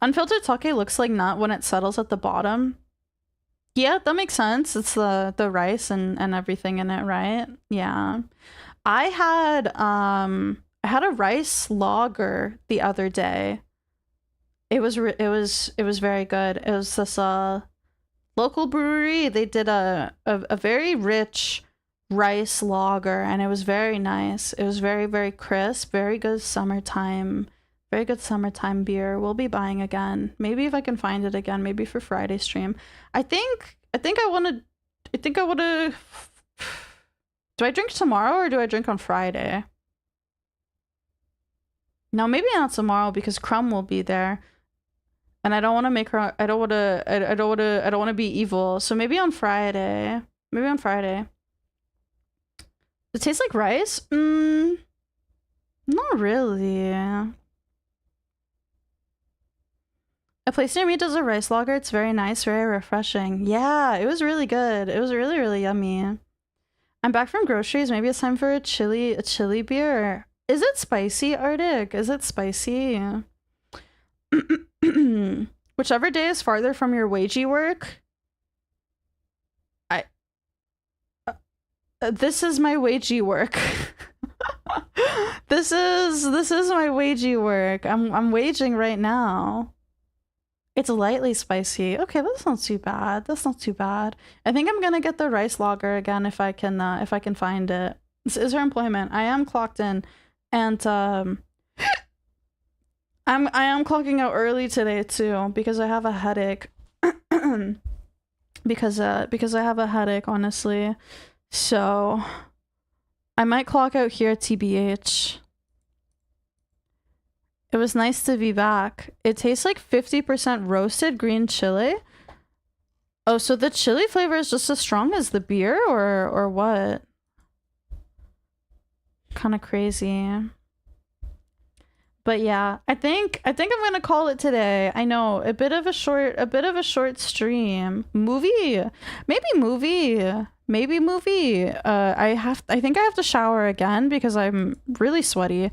Unfiltered sake looks like nut when it settles at the bottom. Yeah, that makes sense. It's the rice and everything in it, right? Yeah. I had a rice lager the other day. It was very good. It was this local brewery. They did a very rich rice lager, and it was very nice. It was very crisp, very good summertime beer. We'll be buying again. Maybe if I can find it again, maybe for Friday stream. I think I want to. Do I drink tomorrow or do I drink on Friday? No, maybe not tomorrow because Crumb will be there. And I don't want to make her, I don't want to be evil. So maybe on Friday. Maybe on Friday. It tastes like rice? Not really. A place near me does a rice lager. It's very nice, very refreshing. Yeah, it was really good. It was really, really yummy. I'm back from groceries. Maybe it's time for a chili beer. Is it spicy, Arctic? Is it spicy? Whichever day is farther from your wagey work. This is my wagey work. this is my wagey work. I'm waging right now. It's lightly spicy. Okay, that's not too bad. That's not too bad. I think I'm gonna get the rice lager again if I can find it. This is her employment. I am clocked in, and I am clocking out early today too because I have a headache. because I have a headache, honestly. So I might clock out here, TBH. It was nice to be back. It tastes like 50% roasted green chili. Oh, so the chili flavor is just as strong as the beer, or what? Kind of crazy. But yeah, I think I'm gonna call it today. I know, a bit of a short stream. Movie. Maybe movie. I think I have to shower again because I'm really sweaty.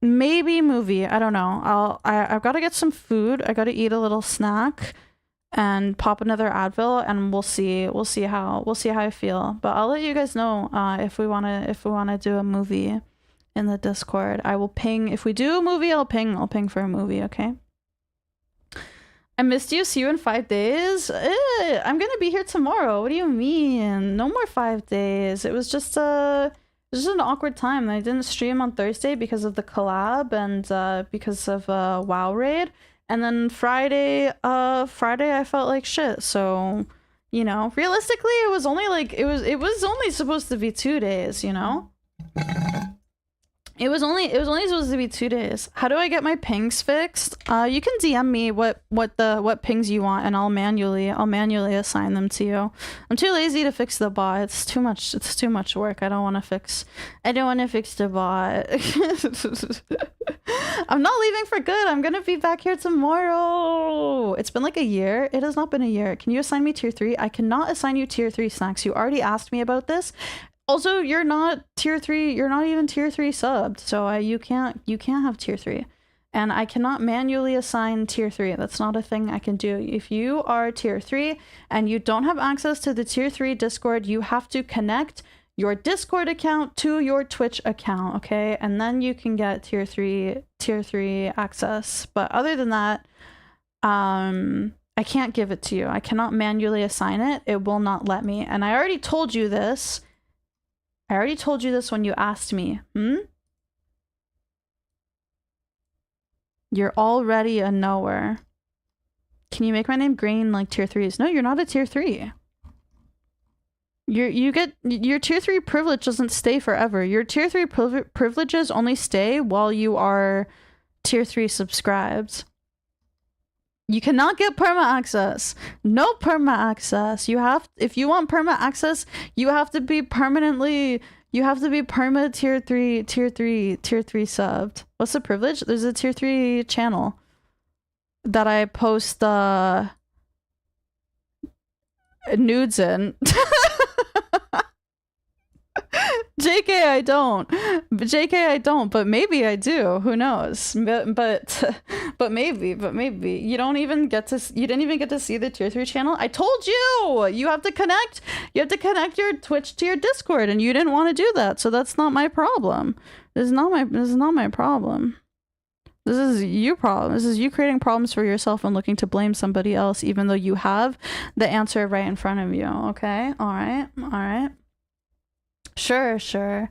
Maybe movie. I don't know. I've got to get some food. I got to eat a little snack and pop another Advil, and we'll see how I feel. But I'll let you guys know if we want to do a movie in the Discord. I will ping. If we do a movie, I'll ping for a movie, okay? I missed you. See you in 5 days. I'm going to be here tomorrow. What do you mean? No more 5 days. It was just an awkward time. I didn't stream on Thursday because of the collab and because of WoW raid, and then Friday I felt like shit. So, you know, realistically, it was only supposed to be 2 days. You know, it was only supposed to be 2 days. How do I get my pings fixed? You can DM me what pings you want, and I'll manually assign them to you. I'm too lazy to fix the bot. It's too much work. I don't want to fix the bot. I'm not leaving for good. I'm gonna be back here tomorrow. It's been like a year. It has not been a year. Can you assign me tier 3? I cannot assign you tier 3 snacks. You already asked me about this. Also, you're not tier 3. You're not even tier 3 subbed, so you can't have tier 3, and I cannot manually assign tier 3. That's not a thing I can do. If you are tier 3 and you don't have access to the tier 3 Discord, you have to connect your Discord account to your Twitch account, okay? And then you can get tier 3 access. But other than that, I can't give it to you. I cannot manually assign it. It will not let me. And I already told you this. When you asked me. You're already a knower. Can you make my name green like tier 3s? No, you're not a tier 3. Your tier 3 privilege doesn't stay forever. Your tier 3 privileges only stay while you are tier 3 subscribed. You cannot get perma access. No perma access. If you want perma access, you have to be perma tier 3 subbed. What's the privilege? There's a tier 3 channel that I post nudes in. JK, I don't. But maybe I do. Who knows? But maybe you didn't even get to see the tier 3 channel. I told you you have to connect your Twitch to your Discord, and you didn't want to do that. So that's not my problem. This is not my problem. This is you problem. This is you creating problems for yourself and looking to blame somebody else, even though you have the answer right in front of you. Okay? All right. Sure. It's your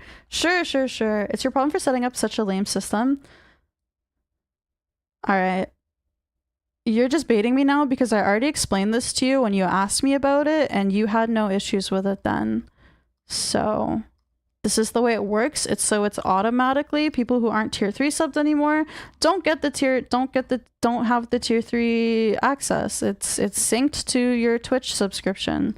problem for setting up such a lame system. Alright. You're just baiting me now because I already explained this to you when you asked me about it, and you had no issues with it then. So, This is the way it works. It's automatically people who aren't tier 3 subbed anymore don't have the tier 3 access. It's synced to your Twitch subscription.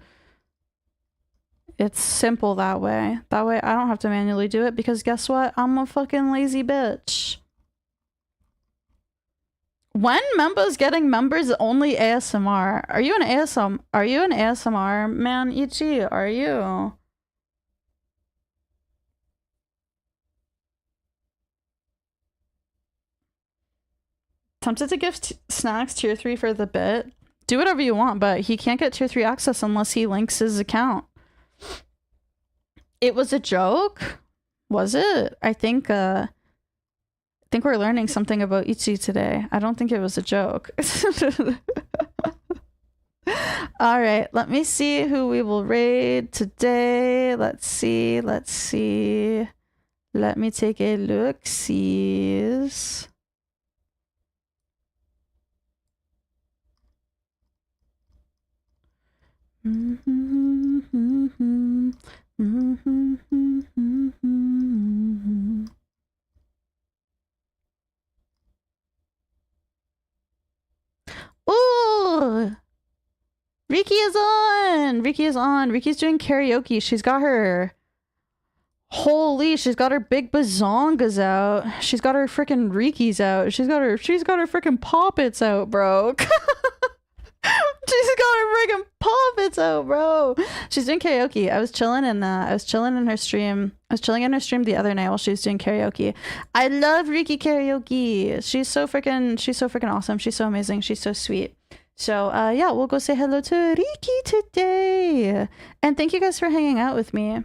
It's simple that way. That way I don't have to manually do it because guess what? I'm a fucking lazy bitch. When members getting members only ASMR. Are you an ASMR man, Ichi? Are you? Tempted to give Snacks tier 3 for the bit. Do whatever you want, but he can't get tier 3 access unless he links his account. It was a joke? Was it? I think we're learning something about Ichi today. I don't think it was a joke. Alright, let me see who we will raid today. Let's see. Let me take a look-sees. Ooh! Riki is on! Riki's doing karaoke. She's got her... Holy, she's got her big bazongas out. She's got her freaking Rikis out. She's got her freaking poppets out, bro. She's got her freaking poppets out, bro. She's doing karaoke. I was chilling in her stream. I was chilling in her stream the other night while she was doing karaoke. I love Riki karaoke. She's so freaking awesome. She's so amazing. She's so sweet. So yeah, we'll go say hello to Riki today. And thank you guys for hanging out with me.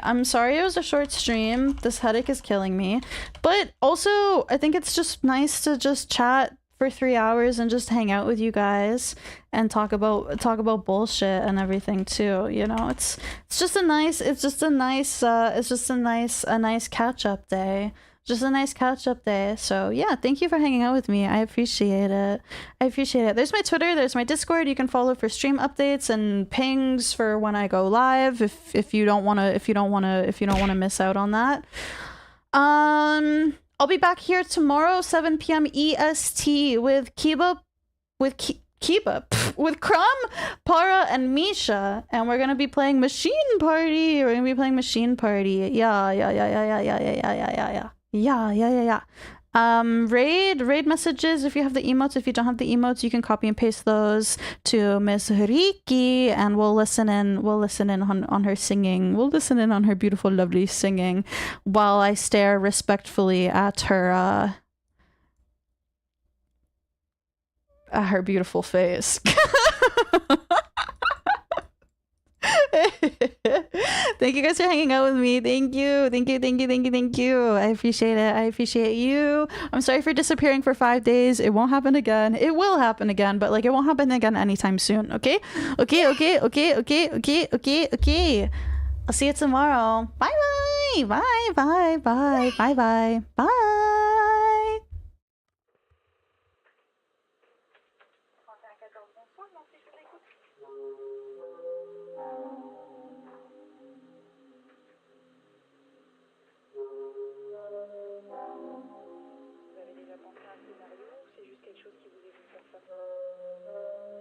I'm sorry it was a short stream. This headache is killing me. But also, I think it's just nice to just chat for 3 hours and just hang out with you guys and talk about bullshit and everything too. You know, it's just a nice catch up day. Just a nice catch-up day. So yeah, thank you for hanging out with me. I appreciate it. There's my Twitter, there's my Discord. You can follow for stream updates and pings for when I go live if you don't want to miss out on that. I'll be back here tomorrow 7 p.m. EST with Kiba with Crumb, Para, and Misha, and we're gonna be playing Machine Party. Yeah. Raid messages. If you have the emotes, if you don't have the emotes, you can copy and paste those to Miss Riki, and we'll listen in on her singing. We'll listen in on her beautiful, lovely singing while I stare respectfully at her beautiful face. Thank you guys for hanging out with me. Thank you. I appreciate it. I appreciate you. I'm sorry for disappearing for 5 days. It won't happen again. It will happen again, but like it won't happen again anytime soon. Okay. I'll see you tomorrow. Bye.